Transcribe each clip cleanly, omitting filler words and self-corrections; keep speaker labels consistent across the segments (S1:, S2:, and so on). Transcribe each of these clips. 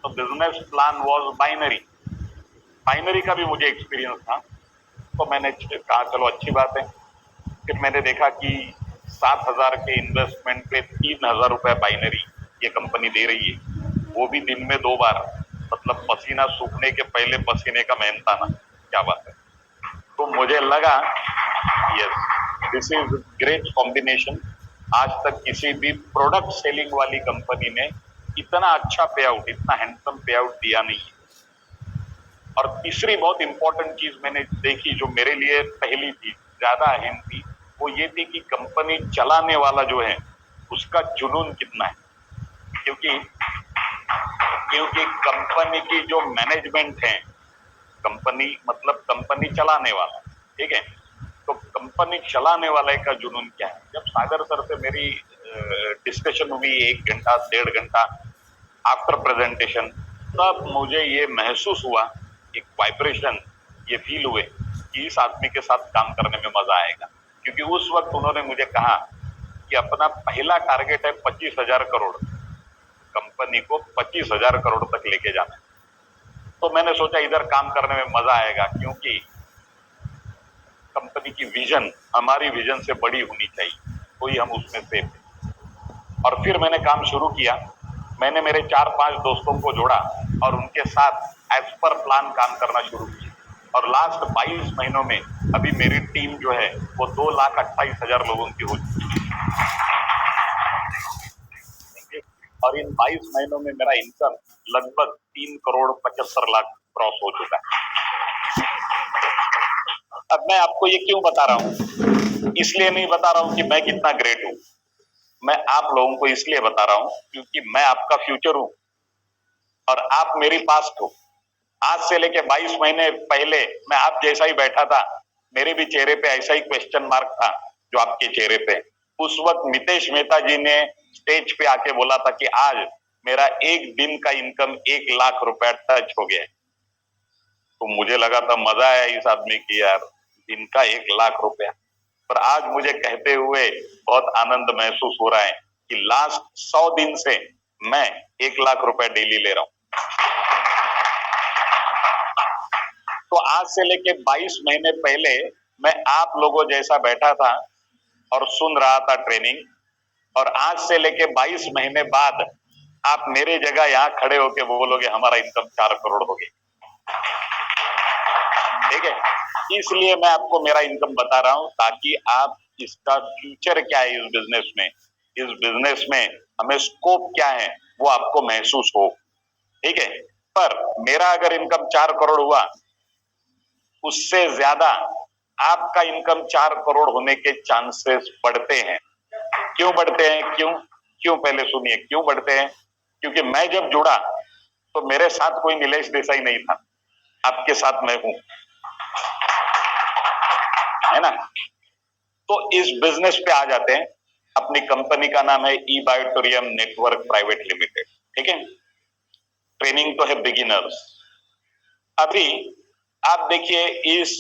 S1: तो business plan was binary. Binary का भी मुझे एक्सपीरियंस था, तो मैंने कहा चलो अच्छी बात है। फिर मैंने देखा कि 7,000 के इन्वेस्टमेंट पे 3,000 रुपए बाइनरी ये कंपनी दे रही है, वो भी दिन में 2 बार। मतलब पसीना सूखने के पहले पसीने का मेहनताना, क्या बात है। तो मुझे लगा yes, this is great combination. आज तक किसी भी प्रोडक्ट सेलिंग वाली कंपनी ने इतना अच्छा पे आउट, इतना हैंडसम पे आउट दिया नहीं है। और तीसरी बहुत इंपॉर्टेंट चीज मैंने देखी, जो मेरे लिए पहली थी, ज्यादा अहम थी, वो ये थी कि कंपनी चलाने वाला जो है उसका जुनून कितना है। क्योंकि क्योंकि कंपनी की जो मैनेजमेंट है, कंपनी मतलब कंपनी चलाने वाला, ठीक है, तो कंपनी चलाने वाले का जुनून क्या है। जब सागर सर से मेरी डिस्कशन हुई 1 घंटा 1.5 घंटा आफ्टर प्रेजेंटेशन, तब मुझे ये महसूस हुआ, एक वाइब्रेशन ये फील हुए कि इस आदमी के साथ काम करने में मजा आएगा। क्योंकि उस वक्त उन्होंने मुझे कहा कि अपना पहला टारगेट है 25,000 करोड़, कंपनी को 25,000 करोड़ तक लेके जाना है। तो मैंने सोचा इधर काम करने में मजा आएगा, क्योंकि कंपनी की विजन हमारी विजन से बड़ी होनी चाहिए, तो ही हम उसमें सेफ हैं। और फिर मैंने काम शुरू किया। मैंने मेरे 4-5 दोस्तों को जोड़ा और उनके साथ एज पर प्लान काम करना शुरू किया। और लास्ट 22 महीनों में अभी मेरी टीम जो है वो 2,28,000 लोगों की हो चुकी है। और इन 22 महीनों में मेरा इनकम लगभग 3,75,00,000 क्रॉस हो चुका है। अब मैं आपको ये क्यों बता रहा हूं? इसलिए नहीं बता रहा हूं कि मैं कितना ग्रेट हूं, मैं आप लोगों को इसलिए बता रहा हूं क्योंकि मैं आपका फ्यूचर हूं और आप मेरी पास्ट हो। आज से लेके 22 महीने पहले मैं आप जैसा ही बैठा था, मेरे भी चेहरे पे ऐसा ही क्वेश्चन मार्क था जो आपके चेहरे पे। उस वक्त मितेश मेहता जी ने स्टेज पे आके बोला था कि आज मेरा एक दिन का इनकम 1,00,000 रुपया टच हो गया। तो मुझे लगा था मजा आया इस आदमी की, यार दिन का 1,00,000 रुपया। पर आज मुझे कहते हुए बहुत आनंद महसूस हो रहा है कि लास्ट 100 दिन से मैं 1,00,000 रुपया डेली ले रहा हूं। तो आज से लेके 22 महीने पहले मैं आप लोगों जैसा बैठा था और सुन रहा था ट्रेनिंग, और आज से लेके 22 महीने बाद आप मेरे जगह यहाँ खड़े होके बोलोगे हमारा इनकम 4 करोड़ हो गया। ठीक है, इसलिए मैं आपको मेरा इनकम बता रहा हूं ताकि आप इसका फ्यूचर क्या है इस बिजनेस में, इस बिजनेस में हमें स्कोप क्या है वो आपको महसूस हो। ठीक है, पर मेरा अगर इनकम 4 करोड़ हुआ, उससे ज्यादा आपका इनकम 4 करोड़ होने के चांसेस बढ़ते हैं। क्यों बढ़ते हैं? क्यों क्यों पहले सुनिए क्यों बढ़ते हैं। क्योंकि मैं जब जुड़ा तो मेरे साथ कोई नीलेश देसाई नहीं था, आपके साथ मैं हूं, है ना। तो इस बिजनेस पे आ जाते हैं। अपनी कंपनी का नाम है ई बायोटोरियम नेटवर्क प्राइवेट लिमिटेड। ठीक है, ट्रेनिंग तो है बिगिनर्स। अभी आप देखिए इस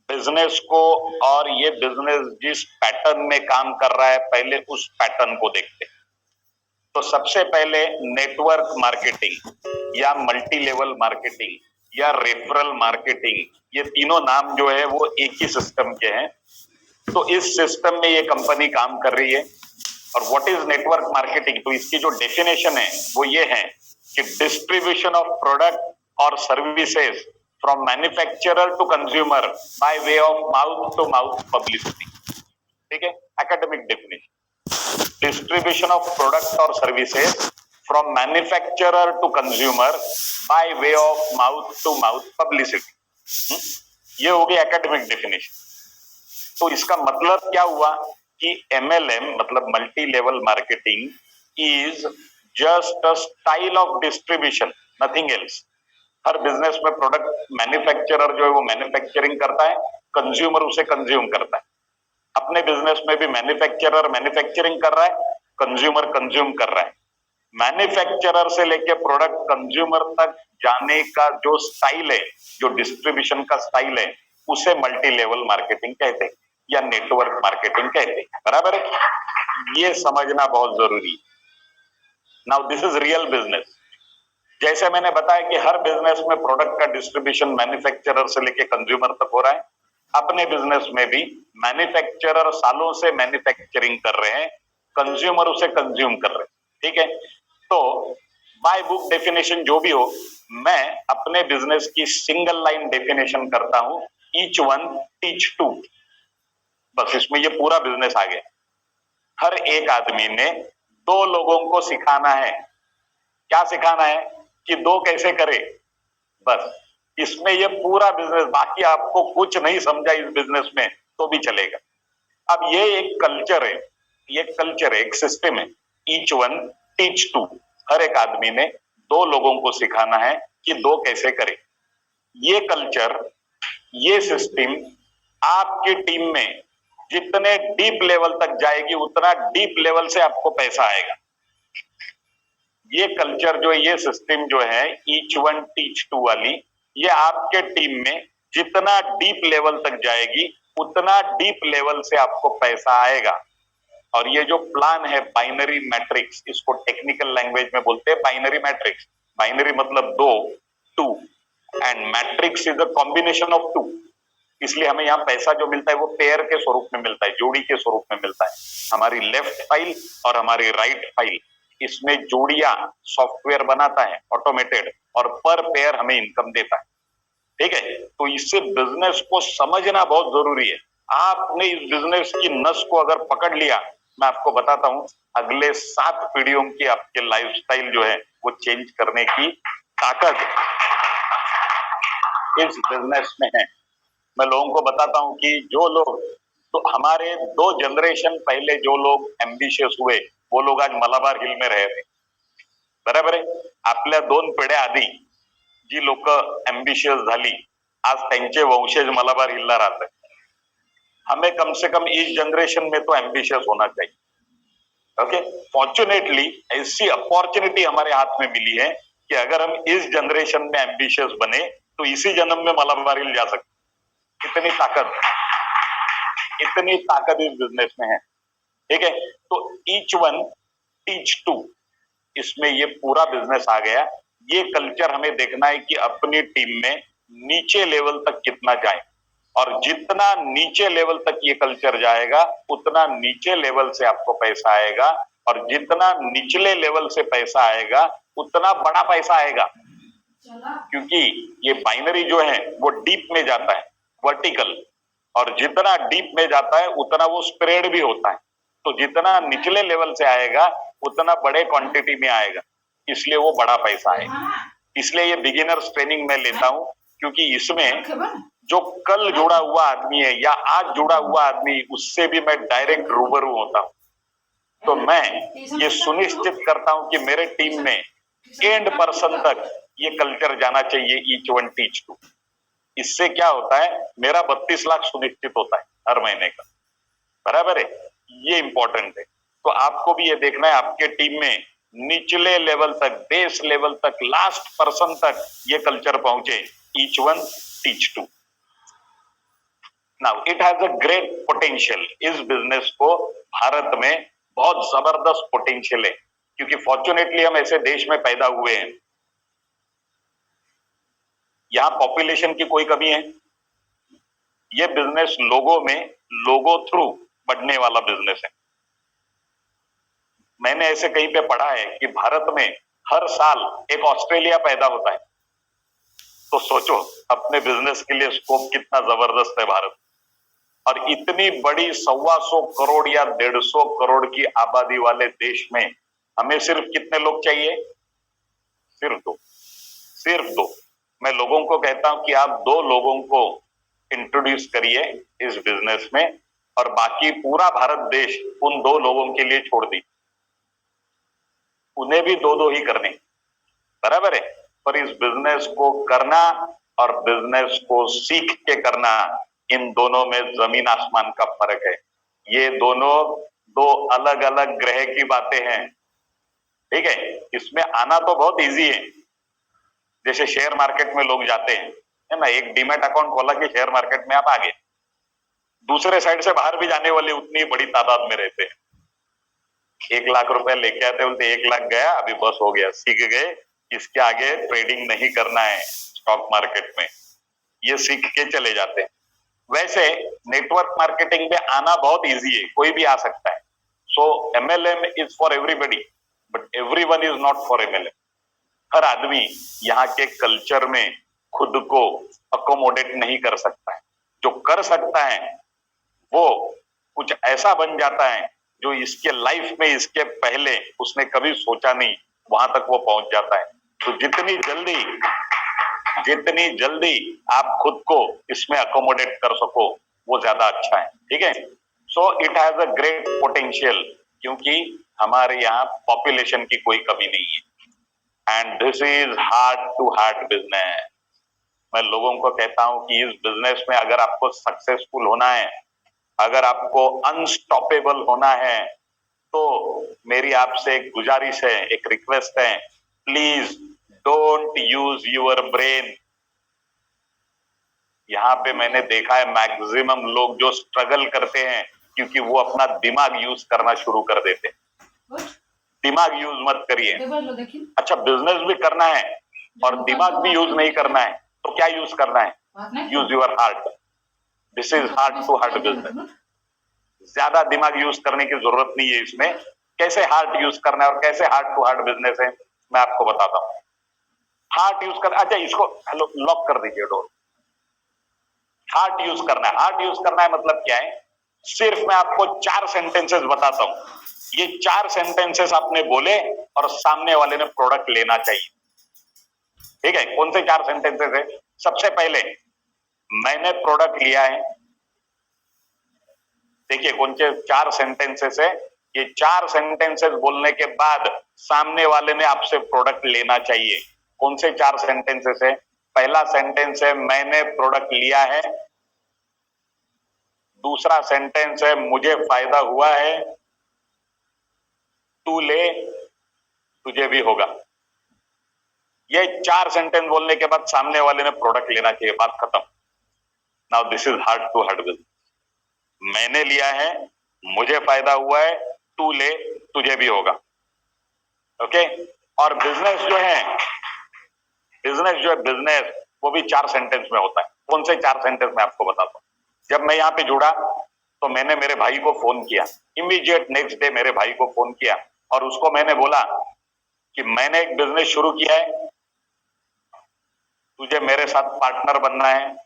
S1: बिजनेस को, और ये बिजनेस जिस पैटर्न में काम कर रहा है, पहले उस पैटर्न को देखते हैं। तो सबसे पहले नेटवर्क मार्केटिंग या मल्टी लेवल मार्केटिंग या रेफरल मार्केटिंग, ये तीनों नाम जो है वो एक ही सिस्टम के हैं। तो इस सिस्टम में ये कंपनी काम कर रही है। और व्हाट इज नेटवर्क मार्केटिंग? तो इसकी जो डेफिनेशन है वो ये है कि डिस्ट्रीब्यूशन ऑफ प्रोडक्ट और services from manufacturer to consumer by way of mouth to mouth publicity. ठीक है, academic definition. Distribution of product और services from manufacturer to consumer by way of mouth to mouth publicity. ये हो गई academic definition. तो इसका मतलब क्या हुआ कि MLM मतलब multi level marketing is just a style of distribution, nothing else. Her business में प्रोडक्ट मैन्युफैक्चरर जो है वो मैन्युफैक्चरिंग करता है, कंज्यूमर उसे कंज्यूम करता है। अपने बिजनेस में भी मैन्युफैक्चरर मैन्युफैक्चरिंग कर रहा है, कंज्यूमर कंज्यूम कर रहा है। मैन्युफैक्चरर से लेके प्रोडक्ट कंज्यूमर तक जाने का जो स्टाइल है, जो डिस्ट्रीब्यूशन का स्टाइल है, उसे मल्टी लेवल मार्केटिंग कहते हैं या नेटवर्क मार्केटिंग कहते हैं। बराबर है, ये समझना बहुत जरूरी है। Now this is real business. जैसे मैंने बताया कि हर बिजनेस में प्रोडक्ट का डिस्ट्रीब्यूशन मैन्युफैक्चरर से लेके कंज्यूमर तक हो रहा है, अपने बिजनेस में भी मैन्युफैक्चरर सालों से मैन्युफैक्चरिंग कर रहे हैं, कंज्यूमर उसे कंज्यूम कर रहे हैं, ठीक है। तो बाय बुक डेफिनेशन जो भी हो, मैं अपने बिजनेस की सिंगल लाइन डेफिनेशन करता हूं, ईच वन टीच टू। बस इसमें ये पूरा बिजनेस आ गया। हर एक आदमी ने दो लोगों को सिखाना है। क्या सिखाना है? कि दो कैसे करे। बस इसमें ये पूरा बिजनेस, बाकी आपको कुछ नहीं समझा इस बिजनेस में तो भी चलेगा। अब ये एक कल्चर है, ये कल्चर है, एक सिस्टम है, ईच वन टीच टू। हर एक आदमी ने दो लोगों को सिखाना है कि दो कैसे करे। ये कल्चर, ये सिस्टम आपकी टीम में जितने डीप लेवल तक जाएगी उतना डीप लेवल से आपको पैसा आएगा। ये कल्चर जो, ये सिस्टम जो है ईच वन टीच टू वाली, ये आपके टीम में जितना डीप लेवल तक जाएगी उतना डीप लेवल से आपको पैसा आएगा। और ये जो प्लान है बाइनरी मैट्रिक्स, इसको टेक्निकल लैंग्वेज में बोलते हैं बाइनरी मैट्रिक्स। बाइनरी मतलब दो, two, and matrix is a combination of two. इसलिए हमें यहाँ पैसा जो मिलता है वो पेयर के स्वरूप में मिलता है, जोड़ी के स्वरूप में मिलता है। हमारी लेफ्ट फाइल और हमारी राइट फाइल, इसमें जोड़ियां सॉफ्टवेयर बनाता है ऑटोमेटेड, और पर पेयर हमें इनकम देता है, ठीक है। तो इससे बिजनेस को समझना बहुत जरूरी है। आपने इस बिजनेस की नस को अगर पकड़ लिया, मैं आपको बताता हूं, अगले 7 पीढ़ियों की आपके लाइफस्टाइल जो है वो चेंज करने की ताकत इस बिजनेस में है। मैं लोगों को बताता हूं कि जो लोग, तो हमारे 2 जनरेशन पहले जो लोग एम्बिशियस हुए वो लोग आज मलाबार हिल में रह रहे, बरोबर आहे। आपल्या 2 पिढ्या आधी जी लोक एम्बिशियस झाली, आज त्यांचे वंशज मलाबार हिलला राहतात। हमें कम से कम इस जनरेशन में तो एम्बिशियस होना चाहिए, ओके। फॉर्चुनेटली ऐसी अपॉर्चुनिटी हमारे हाथ में मिली है कि अगर हम इस जनरेशन में एम्बिशियस बने तो इसी जन्म में मलाबार हिल जा सकते। इतनी ताकत इस बिजनेस में है, ठीक है। तो ईच वन टीच टू, इसमें ये पूरा बिजनेस आ गया। ये कल्चर हमें देखना है कि अपनी टीम में नीचे लेवल तक कितना जाए, और जितना नीचे लेवल तक ये कल्चर जाएगा उतना नीचे लेवल से आपको पैसा आएगा, और जितना निचले लेवल से पैसा आएगा उतना बड़ा पैसा आएगा। क्योंकि ये बाइनरी जो है वो डीप में जाता है, वर्टिकल, और जितना डीप में जाता है उतना वो स्प्रेड भी होता है। तो जितना निचले लेवल से आएगा उतना बड़े क्वांटिटी में आएगा, इसलिए वो बड़ा पैसा आएगा। इसलिए ये बिगिनर्स ट्रेनिंग में लेता हूं, क्योंकि इसमें जो कल जुड़ा हुआ आदमी है या आज जुड़ा हुआ आदमी, उससे भी मैं डायरेक्ट रूबरू होता हूं। तो मैं ये सुनिश्चित करता हूं कि मेरे टीम में एंड पर्सन तक ये कल्चर जाना चाहिए, ईच वन टीच टू। इससे क्या होता है, मेरा 32 लाख सुनिश्चित होता है हर महीने का, बराबर है। ये इंपॉर्टेंट है। तो आपको भी ये देखना है आपके टीम में निचले लेवल तक, बेस लेवल तक, लास्ट पर्सन तक ये कल्चर पहुंचे, each one teach two. Now it has a great potential. इस बिजनेस को भारत में बहुत जबरदस्त पोटेंशियल है, क्योंकि फॉर्चुनेटली हम ऐसे देश में पैदा हुए हैं, यहां पॉपुलेशन की कोई कमी है। ये बिजनेस लोगों में, लोगों थ्रू बढ़ने वाला बिजनेस है। मैंने ऐसे कहीं पे पढ़ा है कि भारत में हर साल एक ऑस्ट्रेलिया पैदा होता है। तो सोचो अपने बिजनेस के लिए स्कोप कितना जबरदस्त है भारत। और इतनी बड़ी 125 करोड़ या 150 करोड़ की आबादी वाले देश में हमें सिर्फ कितने लोग चाहिए? सिर्फ दो। मैं लोगों को कहता हूं कि आप 2 लोगों को इंट्रोड्यूस करिए इस बिजनेस में, और बाकी पूरा भारत देश उन 2 लोगों के लिए छोड़ दी। उन्हें भी 2-2 ही करने, बराबर है। पर इस बिजनेस को करना और बिजनेस को सीख के करना, इन दोनों में जमीन आसमान का फर्क है। ये दोनों 2 अलग अलग ग्रह की बातें हैं, ठीक है। इसमें आना तो बहुत इजी है, जैसे शेयर मार्केट में लोग जाते हैं, है ना, एक डीमैट अकाउंट खोला कि शेयर मार्केट में आप आ गए। दूसरे साइड से बाहर भी जाने वाले उतनी बड़ी तादाद में रहते हैं। 1 लाख रुपए लेके आते, बोलते 1 लाख गया, अभी बस हो गया, सीख गए इसके आगे ट्रेडिंग नहीं करना है स्टॉक मार्केट में, ये सीख के चले जाते हैं। वैसे नेटवर्क मार्केटिंग में आना बहुत इजी है, कोई भी आ सकता है। सो MLM is for everybody but everyone is not for MLM। हर आदमी यहाँ के कल्चर में खुद को अकोमोडेट नहीं कर सकता है। जो कर सकता है वो कुछ ऐसा बन जाता है जो इसके लाइफ में इसके पहले उसने कभी सोचा नहीं, वहां तक वो पहुंच जाता है। तो जितनी जल्दी आप खुद को इसमें अकोमोडेट कर सको वो ज्यादा अच्छा है, ठीक है। So it has a great potential, क्योंकि हमारे यहाँ पॉपुलेशन की कोई कमी नहीं है and this is heart to heart business. मैं लोगों को कहता हूं कि इस बिजनेस में अगर आपको सक्सेसफुल होना है, अगर आपको अनस्टॉपेबल होना है, तो मेरी आपसे एक गुजारिश है, एक रिक्वेस्ट है, please don't use your brain. यहाँ पे मैंने देखा है मैक्सिमम लोग जो स्ट्रगल करते हैं क्योंकि वो अपना दिमाग यूज करना शुरू कर देते हैं। दिमाग यूज मत करिए। अच्छा, बिजनेस भी करना है और दिमाग भी यूज नहीं करना है, तो क्या यूज करना है? Use your heart. This is heart to heart business. ज्यादा दिमाग यूज करने की जरूरत नहीं है इसमें। कैसे हार्ट यूज करना है और कैसे हार्ट टू हार्ट बिजनेस है, मैं आपको बताता हूं। हार्ट यूज कर, अच्छा इसको लॉक कर दीजिए डोर। हार्ट यूज करना है। हार्ट यूज करना है मतलब क्या है? सिर्फ मैं आपको 4 सेंटेंसेस बताता हूं, ये 4 सेंटेंसेस आपने बोले और सामने वाले ने प्रोडक्ट लेना चाहिए, ठीक है। कौन से 4 सेंटेंसेस है? सबसे पहले, मैंने प्रोडक्ट लिया है। देखिए कौन से 4 सेंटेंसेस है। ये 4 सेंटेंसेस बोलने के बाद सामने वाले ने आपसे प्रोडक्ट लेना चाहिए। कौन से 4 सेंटेंसेस है? पहला सेंटेंस है मैंने प्रोडक्ट लिया है। दूसरा सेंटेंस है मुझे फायदा हुआ है। तू ले, तुझे भी होगा। ये 4 सेंटेंस बोलने के बाद सामने वाले ने प्रोडक्ट लेना चाहिए, बात खत्म। Now this is heart to heart business. मैंने लिया है, मुझे फायदा हुआ है, तू ले, तुझे भी होगा, ओके। और बिजनेस जो है बिजनेस वो भी 4 सेंटेंस में होता है। कौन से 4 सेंटेंस में आपको बताता हूं। जब मैं यहाँ पे जुड़ा तो मैंने मेरे भाई को फोन किया, इमीडिएट नेक्स्ट डे मेरे भाई को फोन किया और उसको मैंने बोला कि मैंने एक बिजनेस शुरू किया है, तुझे मेरे साथ पार्टनर बनना है।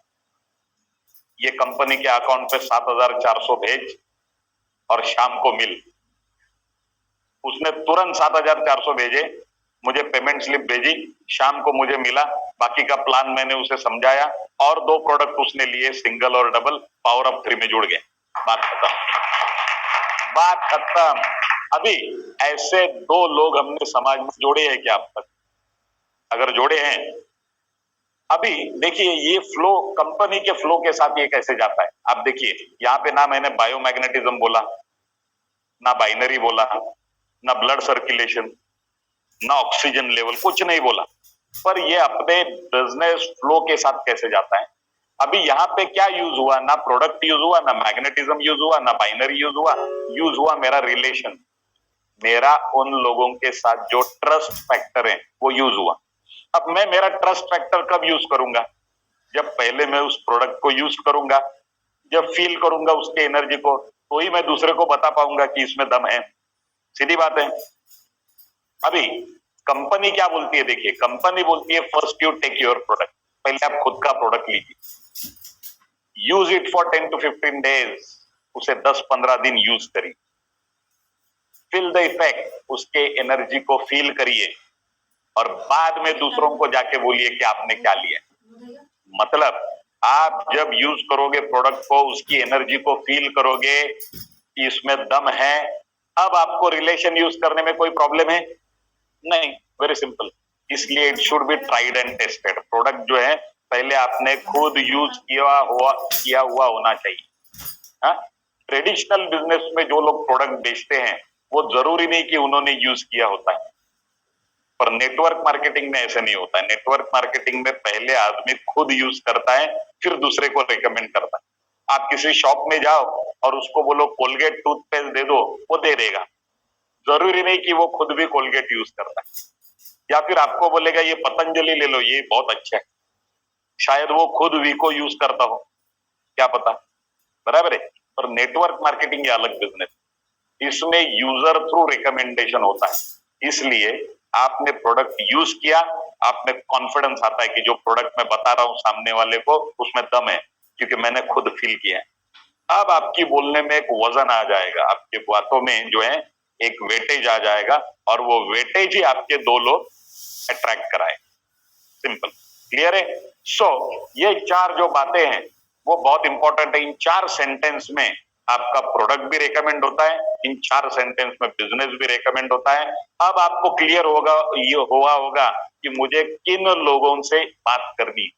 S1: ये कंपनी के अकाउंट पे 7,400 भेज और शाम को मिल। उसने तुरंत 7,400 भेजे, मुझे पेमेंट स्लिप भेजी, शाम को मुझे मिला। बाकी का प्लान मैंने उसे समझाया और 2 प्रोडक्ट उसने लिए, सिंगल और डबल, पावर ऑफ 3 में जुड़ गए। बात खत्म, बात खत्म। अभी ऐसे 2 लोग हमने समाज में जोड़े हैं क्या अब तक? अगर जोड़े हैं, अभी देखिए ये फ्लो, कंपनी के फ्लो के साथ ये कैसे जाता है। आप देखिए यहाँ पे ना मैंने बायोमैग्नेटिज्म बोला, ना बाइनरी बोला, ना ब्लड सर्कुलेशन, ना ऑक्सीजन लेवल, कुछ नहीं बोला, पर ये अपने बिजनेस फ्लो के साथ कैसे जाता है। अभी यहाँ पे क्या यूज हुआ? ना प्रोडक्ट यूज हुआ, ना मैग्नेटिज्म यूज हुआ, ना बाइनरी यूज हुआ मेरा रिलेशन, मेरा उन लोगों के साथ जो ट्रस्ट फैक्टर है वो यूज हुआ। अब मैं मेरा ट्रस्ट फैक्टर कब यूज करूंगा? जब पहले मैं उस प्रोडक्ट को यूज करूंगा, जब फील करूंगा उसके एनर्जी को, तो ही मैं दूसरे को बता पाऊंगा कि इसमें दम है। सीधी बात है। अभी कंपनी क्या बोलती है? देखिए कंपनी बोलती है first you take your product, पहले आप खुद का प्रोडक्ट लीजिए, use it for 10 to 15 days, उसे 10-15 दिन यूज करिए, फील द इफेक्ट, उसके एनर्जी को फील करिए और बाद में दूसरों को जाके बोलिए कि आपने क्या लिया। मतलब आप जब यूज करोगे प्रोडक्ट को, उसकी एनर्जी को फील करोगे कि इसमें दम है, अब आपको रिलेशन यूज करने में कोई प्रॉब्लम है नहीं। Very simple. इसलिए it should be tried and tested. Product जो है पहले आपने खुद यूज किया हुआ होना चाहिए। ट्रेडिशनल बिजनेस में जो लोग प्रोडक्ट बेचते हैं वो जरूरी नहीं कि उन्होंने यूज किया होता है, पर नेटवर्क मार्केटिंग में ऐसे नहीं होता है। नेटवर्क मार्केटिंग में पहले आदमी खुद यूज करता है, फिर दूसरे को रिकमेंड करता है। आप किसी शॉप में जाओ और उसको बोलो कोलगेट टूथपेस्ट दे दो, वो दे देगा, जरूरी नहीं कि वो खुद भी कोलगेट यूज करता है। या फिर आपको बोलेगा ये पतंजलि ले लो, ये बहुत अच्छा है, शायद वो खुद वीको यूज करता हो, क्या पता, बराबर है। और नेटवर्क मार्केटिंग ये अलग बिजनेस, इसमें यूजर थ्रू रिकमेंडेशन होता है, इसलिए आपने प्रोडक्ट यूज किया, आप में कॉन्फिडेंस आता है कि जो प्रोडक्ट मैं बता रहा हूं सामने वाले को उसमें दम है, क्योंकि मैंने खुद फील किया है। अब आपकी बोलने में एक वजन आ जाएगा, आपके बातों में जो है एक वेटेज आ जाएगा, और वो वेटेज ही आपके दो लोग अट्रैक्ट कराए। सिंपल, क्लियर है। सो ये चार जो बातें हैं वो बहुत इंपॉर्टेंट है। इन चार सेंटेंस में आपका प्रोडक्ट भी रेकमेंड होता है, इन चार सेंटेंस में बिजनेस भी रेकमेंड होता है। अब आपको क्लियर होगा, ये हुआ होगा कि मुझे किन लोगों से बात करनी,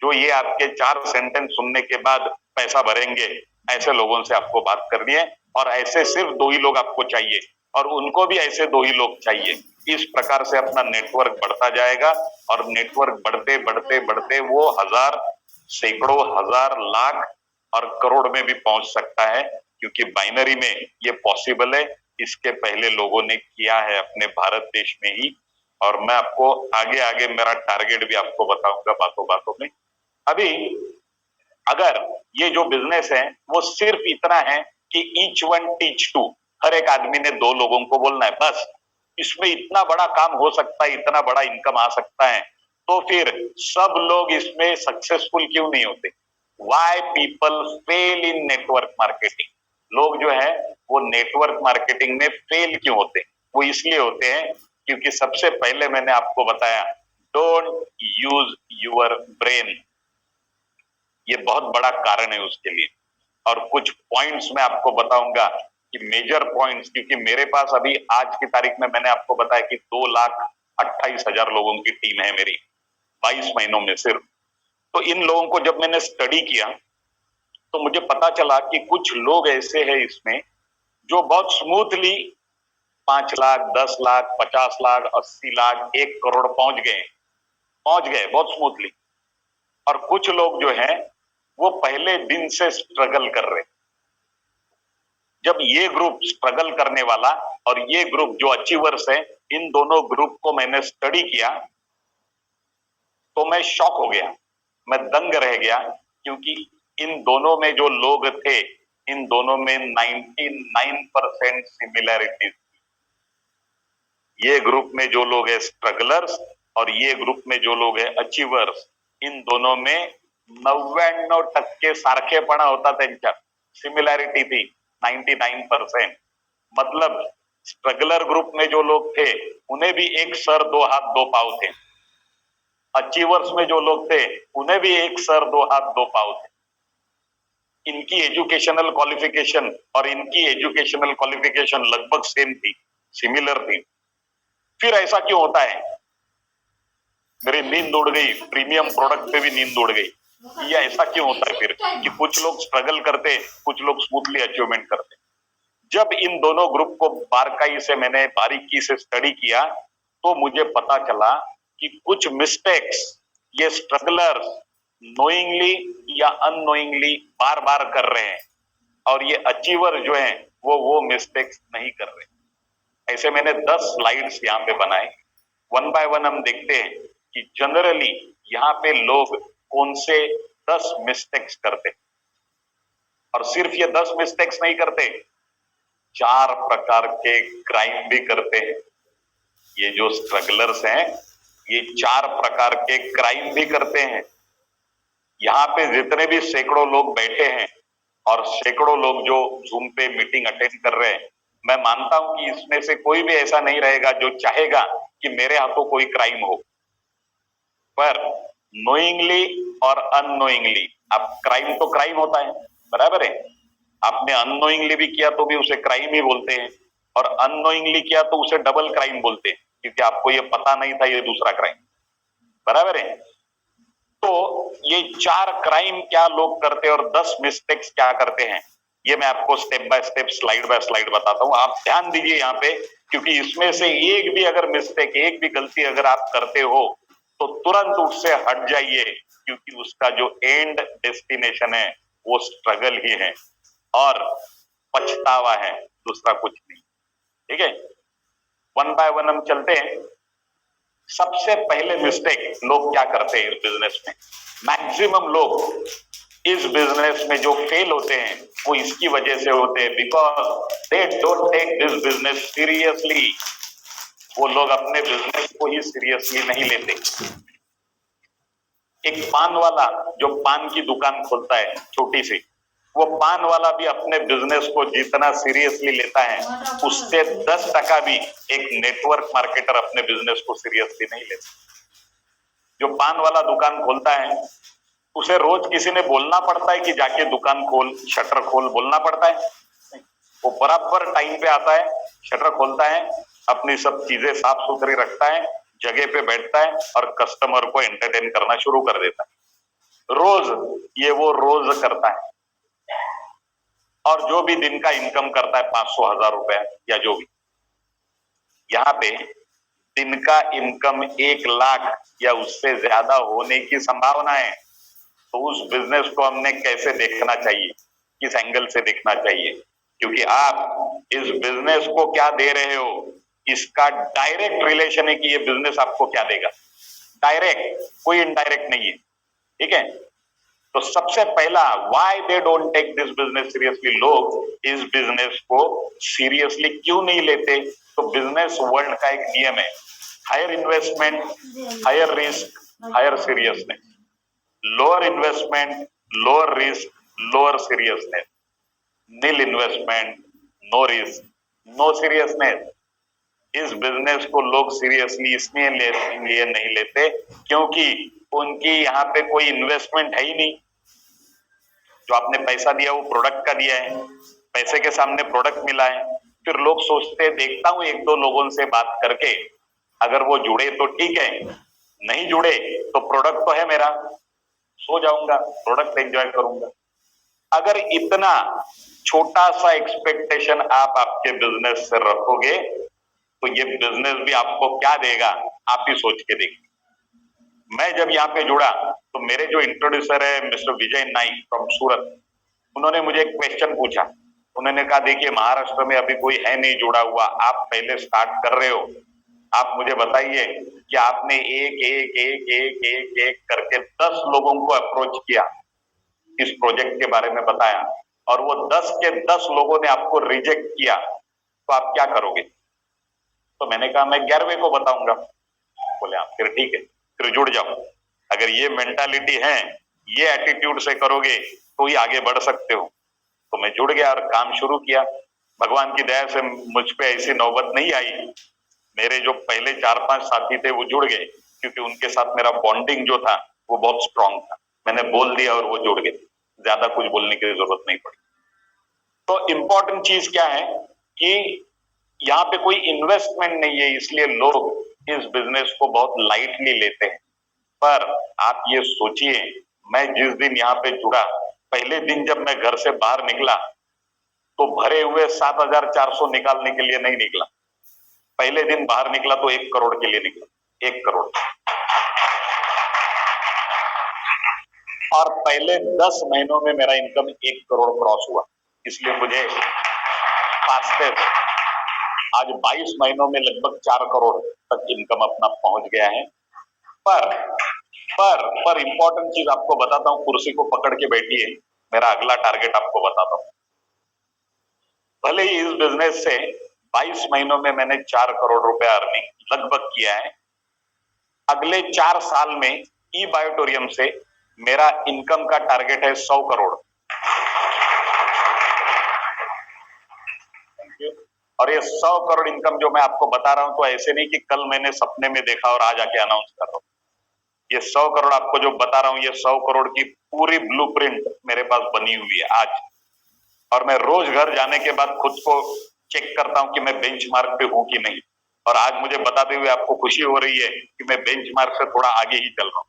S1: जो ये आपके चार सेंटेंस सुनने के बाद पैसा भरेंगे, ऐसे लोगों से आपको बात करनी है। और ऐसे सिर्फ दो ही लोग आपको चाहिए, और उनको भी ऐसे दो ही लोग चाहिए। इस प्रकार से अपना नेटवर्क बढ़ता जाएगा, और नेटवर्क बढ़ते बढ़ते बढ़ते वो हजार, सैकड़ों, हजार, लाख और करोड़ में भी पहुंच सकता है, क्योंकि बाइनरी में ये पॉसिबल है। इसके पहले लोगों ने किया है अपने भारत देश में ही, और मैं आपको आगे आगे मेरा टारगेट भी आपको बताऊंगा बातों बातों में। अभी अगर ये जो बिजनेस है वो सिर्फ इतना है कि ईच वन टीच टू, हर एक आदमी ने दो लोगों को बोलना है, बस। इसमें इतना बड़ा काम हो सकता है, इतना बड़ा इनकम आ सकता है, तो फिर सब लोग इसमें सक्सेसफुल क्यों नहीं होते? Why people fail in network marketing? लोग जो है वो नेटवर्क मार्केटिंग में फेल क्यों होते? वो इसलिए होते हैं क्योंकि सबसे पहले मैंने आपको बताया, डोंट यूज यूर ब्रेन। ये बहुत बड़ा कारण है उसके लिए। और कुछ पॉइंट्स मैं आपको बताऊंगा कि मेजर पॉइंट्स, क्योंकि मेरे पास अभी आज की तारीख में मैंने आपको बताया कि 2,28,000 लोगों की टीम है मेरी 22 महीनों में सिर्फ। तो इन लोगों को जब मैंने स्टडी किया तो मुझे पता चला कि कुछ लोग ऐसे हैं इसमें जो बहुत स्मूथली 5 लाख, 10 लाख, 50 लाख, 80 लाख, 1 करोड़ पहुंच गए बहुत स्मूथली। और कुछ लोग जो हैं वो पहले दिन से स्ट्रगल कर रहे। जब ये ग्रुप स्ट्रगल करने वाला और ये ग्रुप जो अचीवर्स है, इन दोनों ग्रुप को मैंने स्टडी किया तो मैं शॉक हो गया, मैं दंग रह गया, क्योंकि इन दोनों में जो लोग थे, इन दोनों में 99% सिमिलैरिटीज। ये ग्रुप में जो लोग हैं स्ट्रगलर्स और ये ग्रुप में जो लोग हैं अचीवर्स, इन दोनों में 99% सारखेपणा होता, त्यांच्या सिमिलैरिटी थी 99%। मतलब स्ट्रगलर ग्रुप में जो लोग थे उन्हें भी एक सर दो हाथ दो पांव थे, अचीवर्स में जो लोग थे उन्हें भी एक सर दो हाथ दो पांव थे। इनकी एजुकेशनल क्वालिफिकेशन और इनकी एजुकेशनल क्वालिफिकेशन लगभग सेम थी, सिमिलर थी। फिर ऐसा क्यों होता है? मेरी नींद उड़ गई, प्रीमियम प्रोडक्ट पे भी नींद उड़ गई। ये ऐसा क्यों होता है फिर कि कुछ लोग स्ट्रगल करते, कुछ लोग स्मूथली अचीवमेंट करते? जब इन दोनों ग्रुप को बारकाई से मैंने बारीकी से स्टडी किया तो मुझे पता चला कि कुछ मिस्टेक्स ये स्ट्रगलर्स नोइंगली या अननोइंगली बार बार कर रहे हैं, और ये अचीवर जो हैं वो मिस्टेक्स नहीं कर रहे। ऐसे मैंने 10 स्लाइड्स यहाँ पे बनाए, वन बाय वन हम देखते हैं कि जनरली यहाँ पे लोग कौन से 10 मिस्टेक्स करते। और सिर्फ ये 10 मिस्टेक्स नहीं करते, 4 प्रकार के क्राइम भी करते हैं। ये जो स्ट्रगलर्स हैं ये 4 प्रकार के क्राइम भी करते हैं। यहाँ पे जितने भी सैकड़ों लोग बैठे हैं और सैकड़ों लोग जो जूम पे मीटिंग अटेंड कर रहे हैं, मैं मानता हूं कि इसमें से कोई भी ऐसा नहीं रहेगा जो चाहेगा कि मेरे हाथों कोई क्राइम हो। पर नोइंगली और अननोइंगली, अब क्राइम तो क्राइम होता है, बराबर है। आपने अननोइंगली भी किया तो भी उसे क्राइम ही बोलते हैं, और अननोइंगली किया तो उसे डबल क्राइम बोलते हैं, क्योंकि आपको ये पता नहीं था ये दूसरा क्राइम, बराबर है। तो ये 4 क्राइम क्या लोग करते हैं और 10 मिस्टेक्स क्या करते हैं, ये मैं आपको step by step, slide bye slide बताता हूं। आप ध्यान दीजिए यहाँ पे, क्योंकि इसमें से एक भी अगर मिस्टेक, एक भी गलती अगर आप करते हो तो तुरंत उससे हट जाइए, क्योंकि उसका जो एंड डेस्टिनेशन है वो स्ट्रगल ही है और पछतावा है, दूसरा कुछ नहीं। ठीक है, वन बाय वन हम चलते हैं। सबसे पहले मिस्टेक लोग क्या करते हैं इस बिजनेस में, मैक्सिमम लोग इस बिजनेस में जो फेल होते हैं वो इसकी वजह से होते हैं, because they don't take this business seriously. वो लोग अपने बिजनेस को ही सीरियसली नहीं लेते। एक पान वाला जो पान की दुकान खोलता है छोटी सी, वो पान वाला भी अपने बिजनेस को जितना सीरियसली लेता है उससे 10% भी एक नेटवर्क मार्केटर अपने बिजनेस को सीरियसली नहीं लेता। जो पान वाला दुकान खोलता है उसे रोज किसी ने बोलना पड़ता है कि जाके दुकान खोल, शटर खोल, बोलना पड़ता है? वो बराबर टाइम पे आता है, शटर खोलता है, अपनी सब चीजें साफ सुथरी रखता है, जगह पे बैठता है और कस्टमर को एंटरटेन करना शुरू कर देता है। रोज ये वो रोज करता है और जो भी दिन का इनकम करता है 500,000 रुपए या जो भी, यहाँ पे दिन का इनकम 1 लाख या उससे ज्यादा होने की संभावना है। तो उस बिजनेस को हमने कैसे देखना चाहिए, किस एंगल से देखना चाहिए, क्योंकि आप इस बिजनेस को क्या दे रहे हो इसका डायरेक्ट रिलेशन है कि ये बिजनेस आपको क्या देगा। डायरेक्ट, कोई इनडायरेक्ट नहीं है, ठीक है। तो सबसे पहला, why they don't take this business seriously, लोग इस बिजनेस को सीरियसली क्यों नहीं लेते? तो बिजनेस वर्ल्ड का एक नियम है, higher investment, higher risk, higher seriousness. Lower investment, lower risk, lower seriousness. Nil investment, no risk, no seriousness. इस बिजनेस को लोग सीरियसली इसलिए नहीं लेते क्योंकि उनकी यहाँ पे कोई इन्वेस्टमेंट है ही नहीं। जो आपने पैसा दिया वो प्रोडक्ट का दिया है, पैसे के सामने प्रोडक्ट मिला है। फिर लोग सोचते हैं, देखता हूं 1-2 लोगों से बात करके, अगर वो जुड़े तो ठीक है, नहीं जुड़े तो प्रोडक्ट तो है मेरा, सो जाऊंगा, प्रोडक्ट एंजॉय करूंगा। अगर इतना छोटा सा एक्सपेक्टेशन आप आपके बिजनेस से रखोगे तो ये बिजनेस भी आपको क्या देगा आप ही सोच के देखिए। मैं जब यहाँ पे जुड़ा तो मेरे जो इंट्रोड्यूसर है मिस्टर विजय नाइक फ्रॉम सूरत, उन्होंने मुझे एक क्वेश्चन पूछा। उन्होंने कहा, देखिए महाराष्ट्र में अभी कोई है नहीं जुड़ा हुआ, आप पहले स्टार्ट कर रहे हो, आप मुझे बताइए कि आपने एक एक एक एक एक एक करके 10 लोगों को अप्रोच किया, इस प्रोजेक्ट के बारे में बताया और वो 10 के 10 लोगों ने आपको रिजेक्ट किया, तो आप क्या करोगे? तो मैंने कहा मैं 11वें को बताऊंगा। बोले आप फिर ठीक है, फिर जुड़ जाओ। अगर ये मेंटालिटी है, ये एटीट्यूड से करोगे तो ही आगे बढ़ सकते हो। तो मैं जुड़ गया और काम शुरू किया। भगवान की दया से मुझ पे ऐसी नौबत नहीं आई। मेरे जो पहले 4-5 साथी थे वो जुड़ गए क्योंकि उनके साथ मेरा बॉन्डिंग जो था वो बहुत स्ट्रांग था। मैंने बोल दिया और वो जुड़ गए, ज्यादा कुछ बोलने की जरूरत नहीं पड़ी। तो इंपॉर्टेंट चीज क्या है कि यहाँ पे कोई इन्वेस्टमेंट नहीं है, इसलिए लोग इस बिजनेस को बहुत लाइटली लेते हैं। पर आप ये सोचिए, मैं जिस दिन यहाँ पे जुड़ा, पहले दिन जब मैं घर से बाहर निकला तो भरे हुए 7,400 निकालने के लिए नहीं निकला। पहले दिन बाहर निकला तो 1 करोड़ के लिए निकला, 1 करोड़। और पहले 10 महीनों में मेरा इनकम 1 करोड़ क्रॉस हुआ, इसलिए मुझे फास्टेस्ट आज 22 महीनों में लगभग 4 करोड़ तक इनकम अपना पहुंच गया है। पर इंपॉर्टेंट चीज आपको बताता हूं, कुर्सी को पकड़ के बैठिए, मेरा अगला टारगेट आपको बताता हूं। भले ही इस बिजनेस से 22 महीनों में मैंने 4 करोड़ रुपए अर्निंग लगभग किया है, अगले 4 साल में ई बायोटोरियम से मेरा इनकम का टारगेट है 100 करोड़। और ये 100 करोड़ इनकम जो मैं आपको बता रहा हूं तो ऐसे नहीं कि कल मैंने सपने में देखा और आज आके अनाउंस कर रहा हूं। ये 100 करोड़ आपको जो बता रहा हूं, ये 100 करोड़ की पूरी ब्लूप्रिंट मेरे पास बनी हुई है आज। और मैं रोज घर जाने के बाद खुद को चेक करता हूं कि मैं बेंचमार्क पे हूं कि नहीं। और आज मुझे बताते हुए आपको खुशी हो रही है कि मैं बेंचमार्क से थोड़ा आगे ही चल रहा हूं।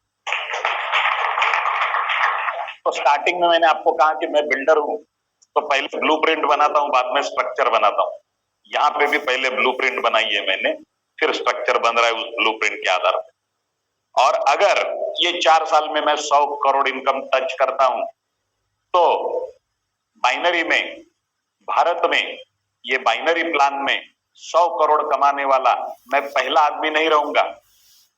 S1: तो स्टार्टिंग में मैंने आपको कहा कि मैं बिल्डर हूं, तो पहले ब्लूप्रिंट बनाता हूं, बाद में स्ट्रक्चर बनाता हूं। यहाँ पे भी पहले ब्लूप्रिंट बनाई है मैंने, फिर स्ट्रक्चर बन रहा है उस ब्लूप्रिंट के आधार पर। और अगर ये 4 साल में मैं 100 करोड़ इनकम टच करता हूं तो बाइनरी में, भारत में ये बाइनरी प्लान में 100 करोड़ कमाने वाला मैं पहला आदमी नहीं रहूंगा।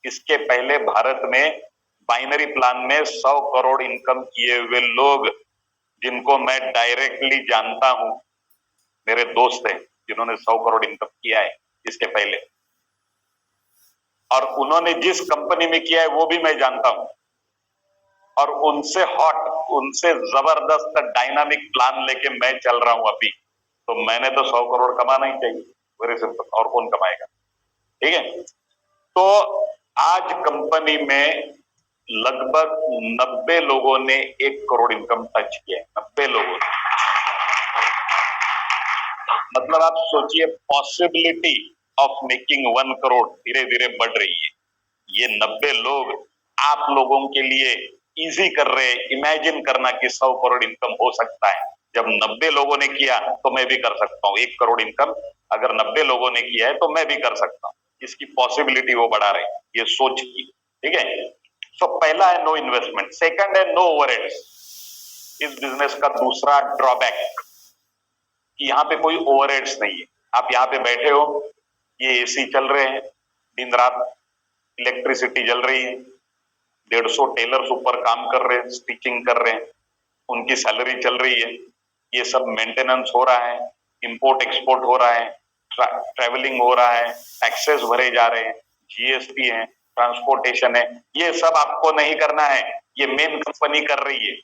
S1: इसके पहले भारत में बाइनरी प्लान में 100 करोड़ इनकम किए हुए लोग, जिनको मैं डायरेक्टली जानता हूं, मेरे दोस्त हैं जिन्होंने 100 करोड़ इनकम किया है इसके पहले, और उन्होंने जिस कंपनी में किया है वो भी मैं जानता हूं, और उनसे हॉट, उनसे जबरदस्त डायनामिक प्लान लेके मैं चल रहा हूं अभी। तो मैंने तो 100 करोड़ कमाना ही चाहिए, वेरी सिंपल, और कौन कमाएगा? ठीक है। तो आज कंपनी में लगभग 90 लोगों ने 1 करोड़ इनकम टच किया है, 90 लोगों ने। मतलब आप सोचिए, पॉसिबिलिटी ऑफ मेकिंग 1 करोड़ धीरे धीरे बढ़ रही है। ये 90 लोग आप लोगों के लिए इजी कर रहे हैं इमेजिन करना कि 100 करोड़ इनकम हो सकता है। जब 90 लोगों ने किया तो मैं भी कर सकता हूं। 1 करोड़ इनकम अगर 90 लोगों ने किया है तो मैं भी कर सकता हूं। इसकी पॉसिबिलिटी वो बढ़ा रहे हैं, ये सोच की। ठीक है। सो पहला है नो इन्वेस्टमेंट, सेकंड है नो ओवरहेड्स। इस बिजनेस का दूसरा ड्रॉबैक कि यहां पे कोई ओवरहेड्स नहीं है। आप यहां पे बैठे हो, ये एसी चल रहे हैं दिन रात, इलेक्ट्रिसिटी जल रही है, 150 टेलर्स ऊपर काम कर रहे हैं, स्टिचिंग कर रहे हैं, उनकी सैलरी चल रही है, ये सब मेंटेनेंस हो रहा है, इंपोर्ट एक्सपोर्ट हो रहा है, ट्रैवलिंग हो रहा है, टैक्सेस भरे जा रहे हैं, जीएसटी है, ट्रांसपोर्टेशन है। ये सब आपको नहीं करना है, ये मेन कंपनी कर रही है।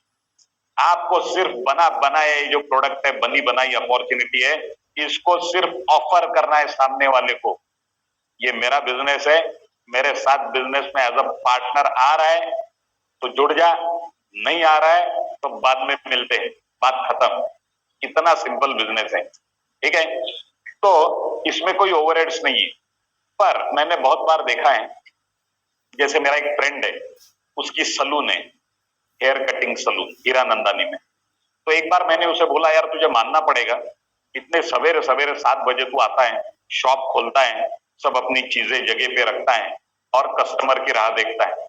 S1: आपको सिर्फ बना बनाया ये जो प्रोडक्ट है, बनी बनाई अपॉर्चुनिटी है, इसको सिर्फ ऑफर करना है सामने वाले को। ये मेरा बिजनेस है, मेरे साथ बिजनेस में एज अ पार्टनर आ रहा है तो जुड़ जा, नहीं आ रहा है तो बाद में मिलते हैं, बात खत्म। इतना सिंपल बिजनेस है। ठीक है। तो इसमें कोई ओवरहेड्स नहीं है। पर मैंने बहुत बार देखा है, जैसे मेरा एक फ्रेंड है, उसकी सलून है, हेयर कटिंग सलून हीरानंदानी में। तो एक बार मैंने उसे बोला, यार तुझे मानना पड़ेगा, इतने सवेरे सवेरे 7 बजे तू आता है, शॉप खोलता है, सब अपनी चीजें जगह पे रखता है और कस्टमर की राह देखता है।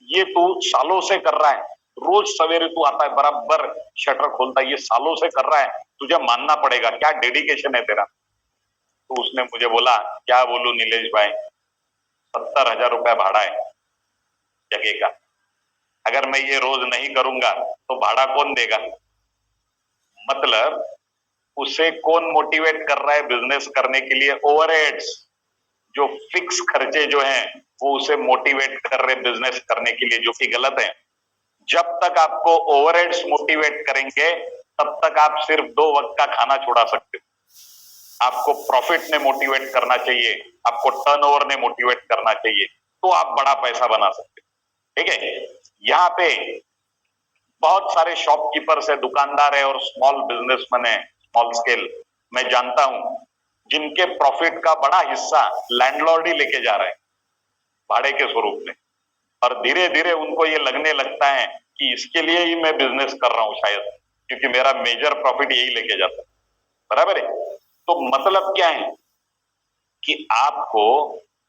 S1: ये तू सालों से कर रहा है, रोज सवेरे तू आता है, बराबर शटर खोलता है, ये सालों से कर रहा है, तुझे मानना पड़ेगा, क्या डेडिकेशन है तेरा। तो उसने मुझे बोला, क्या बोलूं नीलेश भाई, 70,000 रुपया भाड़ा है जगह का, अगर मैं ये रोज नहीं करूंगा तो भाड़ा कौन देगा। मतलब उसे कौन मोटिवेट कर रहा है बिजनेस करने के लिए? ओवरहेड्स, जो फिक्स खर्चे जो हैं वो उसे मोटिवेट कर रहे बिजनेस करने के लिए, जो कि गलत है। जब तक आपको ओवरहेड्स मोटिवेट करेंगे तब तक आप सिर्फ 2 वक्त का खाना छुड़ा सकते हो। आपको प्रॉफिट ने मोटिवेट करना चाहिए, आपको टर्नओवर ने मोटिवेट करना चाहिए, तो आप बड़ा पैसा बना सकते हो। ठीक है। यहाँ पे बहुत सारे शॉपकीपर्स है, दुकानदार है और स्मॉल बिजनेसमैन है, स्मॉल स्केल, मैं जानता हूं, जिनके प्रॉफिट का बड़ा हिस्सा लैंडलॉर्ड ही लेके जा रहे हैं भाड़े के स्वरूप में। और धीरे धीरे उनको ये लगने लगता है कि इसके लिए ही मैं बिजनेस कर रहा हूं शायद, क्योंकि मेरा मेजर प्रॉफिट यही लेके जाता है। बराबर है। तो मतलब क्या है कि आपको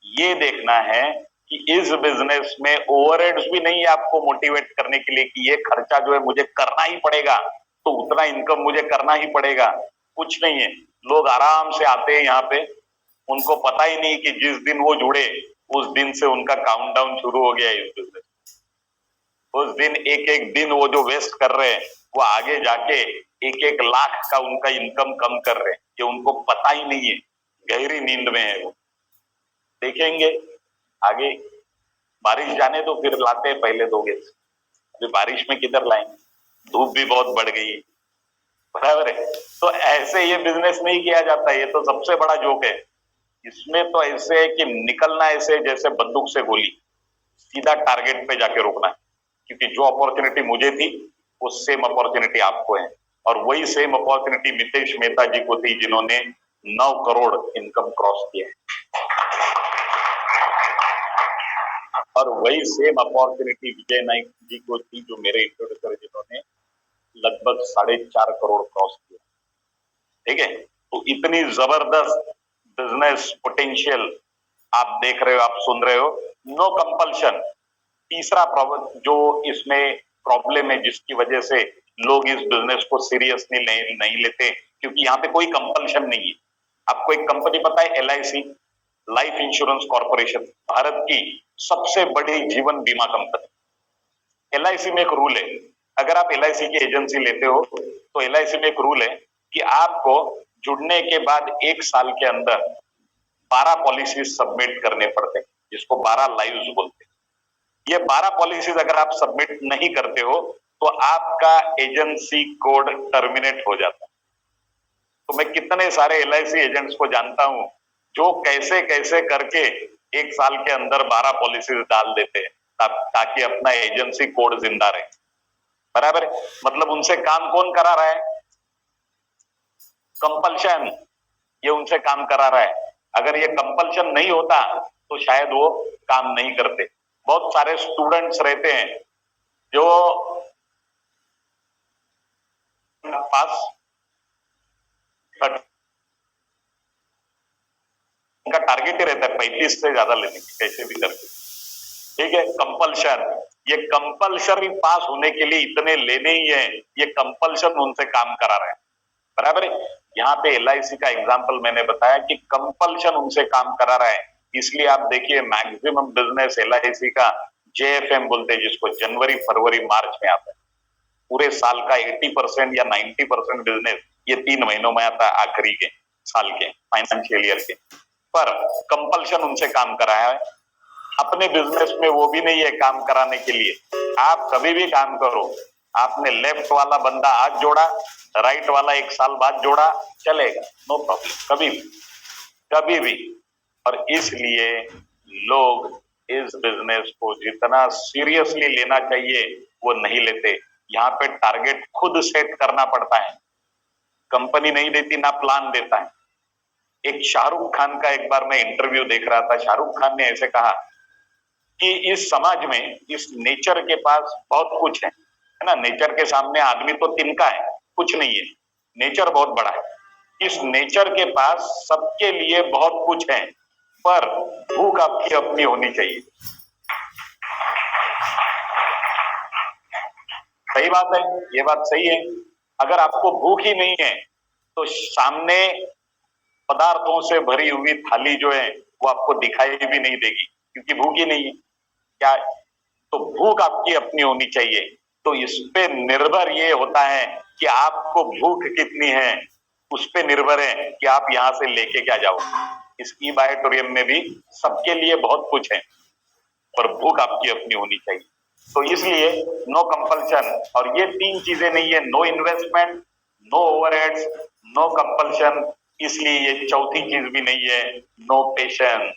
S1: ये देखना है कि इस बिजनेस में ओवरहेड्स भी नहीं है आपको मोटिवेट करने के लिए कि ये खर्चा जो है मुझे करना ही पड़ेगा, तो उतना इनकम मुझे करना ही पड़ेगा, कुछ नहीं है। लोग आराम से आते हैं यहाँ पे, उनको पता ही नहीं कि जिस दिन वो जुड़े उस दिन से उनका काउंटडाउन शुरू हो गया है इस बिजनेस। उस दिन एक एक दिन वो जो वेस्ट कर रहे हैं, वो आगे जाके 1-1 लाख का उनका इनकम कम कर रहे हैं, ये उनको पता ही नहीं है, गहरी नींद में है वो। देखेंगे आगे, बारिश जाने तो फिर लाते हैं पहले 2 गैस। अभी बारिश में किधर लाएंगे, धूप भी बहुत बढ़ गई है। बराबर है। तो ऐसे ये बिजनेस नहीं किया जाता, ये तो सबसे बड़ा जोक है। इसमें तो ऐसे है कि निकलना ऐसे जैसे बंदूक से गोली, सीधा टारगेट पे जाके रोकना है, क्योंकि जो अपॉर्चुनिटी मुझे थी वो सेम अपॉर्चुनिटी आपको है, और वही सेम अपॉर्चुनिटी मितेश मेहता जी को थी, जिन्होंने 9 करोड़ इनकम क्रॉस किया है। और वही सेम अपॉर्चुनिटी विजय नाइक जी को थी, जो मेरे इंट्रोड्यूसर, जिन्होंने लगभग 4.5 करोड़ क्रॉस किया। ठीक है। तो इतनी जबरदस्त बिजनेस पोटेंशियल आप देख रहे हो, आप सुन रहे हो। नो कंपल्शन, तीसरा प्रॉब्लम जो इसमें प्रॉब्लम है, जिसकी वजह से लोग इस बिजनेस को सीरियसली नहीं लेते, क्योंकि यहाँ पे कोई कंपल्शन नहीं है। आपको एक कंपनी पता है LIC, life insurance corporation Bharat की सबसे बड़ी जीवन बीमा कंपनी। एलआईसी में एक रूल है, अगर आप एलआईसी की एजेंसी लेते हो तो एलआईसी में एक रूल है कि आपको जुड़ने के बाद 1 साल के अंदर 12 पॉलिसी सबमिट करने पड़ते हैं, जिसको 12 लाइव्स बोलते हैं। ये 12 पॉलिसीज अगर आप सबमिट नहीं करते हो तो आपका एजेंसी कोड टर्मिनेट हो जाता है। तो मैं कितने सारे एलआईसी एजेंट्स को जानता हूं जो कैसे कैसे करके 1 साल के अंदर 12 पॉलिसीज डाल देते हैं ताकि अपना एजेंसी कोड जिंदा रहे। बराबर है? मतलब उनसे काम कौन करा रहा है? कंपल्शन, ये उनसे काम करा रहा है। अगर ये कंपल्शन नहीं होता तो शायद वो काम नहीं करते। बहुत सारे स्टूडेंट्स रहते हैं जो पास उनका टारगेट ही रहता है 35 से ज्यादा लेने की, कैसे भी करके। ठीक है, कंपल्शन, ये कंपल्सरी पास होने के लिए इतने लेने ही है, ये कंपल्शन उनसे काम करा रहे हैं। बराबर है? यहाँ पे एलआईसी का एग्जांपल मैंने बताया कि कंपल्शन उनसे काम करा रहा है। इसलिए आप देखिए मैक्सिमम बिजनेस एलआईसी का जेएफएम बोलते हैं, जिसको जनवरी फरवरी मार्च में आता है। पूरे साल का 80% या 90% बिजनेस ये 3 महीनों में आता है, आखिरी के साल के फाइनेंशियल ईयर के। पर कंपल्शन उनसे काम कराया है। अपने बिजनेस में वो भी नहीं है काम कराने के लिए। आप कभी भी काम करो, आपने लेफ्ट वाला बंदा आज जोड़ा, राइट वाला 1 साल बाद जोड़ा, चलेगा, नो प्रॉब्लम, कभी भी, कभी भी। और इसलिए लोग इस बिजनेस को जितना सीरियसली लेना चाहिए वो नहीं लेते। यहाँ पे टारगेट खुद सेट करना पड़ता है, कंपनी नहीं देती, ना प्लान देता है। एक शाहरुख खान का एक बार मैं इंटरव्यू देख रहा था, शाहरुख खान ने ऐसे कहा कि इस समाज में, इस नेचर के पास बहुत कुछ है ना, नेचर के सामने आदमी तो तिनका है, कुछ नहीं है, नेचर बहुत बड़ा है। इस नेचर के पास सबके लिए बहुत कुछ है, पर भूख आपकी अपनी होनी चाहिए। सही बात है, ये बात सही है। अगर आपको भूख ही नहीं है तो सामने पदार्थों से भरी हुई थाली जो है वो आपको दिखाई भी नहीं देगी, क्योंकि भूख ही नहीं है। क्या? तो भूख आपकी अपनी होनी चाहिए। तो इस पे निर्भर ये होता है कि आपको भूख कितनी है, उस पे निर्भर है कि आप यहां से लेके क्या जाओ। इस ई बायोटोरियम में भी सबके लिए बहुत कुछ है, पर भूख आपकी अपनी होनी चाहिए। तो इसलिए नो कंपल्शन, और ये 3 चीजें नहीं है, no investment, no overheads, no compulsion, इसलिए ये चौथी चीज भी नहीं है, नो पेशेंस।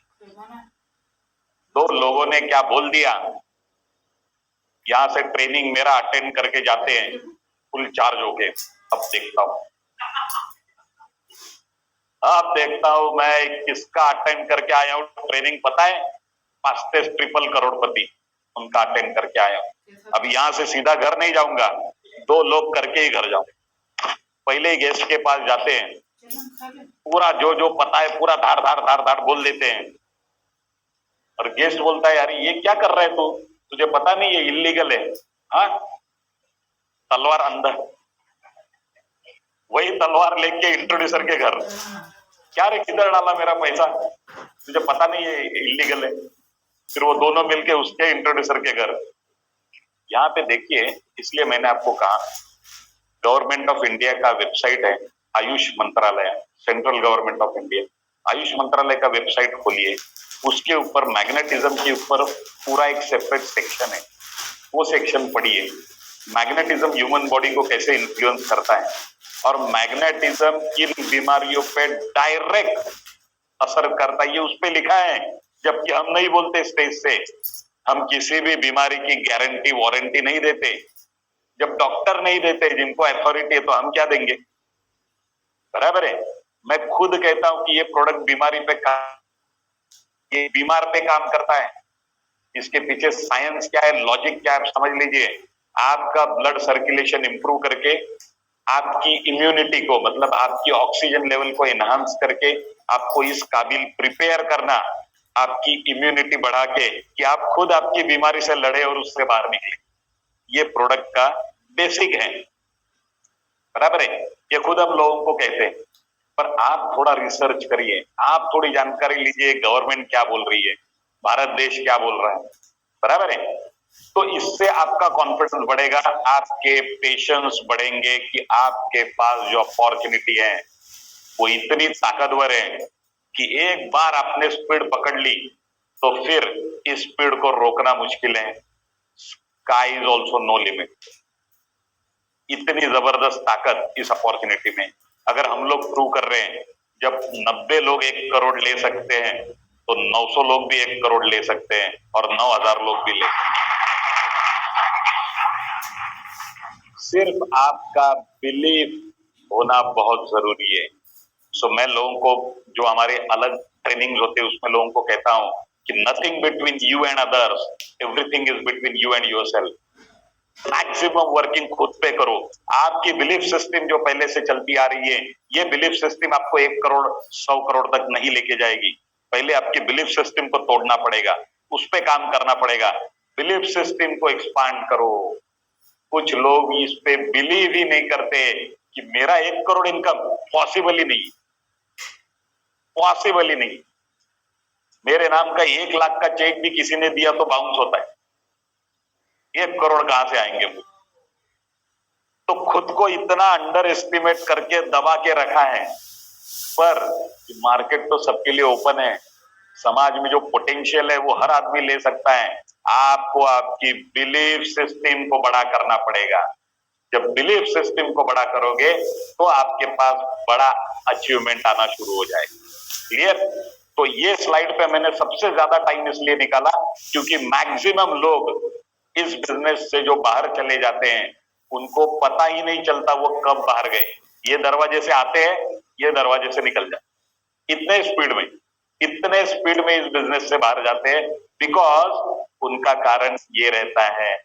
S1: 2 लोगों ने क्या बोल दिया, यहां से ट्रेनिंग मेरा अटेंड करके जाते हैं फुल चार्ज होके, अब देखता हूं मैं किसका अटेंड करके आया हूं ट्रेनिंग, पता है? 5 से ट्रिपल करोड़पति, उनका अटेंड करके आया हूं। अब यहां से सीधा घर नहीं जाऊंगा, 2 लोग करके ही घर जाऊं। पहले ही गेस्ट के पास जाते हैं, पूरा जो जो पता है पूरा धार धार धार धार बोल देते हैं, और गेस्ट बोलता है यार ये क्या कर रहा है तू, तुझे पता नहीं ये इलीगल है? हाँ, तलवार अंदर, वही तलवार लेके इंट्रोड्यूसर के घर, क्या रे किधर डाला मेरा पैसा, तुझे पता नहीं ये इलीगल है। फिर वो दोनों मिलके उसके इंट्रोड्यूसर के घर। यहाँ पे देखिए, इसलिए मैंने आपको कहा गवर्नमेंट ऑफ इंडिया का वेबसाइट है आयुष मंत्रालय, central government of India, Ayush मंत्रालय का वेबसाइट खोलिए, उसके ऊपर मैग्नेटिज्म के ऊपर पूरा एक सेपरेट सेक्शन है, वो सेक्शन पढ़िए। मैग्नेटिज्म ह्यूमन बॉडी को कैसे इन्फ्लुएंस करता है, और मैग्नेटिज्म किन बीमारियों पे डायरेक्ट असर करता है, ये उस पे लिखा है। जबकि हम नहीं बोलते स्टेज से, हम किसी भी बीमारी की गारंटी वारंटी नहीं देते। जब डॉक्टर नहीं देते, जिनको अथॉरिटी है, तो हम क्या देंगे? बराबर है। मैं खुद कहता हूं कि ये प्रोडक्ट बीमारी पे ये बीमार पे काम करता है। इसके पीछे साइंस क्या है, लॉजिक क्या है, आप समझ लीजिए। आपका ब्लड सर्कुलेशन इंप्रूव करके आपकी इम्यूनिटी को, मतलब आपकी ऑक्सीजन लेवल को एनहांस करके आपको इस काबिल प्रिपेयर करना, आपकी इम्यूनिटी बढ़ा के कि आप खुद आपकी बीमारी से लड़े और उससे बाहर निकले, ये प्रोडक्ट का बेसिक है। बराबर है, ये खुद हम लोगों को कहते हैं। पर आप थोड़ा रिसर्च करिए, आप थोड़ी जानकारी लीजिए, गवर्नमेंट क्या बोल रही है, भारत देश क्या बोल रहा है, बराबर है। तो इससे आपका कॉन्फिडेंस बढ़ेगा, आपके पेशेंस बढ़ेंगे कि आपके पास जो अपॉर्चुनिटी है वो इतनी ताकतवर है कि एक बार आपने स्पीड पकड़ ली तो फिर इस स्पीड को रोकना मुश्किल है। Sky is also no limit. इतनी जबरदस्त ताकत इस अपॉर्चुनिटी में, अगर हम लोग प्रूव कर रहे हैं, जब 90 लोग 1 करोड़ ले सकते हैं तो 900 लोग भी 1 करोड़ ले सकते हैं और 9,000 लोग भी ले सकते हैं। सिर्फ आपका बिलीफ होना बहुत जरूरी है। सो मैं लोगों को, जो हमारे अलग ट्रेनिंग होते हैं उसमें लोगों को कहता हूं कि nothing between you and others, everything is between you and yourself. Maximum working खुद पे करो। आपकी बिलीफ सिस्टम जो पहले से चलती आ रही है, ये बिलीफ सिस्टम आपको 1 करोड़ 100 करोड़ तक नहीं लेके जाएगी। पहले आपकी बिलीफ सिस्टम को तोड़ना पड़ेगा, उस पर काम करना पड़ेगा। बिलीफ सिस्टम को एक्सपांड करो। कुछ लोग इस पे बिलीव ही नहीं करते कि मेरा 1 करोड़ इनकम पॉसिबल ही नहीं, पॉसिबल ही नहीं। मेरे नाम का 1 लाख का चेक भी किसी ने दिया तो बाउंस होता है, 1 करोड़ कहां से आएंगे वो। तो खुद को इतना अंडर एस्टिमेट करके दबा के रखा है, पर मार्केट तो सबके लिए ओपन है। समाज में जो पोटेंशियल है वो हर आदमी ले सकता है। आपको आपकी बिलीफ सिस्टम को बड़ा करना पड़ेगा। जब बिलीफ सिस्टम को बड़ा करोगे तो आपके पास बड़ा अचीवमेंट आना शुरू हो जाएगा। क्लियर? तो ये स्लाइड पे मैंने सबसे ज्यादा टाइम इसलिए निकाला क्योंकि मैक्सिमम लोग इस बिजनेस से जो बाहर चले जाते हैं उनको पता ही नहीं चलता वो कब बाहर गए। ये दरवाजे से आते हैं, ये दरवाजे से निकल जाते, इतने स्पीड में इस बिजनेस से बाहर जाते हैं। बिकॉज उनका कारण ये रहता है,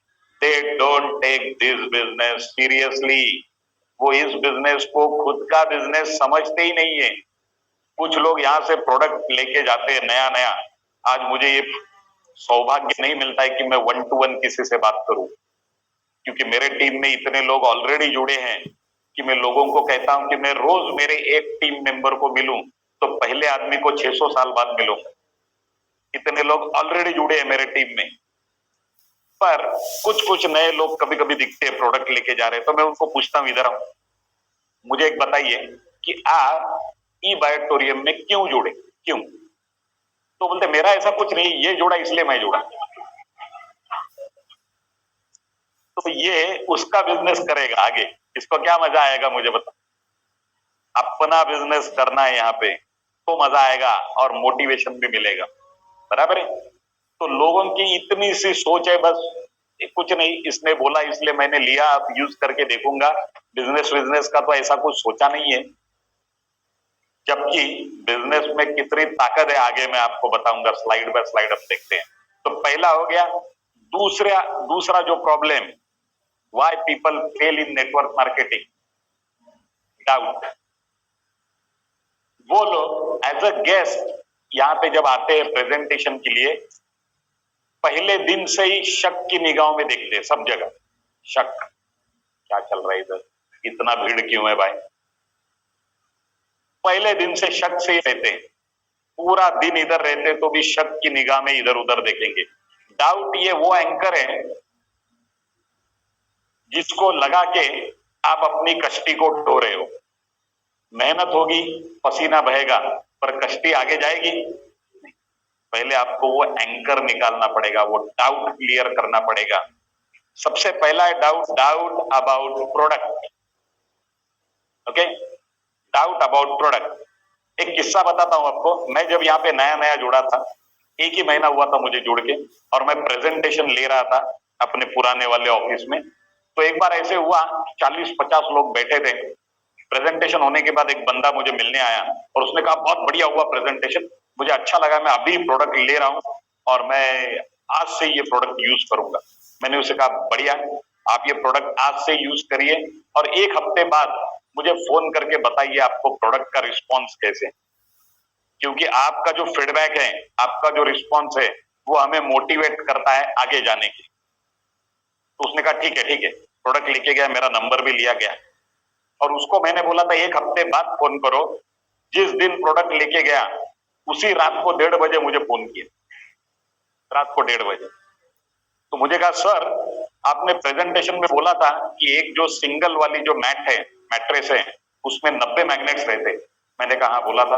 S1: they don't take this business seriously. वो इस बिजनेस को खुद का बिजनेस समझते ही नहीं है। कुछ लोग यहाँ से प्रोडक्ट लेके जाते हैं नया नया। आज मुझे ये सौभाग्य नहीं मिलता है कि मैं 1-to-1 किसी से बात करूं, क्योंकि मेरे टीम में इतने लोग ऑलरेडी जुड़े हैं कि मैं लोगों को कहता हूं कि मैं रोज मेरे एक टीम मेंबर को मिलूं तो पहले आदमी को 600 साल बाद मिलूंगा। इतने लोग ऑलरेडी जुड़े हैं मेरे टीम में। पर कुछ कुछ नए लोग कभी कभी दिखते हैं प्रोडक्ट लेके जा रहे हैं, तो मैं उनको पूछता हूं, इधर आओ, मुझे एक बताइए कि आप ई बायोटोरियम में क्यों जुड़े, क्यों? तो बोलते मेरा ऐसा कुछ नहीं, ये जुड़ा इसलिए मैं जुड़ा। तो ये उसका बिजनेस करेगा आगे, इसको क्या मजा आएगा मुझे बता। अपना बिजनेस करना है यहाँ पे तो मजा आएगा और मोटिवेशन भी मिलेगा, बराबर है। तो लोगों की इतनी सी सोच है, बस कुछ नहीं, इसने बोला इसलिए मैंने लिया, अब यूज करके देखूंगा। बिजनेस का तो ऐसा कुछ सोचा नहीं है, जबकि बिजनेस में कितनी ताकत है आगे मैं आपको बताऊंगा। स्लाइड बाय स्लाइड अब देखते हैं। तो पहला हो गया। दूसरा जो problem, why people fail in network marketing, doubt. वो लोग एज अ गेस्ट यहाँ पे जब आते हैं प्रेजेंटेशन के लिए, पहले दिन से ही शक की निगाहों में देखते हैं सब जगह। शक, क्या चल रहा है इधर, इतना भीड़ क्यों है भाई। पहले दिन से शक से ही रहते हैं, पूरा दिन इधर रहते तो भी शक की निगाह में इधर उधर देखेंगे। डाउट ये वो एंकर है जिसको लगा के आप अपनी कश्ती को ढो रहे हो। मेहनत होगी, पसीना बहेगा, पर कश्ती आगे जाएगी नहीं। पहले आपको वो एंकर निकालना पड़ेगा, वो डाउट क्लियर करना पड़ेगा। सबसे पहला है doubt about product. Okay, doubt about product. एक किस्सा बताता हूं आपको। मैं जब यहाँ पे नया नया जुड़ा था, 1 ही महीना हुआ था मुझे जुड़ के, और मैं प्रेजेंटेशन ले रहा था अपने पुराने वाले ऑफिस में। तो एक बार ऐसे हुआ, 40-50 लोग बैठे थे। प्रेजेंटेशन होने के बाद एक बंदा मुझे मिलने आया और उसने कहा बहुत बढ़िया हुआ प्रेजेंटेशन, मुझे अच्छा लगा, मैं अभी प्रोडक्ट ले रहा हूं और मैं आज से ये प्रोडक्ट यूज करूंगा। मैंने उसे कहा बढ़िया, आप ये प्रोडक्ट आज से यूज करिए और 1 हफ्ते बाद मुझे फोन करके बताइए आपको प्रोडक्ट का रिस्पॉन्स कैसे। क्योंकि आपका जो फीडबैक है, आपका जो रिस्पॉन्स है, वो हमें मोटिवेट करता है आगे जाने की। तो उसने कहा ठीक है, प्रोडक्ट लेके गया, मेरा नंबर भी लिया गया और उसको मैंने बोला था 1 हफ्ते बाद फोन करो जिस दिन प्रोडक्ट लेके गया उसी रात को 1:30 बजे मुझे फोन किया, रात को 1:30 बजे। तो मुझे कहा सर आपने प्रेजेंटेशन में बोला था कि एक जो सिंगल वाली जो मैट्रेस है उसमें 90 मैग्नेट्स रहते। मैंने कहा हाँ बोला था,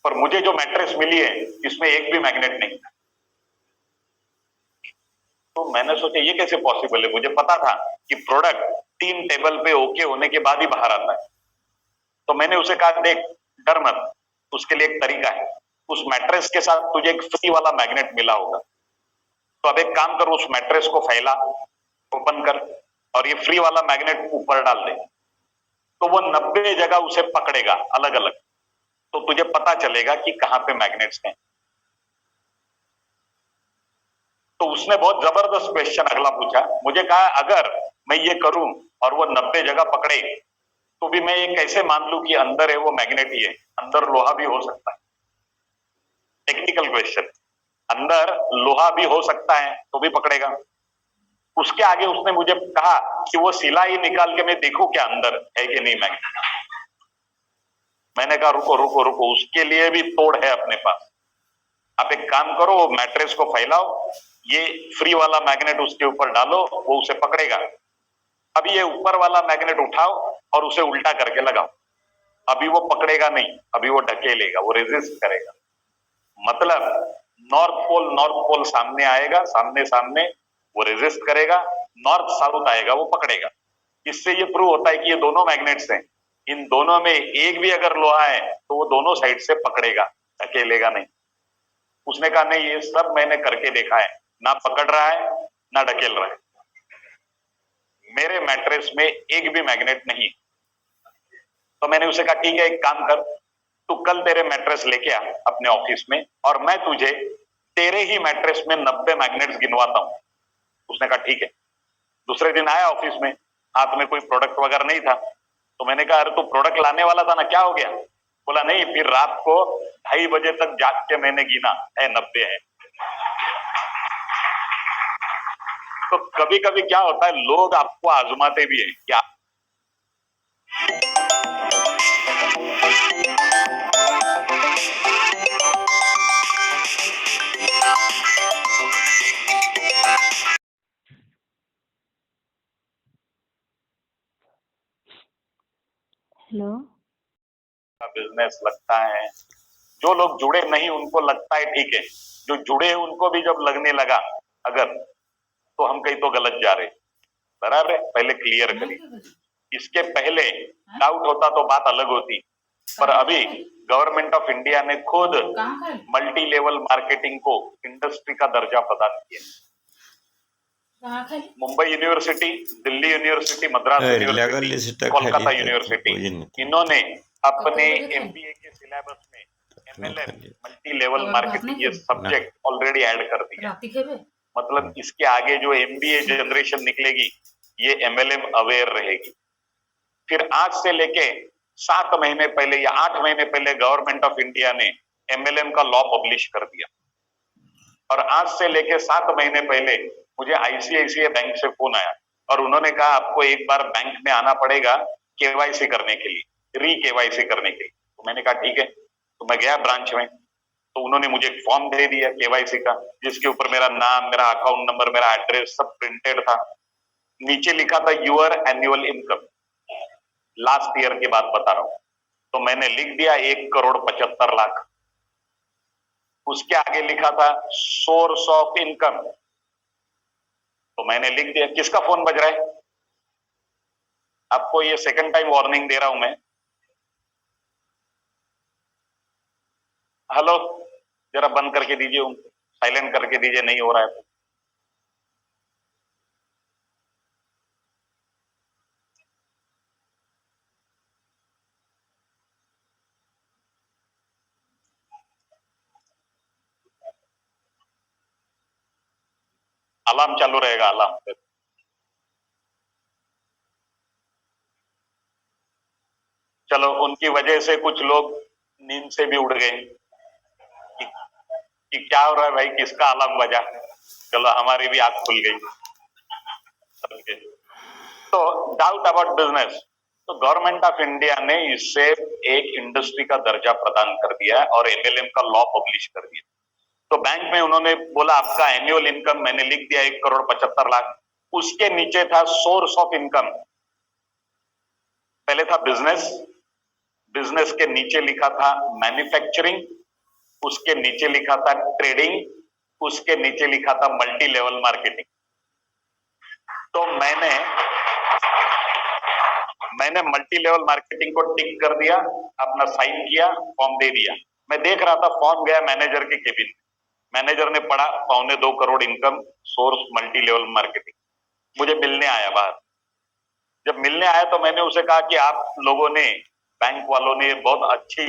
S1: पर मुझे जो मैट्रेस मिली है इसमें एक भी मैग्नेट नहीं। तो मैंने सोचा ये कैसे पॉसिबल है, मुझे पता था कि प्रोडक्ट 3 टेबल पे ओके होने के बाद ही बाहर आता है। तो मैंने उसे कहा देख डर मत, उसके लिए एक तरीका है, उस मैट्रेस के साथ तुझे एक फ्री वाला मैग्नेट मिला होगा, तो अब एक काम कर उस मैट्रेस को फैला, ओपन कर और ये फ्री वाला मैग्नेट ऊपर डाल दे, तो वो 90 जगह उसे पकड़ेगा अलग अलग, तो तुझे पता चलेगा कि कहां पे मैग्नेट्स हैं। तो उसने बहुत जबरदस्त क्वेश्चन अगला पूछा, मुझे कहा अगर मैं ये करूं और वो 90 जगह पकड़े तो भी मैं ये कैसे मान लूं कि अंदर है वो मैग्नेट ही है, अंदर लोहा भी हो सकता है। टेक्निकल क्वेश्चन, अंदर लोहा भी हो सकता है तो भी पकड़ेगा। उसके आगे उसने मुझे कहा कि वो सिलाई निकाल के मैं देखूं क्या अंदर है कि नहीं मैग्नेट। मैंने कहा रुको रुको रुको, उसके लिए भी तोड़ है अपने पास। आप एक काम करो, वो मैट्रेस को फैलाओ, ये फ्री वाला मैग्नेट उसके ऊपर डालो, वो उसे पकड़ेगा। अभी ये ऊपर वाला मैग्नेट उठाओ और उसे उल्टा करके लगाओ, अभी वो पकड़ेगा नहीं, अभी वो ढकेलेगा, वो रेजिस्ट करेगा। मतलब नॉर्थ पोल सामने आएगा, सामने सामने वो रेजिस्ट करेगा, नॉर्थ साउथ आएगा वो पकड़ेगा। इससे ये प्रूव होता है कि ये दोनों मैग्नेट्स हैं, इन दोनों में एक भी अगर लोहा है तो वो दोनों साइड से पकड़ेगा, ढकेलेगा नहीं। उसने कहा नहीं ये सब मैंने करके देखा है, ना पकड़ रहा है ना ढकेल रहा है, मेरे मैट्रेस में एक भी मैग्नेट नहीं। तो मैंने उसे कहा ठीक है एक काम कर, तू कल तेरे मैट्रेस लेके आ अपने ऑफिस में और मैं तुझे तेरे ही मैट्रेस में 90 मैग्नेट्स गिनवाता हूं। उसने कहा ठीक है। दूसरे दिन आया ऑफिस में, हाथ में कोई प्रोडक्ट वगैरह नहीं था, तो मैंने कहा अरे तू प्रोडक्ट लाने वाला था ना, क्या हो गया? बोला नहीं, फिर रात को 2:30 बजे तक जाग के मैंने गिना है 90 है। तो कभी कभी क्या होता है, लोग आपको आजमाते भी है क्या।
S2: हेलो,
S1: बिजनेस लगता है, जो लोग जुड़े नहीं उनको लगता है ठीक है, जो जुड़े हैं उनको भी जब लगने लगा अगर तो हम कहीं तो गलत जा रहे, बराबर है, पहले क्लियर करिए। इसके पहले डाउट होता तो बात अलग होती, पर अभी गवर्नमेंट ऑफ इंडिया ने खुद मल्टी लेवल मार्केटिंग को इंडस्ट्री का दर्जा प्रदान किया। Mumbai university, Delhi university, Madras university, Kolkata university, इन्होंने अपने एमबीए के सिलेबस में एमएलएम मल्टी लेवल मार्केटिंग ये सब्जेक्ट ऑलरेडी ऐड कर दिया। मतलब इसके आगे जो एमबीए जनरेशन निकलेगी ये एमएलएम अवेयर रहेगी। फिर आज से लेके 7 महीने पहले या 8 महीने पहले गवर्नमेंट ऑफ इंडिया ने एमएलएम का लॉ पब्लिश कर दिया, और आज से लेके 7 महीने पहले मुझे आईसीआईसीआई बैंक से फोन आया और उन्होंने कहा आपको एक बार बैंक में आना पड़ेगा केवाईसी करने के लिए, री केवाईसी करने के लिए। तो मैंने कहा ठीक है, तो मैं गया ब्रांच में, तो उन्होंने मुझे एक फॉर्म दे दिया केवाईसी का, जिसके ऊपर मेरा नाम, मेरा अकाउंट नंबर, मेरा एड्रेस सब प्रिंटेड था। नीचे लिखा था your annual income, last year की बात बता रहा हूं, तो मैंने लिख दिया 1,75,00,000। उसके आगे लिखा था सोर्स ऑफ इनकम, तो मैंने लिख दिया। किसका फोन बज रहा है? आपको ये सेकंड टाइम वार्निंग दे रहा हूं मैं। हेलो, जरा बंद करके दीजिए, साइलेंट करके दीजिए, नहीं हो रहा है। अलार्म चालू रहेगा, अलार्म। चलो, उनकी वजह से कुछ लोग नींद से भी उड़ गए कि क्या हो रहा है भाई, किसका अलार्म बजा। चलो, हमारी भी आंख खुल गई। तो डाउट अबाउट बिजनेस, तो गवर्नमेंट ऑफ इंडिया ने इससे एक इंडस्ट्री का दर्जा प्रदान कर दिया है और एमएलएम का लॉ पब्लिश कर दिया। तो बैंक में उन्होंने बोला आपका एनुअल इनकम, मैंने लिख दिया 1,75,00,000। उसके नीचे था सोर्स ऑफ इनकम। पहले था बिजनेस, बिजनेस के नीचे लिखा था मैन्युफैक्चरिंग, उसके नीचे लिखा था ट्रेडिंग, उसके नीचे लिखा था मल्टी लेवल मार्केटिंग। तो मैंने मल्टी लेवल मार्केटिंग को टिक कर दिया, अपना साइन किया, फॉर्म दे दिया। मैं देख रहा था फॉर्म गया मैनेजर के केबिन, मैनेजर ने पढ़ा 2.25 crore income, source multi level marketing. मुझे मिलने आया बाहर। जब मिलने आया तो मैंने उसे कहा कि आप लोगों ने, बैंक वालों ने बहुत अच्छी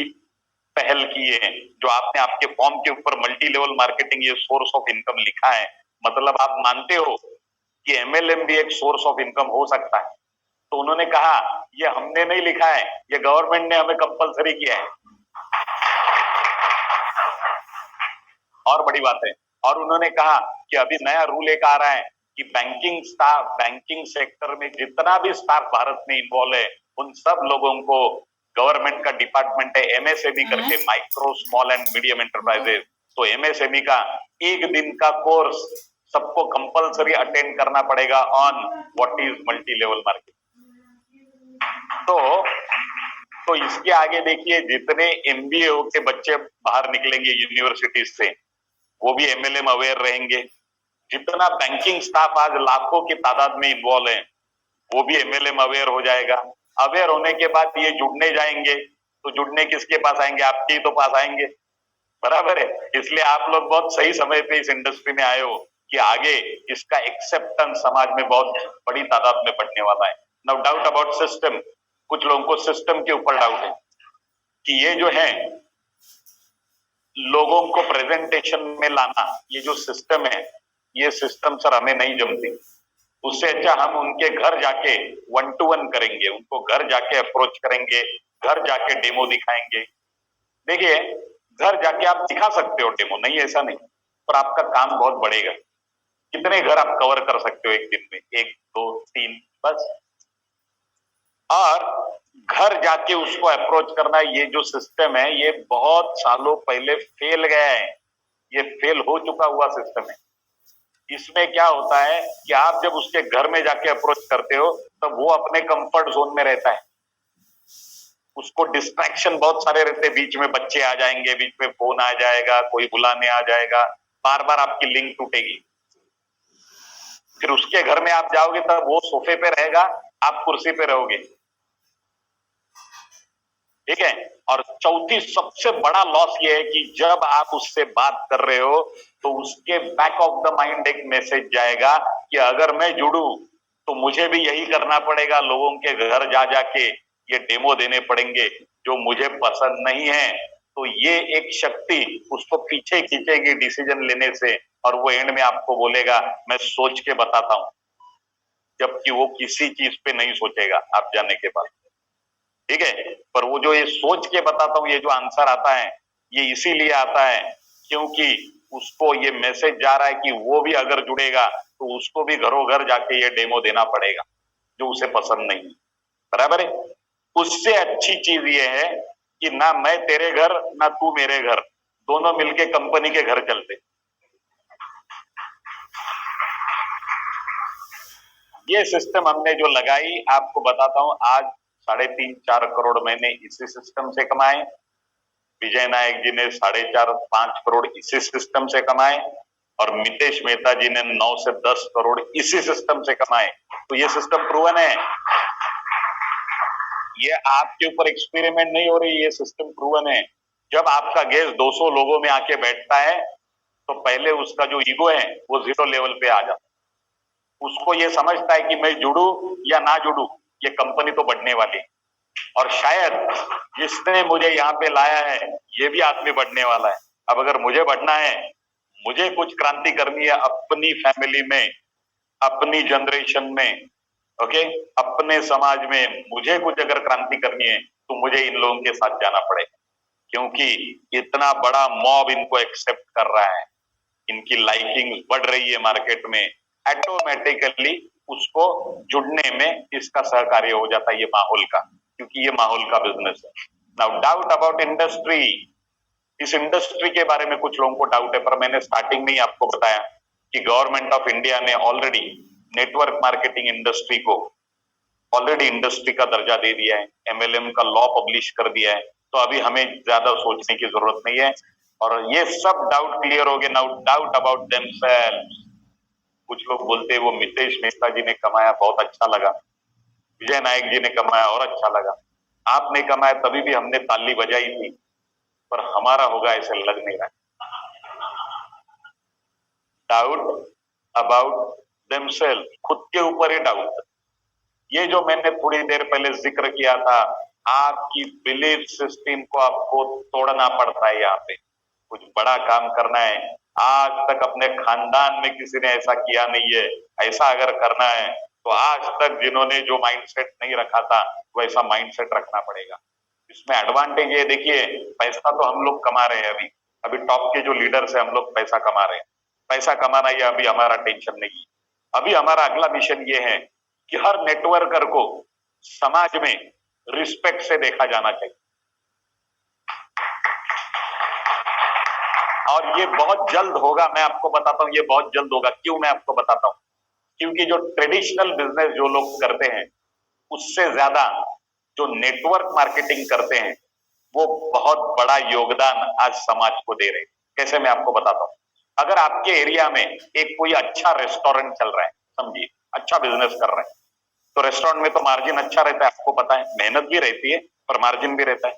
S1: पहल की है, जो आपने आपके फॉर्म के ऊपर मल्टी लेवल मार्केटिंग ये सोर्स ऑफ इनकम लिखा है, मतलब आप मानते हो कि एमएलएम भी एक सोर्स ऑफ इनकम हो सकता है। तो उन्होंने कहा ये हमने नहीं लिखा है, ये गवर्नमेंट ने हमें कंपलसरी किया है। और बड़ी बात है, और उन्होंने कहा कि अभी नया रूल एक आ रहा है कि बैंकिंग स्टाफ, बैंकिंग सेक्टर में जितना भी स्टाफ भारत में इन्वॉल्व है, उन सब लोगों को गवर्नमेंट का डिपार्टमेंट है एमएसएमई करके, micro small and medium enterprises. तो एमएसएमई का 1 दिन का कोर्स सबको कंपलसरी अटेंड करना पड़ेगा on what is multi level marketing. तो इसके आगे देखिए, जितने एमबीए के बच्चे बाहर निकलेंगे यूनिवर्सिटी से, वो भी एमएलएम अवेयर रहेंगे। जितना बैंकिंग स्टाफ आज लाखों की तादाद में इन्वॉल्व है, वो भी एमएलएम अवेयर हो जाएगा। अवेयर होने के बाद ये जुड़ने जाएंगे, तो जुड़ने किसके पास आएंगे? आपके ही तो पास आएंगे, बराबर है। इसलिए आप लोग बहुत सही समय पे इस इंडस्ट्री में आए हो कि आगे इसका एक्सेप्टेंस समाज में बहुत बड़ी तादाद में बढ़ने वाला है। नो डाउट अबाउट सिस्टम, कुछ लोगों को सिस्टम के ऊपर डाउट है कि ये जो है लोगों को प्रेजेंटेशन में लाना, ये जो सिस्टम है, ये सिस्टम सर हमें नहीं जमती। उससे अच्छा हम उनके घर जाके 1-to-1 करेंगे, उनको घर जाके अप्रोच करेंगे, घर जाके डेमो दिखाएंगे। देखिए, घर जाके आप दिखा सकते हो डेमो, नहीं ऐसा नहीं, पर आपका काम बहुत बढ़ेगा। कितने घर आप कवर कर सकते हो एक दिन में? 1, 2, 3 बस। और घर जाके उसको अप्रोच करना, ये जो सिस्टम है ये बहुत सालों पहले फेल गया है, ये फेल हो चुका हुआ सिस्टम है। इसमें क्या होता है कि आप जब उसके घर में जाके अप्रोच करते हो तब वो अपने कंफर्ट जोन में रहता है, उसको डिस्ट्रैक्शन बहुत सारे रहते हैं, बीच में बच्चे आ जाएंगे, बीच में फोन आ जाएगा, कोई बुलाने आ जाएगा, बार बार आपकी लिंक टूटेगी। फिर उसके घर में आप जाओगे तब वो सोफे पे रहेगा, आप कुर्सी पे रहोगे, ठीक है। और चौथी सबसे बड़ा लॉस ये है कि जब आप उससे बात कर रहे हो तो उसके बैक ऑफ द माइंड एक मैसेज जाएगा कि अगर मैं जुड़ू तो मुझे भी यही करना पड़ेगा, लोगों के घर जा जाके ये डेमो देने पड़ेंगे जो मुझे पसंद नहीं है। तो ये एक शक्ति उसको पीछे खींचेगी डिसीजन लेने से, और वो एंड में आपको बोलेगा मैं सोच के बताता हूं, जबकि वो किसी चीज पे नहीं सोचेगा आप जाने के बाद, ठीक है। पर वो जो ये सोच के बताता हूं, ये जो आंसर आता है, ये इसीलिए आता है क्योंकि उसको ये मैसेज जा रहा है कि वो भी अगर जुड़ेगा तो उसको भी घरों घर जाके ये डेमो देना पड़ेगा जो उसे पसंद नहीं है, बराबर है। उससे अच्छी चीज ये है कि ना मैं तेरे घर ना तू मेरे घर, दोनों मिलके कंपनी के घर चलते। ये सिस्टम हमने जो लगाई, आपको बताता हूं, आज 3.5-4 करोड़ मैंने इसी सिस्टम से कमाए, विजय नायक जी ने 4.5-5 करोड़ इसी सिस्टम से कमाए, और मितेश मेहता जी ने 9 से 10 करोड़ इसी सिस्टम से कमाए। तो ये सिस्टम प्रूवन है, ये आपके ऊपर एक्सपेरिमेंट नहीं हो रही, ये सिस्टम प्रूवन है। जब आपका गेस्ट 200 लोगों में आके बैठता है तो पहले उसका जो ईगो है वो 0 लेवल पे आ जाता है। उसको ये समझता है कि मैं जुड़ू या ना जुड़ू, ये कंपनी तो बढ़ने वाली, और शायद जिसने मुझे यहाँ पे लाया है ये भी आदमी बढ़ने वाला है। अब अगर मुझे बढ़ना है, मुझे कुछ क्रांति करनी है अपनी फैमिली में, अपनी जनरेशन में, ओके, अपने समाज में मुझे कुछ अगर क्रांति करनी है तो मुझे इन लोगों के साथ जाना पड़ेगा, क्योंकि इतना बड़ा मॉब इनको एक्सेप्ट कर रहा है, इनकी लाइकिंग बढ़ रही है मार्केट में, ऑटोमेटिकली उसको जुड़ने में इसका सहकार्य हो जाता है, ये माहौल का, क्योंकि ये माहौल का बिजनेस है। नाउ डाउट अबाउट इंडस्ट्री, इस इंडस्ट्री के बारे में कुछ लोगों को डाउट है, पर मैंने स्टार्टिंग में ही आपको बताया कि गवर्नमेंट ऑफ इंडिया ने ऑलरेडी नेटवर्क मार्केटिंग इंडस्ट्री को ऑलरेडी इंडस्ट्री का दर्जा दे दिया है, एमएलएम का लॉ पब्लिश कर दिया है, तो अभी हमें ज्यादा सोचने की जरूरत नहीं है और ये सब डाउट क्लियर हो गए। नाउ डाउट अबाउट देमसेल्व्स, कुछ लोग बोलते हैं वो मितेश मेहता जी ने कमाया बहुत अच्छा लगा, विजय नायक जी ने कमाया और अच्छा लगा, आपने कमाया तभी भी हमने ताली बजाई थी, पर हमारा होगा ऐसे लग नहीं रहा। डाउट अबाउट देमसेल्फ, खुद के ऊपर ही डाउट। ये जो मैंने थोड़ी देर पहले जिक्र किया था, आपकी बिलीफ सिस्टम को आपको तोड़ना पड़ता है। यहाँ पे कुछ बड़ा काम करना है, आज तक अपने खानदान में किसी ने ऐसा किया नहीं है, ऐसा अगर करना है तो आज तक जिन्होंने जो माइंडसेट नहीं रखा था वैसा माइंडसेट रखना पड़ेगा। इसमें एडवांटेज ये देखिए, पैसा तो हम लोग कमा रहे हैं, अभी अभी टॉप के जो लीडर्स हैं हम लोग पैसा कमा रहे हैं, पैसा कमाना ये अभी हमारा टेंशन नहीं है। अभी हमारा अगला मिशन ये है कि हर नेटवर्कर को समाज में रिस्पेक्ट से देखा जाना चाहिए, और ये बहुत जल्द होगा, मैं आपको बताता हूं ये बहुत जल्द होगा। क्यों, मैं आपको बताता हूं, क्योंकि जो ट्रेडिशनल बिजनेस जो लोग करते हैं उससे ज्यादा जो नेटवर्क मार्केटिंग करते हैं वो बहुत बड़ा योगदान आज समाज को दे रहे हैं। कैसे, मैं आपको बताता हूं। अगर आपके एरिया में एक कोई अच्छा रेस्टोरेंट चल रहा है, समझिए अच्छा बिजनेस कर रहे हैं, तो रेस्टोरेंट में तो मार्जिन अच्छा रहता है, आपको पता है, मेहनत भी रहती है पर मार्जिन भी रहता है।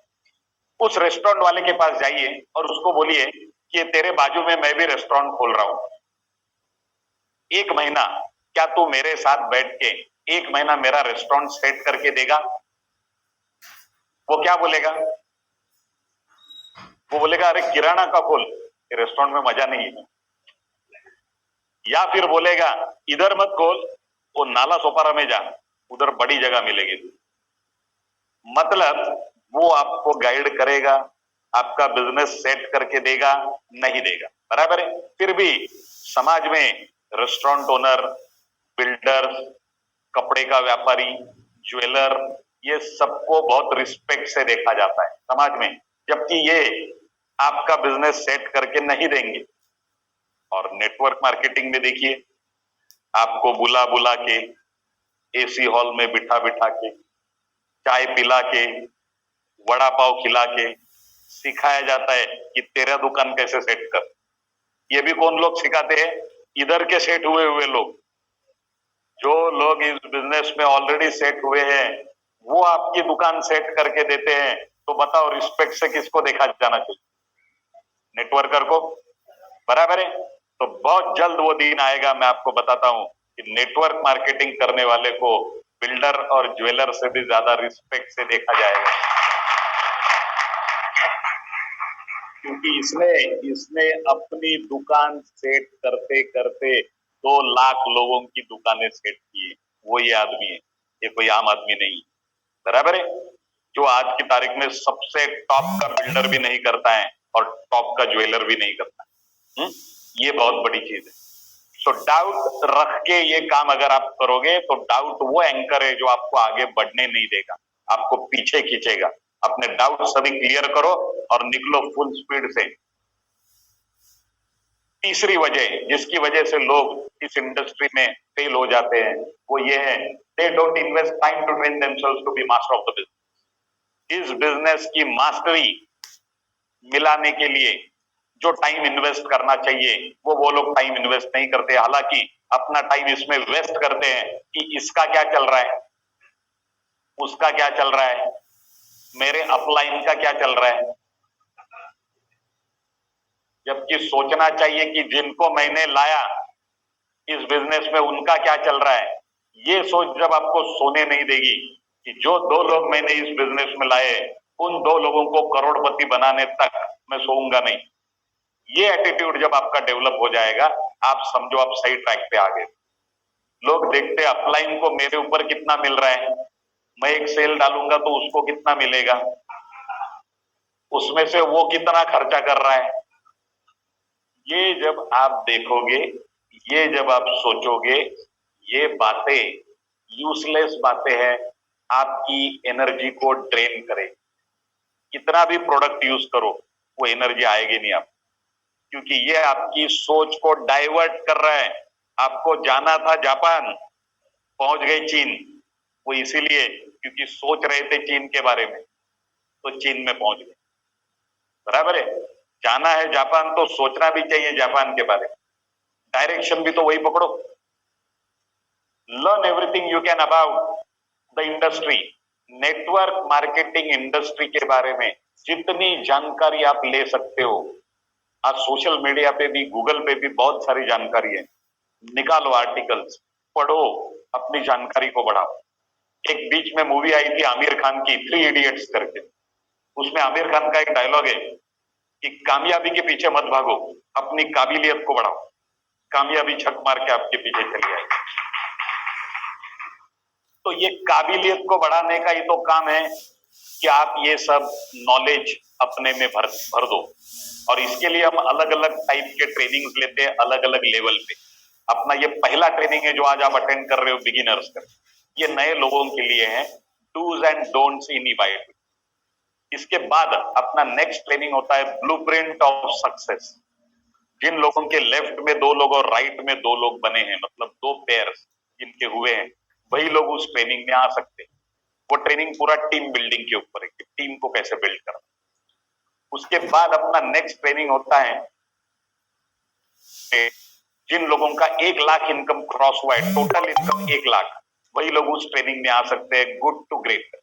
S1: उस रेस्टोरेंट वाले के पास जाइए और उसको बोलिए कि तेरे बाजू में मैं भी रेस्टोरेंट खोल रहा हूं, एक महीना क्या तू मेरे साथ बैठ के एक महीना मेरा रेस्टोरेंट सेट करके देगा? वो क्या बोलेगा? वो बोलेगा अरे किराना का खोल, रेस्टोरेंट में मजा नहीं है। या फिर बोलेगा इधर मत खोल, वो नाला सोपारा में जा, उधर बड़ी जगह मिलेगी। मतलब वो आपको गाइड करेगा, आपका बिजनेस सेट करके देगा, नहीं देगा, बराबर है। फिर भी समाज में रेस्टोरेंट ओनर, बिल्डर, कपड़े का व्यापारी, ज्वेलर, ये सबको बहुत रिस्पेक्ट से देखा जाता है समाज में, जबकि ये आपका बिजनेस सेट करके नहीं देंगे। और नेटवर्क मार्केटिंग में देखिए, आपको बुला बुला के, एसी हॉल में बिठा बिठा के, चाय पिला के, वड़ा पाव खिला के सिखाया जाता है कि तेरा दुकान कैसे सेट कर। ये भी कौन लोग सिखाते हैं? इधर के सेट हुए हुए लोग। जो लोग इस बिजनेस में ऑलरेडी सेट हुए हैं वो आपकी दुकान सेट करके देते हैं, तो बताओ रिस्पेक्ट से किसको देखा जाना चाहिए? नेटवर्कर को, बराबर है। तो बहुत जल्द वो दिन आएगा, मैं आपको बताता हूं, कि नेटवर्क मार्केटिंग करने वाले को बिल्डर और ज्वेलर से भी ज्यादा रिस्पेक्ट से देखा जाएगा, क्योंकि इसने अपनी दुकान सेट करते करते 2 लाख लोगों की दुकानें सेट की है। वो ये आदमी है, ये कोई आम आदमी नहीं, बराबर है। जो आज की तारीख में सबसे टॉप का बिल्डर भी नहीं करता है और टॉप का ज्वेलर भी नहीं करता है। ये बहुत बड़ी चीज है। तो डाउट रख के ये काम अगर आप करोगे तो डाउट वो एंकर है जो आपको आगे बढ़ने नहीं देगा, आपको पीछे खींचेगा। अपने डाउट सभी क्लियर करो और निकलो फुल स्पीड से। तीसरी वजह जिसकी वजह से लोग इस इंडस्ट्री में फेल हो जाते हैं वो ये है, they don't invest time to train themselves to be master of the business. इस बिजनेस की मास्टरी मिलाने के लिए जो टाइम इन्वेस्ट करना चाहिए वो लोग टाइम इन्वेस्ट नहीं करते, हालांकि अपना टाइम इसमें वेस्ट करते हैं कि इसका क्या चल रहा है, उसका क्या चल रहा है, मेरे अपलाइन का क्या चल रहा है। जबकि सोचना चाहिए कि जिनको मैंने लाया इस बिजनेस में उनका क्या चल रहा है। ये सोच जब आपको सोने नहीं देगी कि जो 2 लोग मैंने इस बिजनेस में लाए उन 2 लोगों को करोड़पति बनाने तक मैं सोऊंगा नहीं, ये एटीट्यूड जब आपका डेवलप हो जाएगा, आप समझो आप सही ट्रैक पे आ गए। लोग देखते अपलाइन को मेरे ऊपर कितना मिल रहा है, मैं एक सेल डालूंगा तो उसको कितना मिलेगा, उसमें से वो कितना खर्चा कर रहा है। ये जब आप देखोगे, ये जब आप सोचोगे, ये बातें यूजलेस बातें हैं, आपकी एनर्जी को ड्रेन करे। कितना भी प्रोडक्ट यूज करो वो एनर्जी आएगी नहीं आप, क्योंकि ये आपकी सोच को डाइवर्ट कर रहा है। आपको जाना था जापान, पहुंच गए चीन। वो इसीलिए क्योंकि सोच रहे थे चीन के बारे में, तो चीन में पहुंच गए। बराबर है, जाना है जापान तो सोचना भी चाहिए जापान के बारे में, डायरेक्शन भी तो वही पकड़ो। Learn everything you can about the industry. Network marketing industry के बारे में जितनी जानकारी आप ले सकते हो, आज सोशल मीडिया पे भी, गूगल पे भी बहुत सारी जानकारी है। निकालो आर्टिकल्स, पढ़ो, अपनी जानकारी को बढ़ाओ। एक बीच में मूवी आई थी आमिर खान की, 3 इडियट्स करके। उसमें आमिर खान का एक डायलॉग है कि कामयाबी के पीछे मत भागो, अपनी काबिलियत को बढ़ाओ, कामयाबी छक मार के आपके पीछे चली आएगी। तो ये काबिलियत को बढ़ाने का ही तो काम है कि आप ये सब नॉलेज अपने में भर दो। और इसके लिए हम अलग अलग टाइप के ट्रेनिंग्स लेते हैं, अलग अलग लेवल पे। अपना ये पहला ट्रेनिंग है जो आज आप अटेंड कर रहे हो, बिगिनर्स का। ये नए लोगों के लिए है, डूज एंड डोंट्स इन ई-बाइट। इसके बाद अपना नेक्स्ट ट्रेनिंग होता है ब्लूप्रिंट ऑफ सक्सेस। जिन लोगों के लेफ्ट में 2 लोग और राइट में 2 लोग बने हैं, मतलब 2 पेयर्स जिनके हुए हैं, वही लोग उस ट्रेनिंग में आ सकते हैं। वो ट्रेनिंग पूरा टीम बिल्डिंग के ऊपर है कि टीम को कैसे बिल्ड करना। उसके बाद अपना नेक्स्ट ट्रेनिंग होता है जिन लोगों का 1 लाख इनकम क्रॉस हुआ है, टोटल इनकम 1 लाख, वही लोग उस ट्रेनिंग में आ सकते हैं, गुड टू ग्रेट।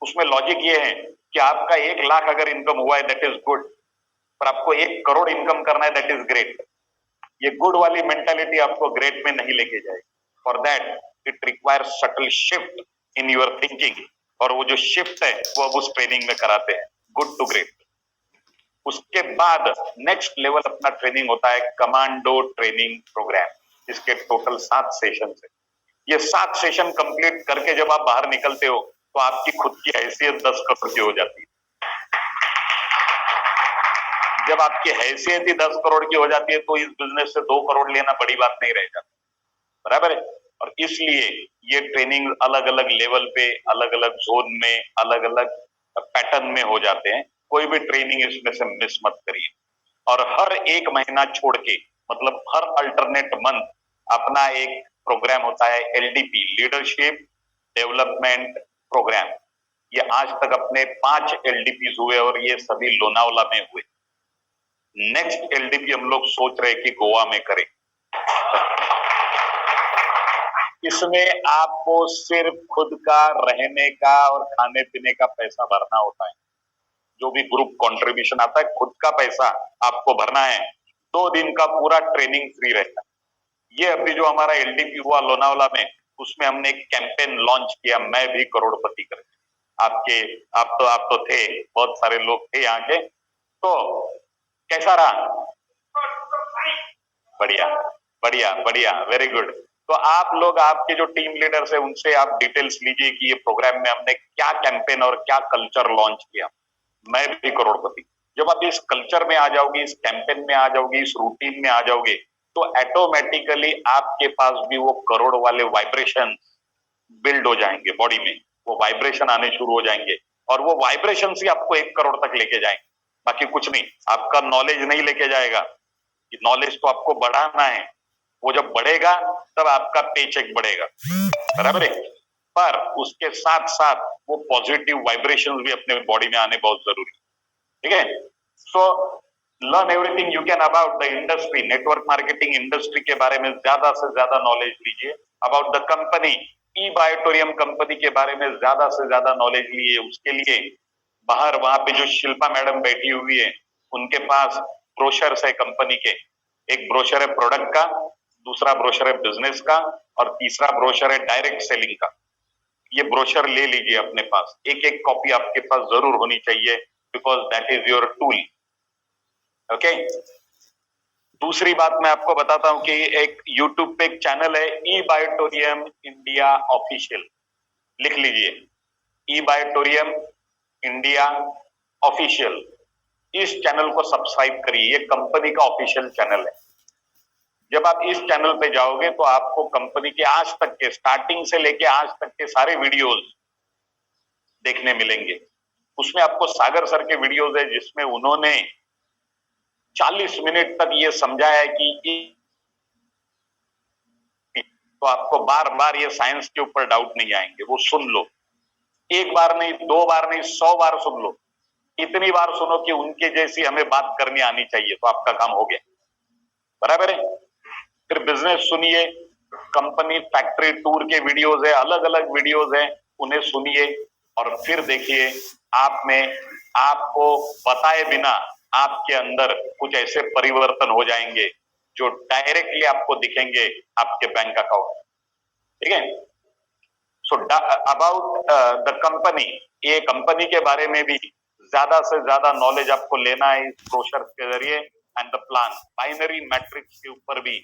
S1: उसमें लॉजिक ये है कि आपका 1 लाख अगर इनकम हुआ है दैट इज गुड, पर आपको 1 करोड़ इनकम करना है दैट इज ग्रेट। ये गुड वाली मेंटालिटी आपको ग्रेट में नहीं लेके जाएगी। For that it requires subtle shift in your thinking, और वो जो शिफ्ट है वो अब उस ट्रेनिंग में कराते हैं, गुड टू ग्रेट। उसके बाद नेक्स्ट लेवल अपना ट्रेनिंग होता है कमांडो ट्रेनिंग प्रोग्राम। इसके टोटल 7 सेशन है। ये 7 सेशन कंप्लीट करके जब आप बाहर निकलते हो तो आपकी खुद की हैसियत 10 करोड़ की हो जाती है। जब आपकी हैसियत ही 10 करोड़ की हो जाती है तो इस बिजनेस से 2 करोड़ लेना बड़ी बात नहीं रह जाती। बराबर है। और इसलिए ये ट्रेनिंग अलग अलग लेवल पे, अलग अलग जोन में, अलग अलग पैटर्न में हो जाते हैं। कोई भी ट्रेनिंग इसमें से मिस मत करिए। और हर 1 महीना छोड़ के, मतलब हर अल्टरनेट मंथ अपना एक प्रोग्राम होता है LDP, लीडरशिप डेवलपमेंट प्रोग्राम। ये आज तक अपने 5 LDPs हुए और ये सभी लोनावला में हुए। नेक्स्ट LDP हम लोग सोच रहे हैं कि गोवा में करें। इसमें आपको सिर्फ खुद का रहने का और खाने पीने का पैसा भरना होता है। जो भी ग्रुप कंट्रीब्यूशन आता है, खुद का पैसा आपको भरना है। 2 दिन का पूरा ट्रेनिंग फ्री रहता है। ये अभी जो हमारा LDP हुआ लोनावला में, उसमें हमने एक कैंपेन लॉन्च किया, मैं भी करोड़पति करके। आप तो थे, बहुत सारे लोग थे यहाँ के। तो कैसा रहा? बढ़िया बढ़िया बढ़िया, वेरी गुड। तो आप लोग, आपके जो टीम लीडर्स है, उनसे आप डिटेल्स लीजिए कि ये प्रोग्राम में हमने क्या कैंपेन और क्या कल्चर लॉन्च किया। मैं भी करोड़पति। जब आप इस कल्चर में आ जाओगे, इस कैंपेन में आ जाओगे, इस रूटीन में आ जाओगे, तो ऑटोमेटिकली आपके पास भी वो करोड़ वाले वाइब्रेशन बिल्ड हो जाएंगे बॉडी में। वो वाइब्रेशन आने शुरू हो जाएंगे और वो वाइब्रेशन ही आपको 1 करोड़ तक लेके जाएंगे। बाकी कुछ नहीं, आपका नॉलेज नहीं लेके जाएगा। नॉलेज तो आपको बढ़ाना है। वो जब बढ़ेगा तब आपका पे चेक बढ़ेगा। बराबर है। पर उसके साथ साथ वो पॉजिटिव वाइब्रेशंस भी अपने बॉडी में आने बहुत जरूरी है। ठीक है। So learn everything you can about the industry, network marketing industry के बारे में ज्यादा से ज्यादा नॉलेज लीजिए। अबाउट द कंपनी, ई-बायोटोरियम कंपनी के बारे में ज्यादा से ज्यादा नॉलेज लिए। उसके लिए बाहर वहां पे जो शिल्पा मैडम बैठी हुई है, उनके पास ब्रोशर्स है कंपनी के। एक ब्रोशर है प्रोडक्ट का, दूसरा ब्रोशर है बिजनेस का, और तीसरा ब्रोशर है डायरेक्ट सेलिंग का। ये ब्रोशर ले लीजिए अपने पास, एक एक कॉपी आपके पास जरूर होनी चाहिए, because that is your tool. Okay. दूसरी बात मैं आपको बताता हूं कि एक यूट्यूब पे एक चैनल है, ई-बायोटोरियम इंडिया ऑफिशियल। लिख लीजिए, ई-बायोटोरियम इंडिया ऑफिशियल। इस चैनल को सब्सक्राइब करिए। ये कंपनी का ऑफिशियल चैनल है। जब आप इस चैनल पे जाओगे तो आपको कंपनी के आज तक के, स्टार्टिंग से लेके आज तक के सारे वीडियोस देखने मिलेंगे। उसमें आपको सागर सर के वीडियोस है जिसमें उन्होंने 40 मिनट तक ये समझाया है कि तो आपको बार बार ये साइंस के ऊपर डाउट नहीं आएंगे, वो सुन लो। एक बार नहीं, दो बार नहीं, 100 बार सुन लो। इतनी बार सुनो कि उनके जैसी हमें बात करनी आनी चाहिए, तो आपका काम हो गया। बराबर है। फिर बिजनेस सुनिए, कंपनी फैक्ट्री टूर के वीडियोस है, अलग अलग वीडियोस है, उन्हें सुनिए और फिर देखिए आप में, आपको बताए बिना आपके अंदर कुछ ऐसे परिवर्तन हो जाएंगे जो डायरेक्टली आपको दिखेंगे आपके बैंक अकाउंट। ठीक है। सो अबाउट द कंपनी, ये कंपनी के बारे में भी ज्यादा से ज्यादा नॉलेज आपको लेना है इस ब्रोशर के जरिए। And the plan, binary matrix के ऊपर भी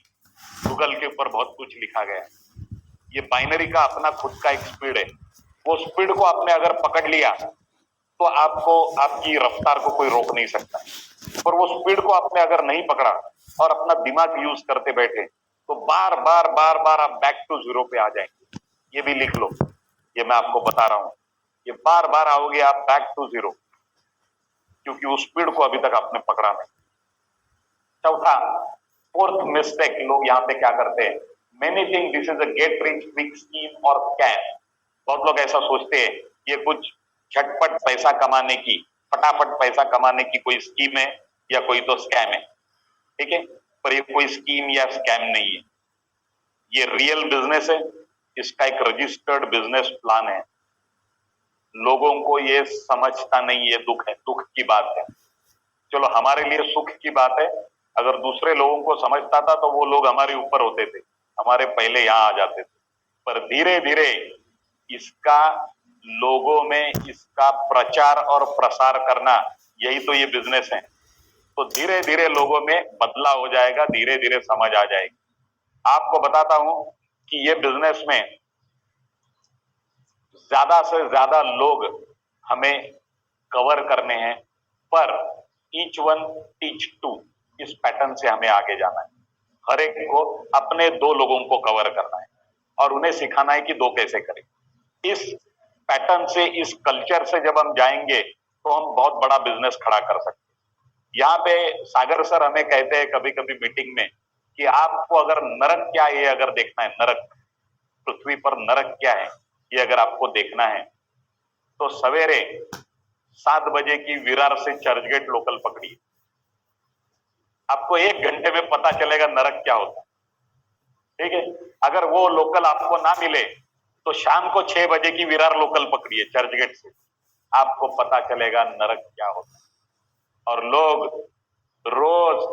S1: गूगल के ऊपर बहुत कुछ लिखा गया है। ये बाइनरी का अपना खुद का एक स्पीड है, वो स्पीड को आपने अगर पकड़ लिया तो आपको, आपकी रफ्तार को कोई रोक नहीं सकता। पर वो स्पीड को आपने अगर नहीं पकड़ा और अपना दिमाग यूज करते बैठे तो बार बार बार बार आप बैक टू जीरो पे आ जाएंगे। ये भी लिख लो, ये मैं आपको बता रहा हूं, ये बार बार आओगे आप बैक टू जीरो, क्योंकि उस स्पीड को अभी तक आपने पकड़ा नहीं। चौथा, फोर्थ मिस्टेक लोग यहाँ पे क्या करते हैं, many think this is a get rich quick scheme और स्कैम। बहुत लोग ऐसा सोचते हैं ये कुछ झटपट पैसा कमाने की, फटाफट पैसा कमाने की कोई स्कीम है या कोई तो स्कैम है। ठीक है, पर ये कोई स्कीम या स्कैम नहीं है, ये रियल बिजनेस है। इसका एक रजिस्टर्ड बिजनेस प्लान है। लोगों को ये समझता नहीं, ये दुख है, दुख की बात है। चलो हमारे लिए सुख की बात है, अगर दूसरे लोगों को समझता था तो वो लोग हमारे ऊपर होते थे, हमारे पहले यहां आ जाते थे। पर धीरे धीरे इसका, लोगों में इसका प्रचार और प्रसार करना, यही तो ये बिजनेस है। तो धीरे धीरे लोगों में बदलाव हो जाएगा, धीरे धीरे समझ आ जाएगी। आपको बताता हूं कि ये बिजनेस में ज्यादा से ज्यादा लोग हमें कवर करने हैं, पर ईच वन टीच टू, इस पैटर्न से हमें आगे जाना है। हर एक को अपने दो लोगों को कवर करना है और उन्हें सिखाना है कि दो कैसे करें। इस पैटर्न से, इस कल्चर से जब हम जाएंगे तो हम बहुत बड़ा बिजनेस खड़ा कर सकते हैं। यहाँ पे सागर सर हमें कहते हैं कभी कभी मीटिंग में कि आपको अगर नरक क्या है ये अगर देखना है, नरक, पृथ्वी पर नरक क्या है ये अगर आपको देखना है तो सवेरे 7 बजे की विरार से चर्चगेट लोकल पकड़िए। आपको 1 घंटे में पता चलेगा नरक क्या होता है। ठीक है, अगर वो लोकल आपको ना मिले तो शाम को 6 बजे की विरार लोकल पकड़िए चर्चगेट से, आपको पता चलेगा नरक क्या होता है। और लोग रोज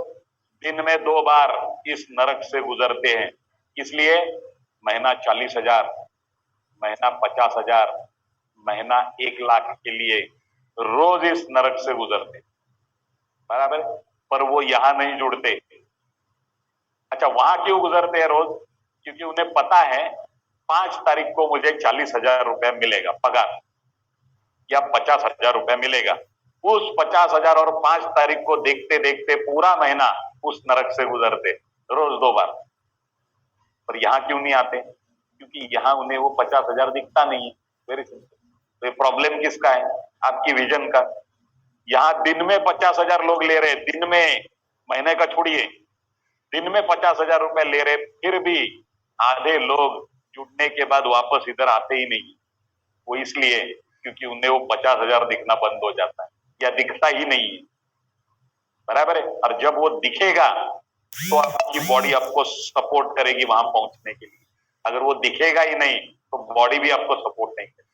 S1: दिन में 2 बार इस नरक से गुजरते हैं, इसलिए महीना 40,000, महीना 50,000, महीना 1 लाख के लिए रोज इस नरक से गुजरते, बराबर। पर वो यहां नहीं जुड़ते। अच्छा, वहां क्यों गुजरते हैं रोज? क्योंकि उन्हें पता है 5 तारीख को मुझे 40,000 रुपए मिलेगा पगार, या 50,000 रुपए मिलेगा। उस 50,000 और 5 तारीख को देखते देखते पूरा महीना उस नरक से गुजरते, रोज 2 बार। पर यहां क्यों नहीं आते? क्योंकि यहां उन्हें वो 50,000 दिखता नहीं है। Very simple. तो प्रॉब्लम किसका है? आपकी विजन का। यहां दिन में 50,000 लोग ले रहे, दिन में, महीने का छोड़िए, दिन में 50,000 रुपए ले रहे, फिर भी आधे लोग जुड़ने के बाद वापस इधर आते ही नहीं। वो इसलिए क्योंकि उन्हें वो 50,000 दिखना बंद हो जाता है या दिखता ही नहीं है, बराबर है। और जब वो दिखेगा तो आपकी बॉडी आपको सपोर्ट करेगी वहां पहुंचने के लिए। अगर वो दिखेगा ही नहीं तो बॉडी भी आपको सपोर्ट नहीं करेगी,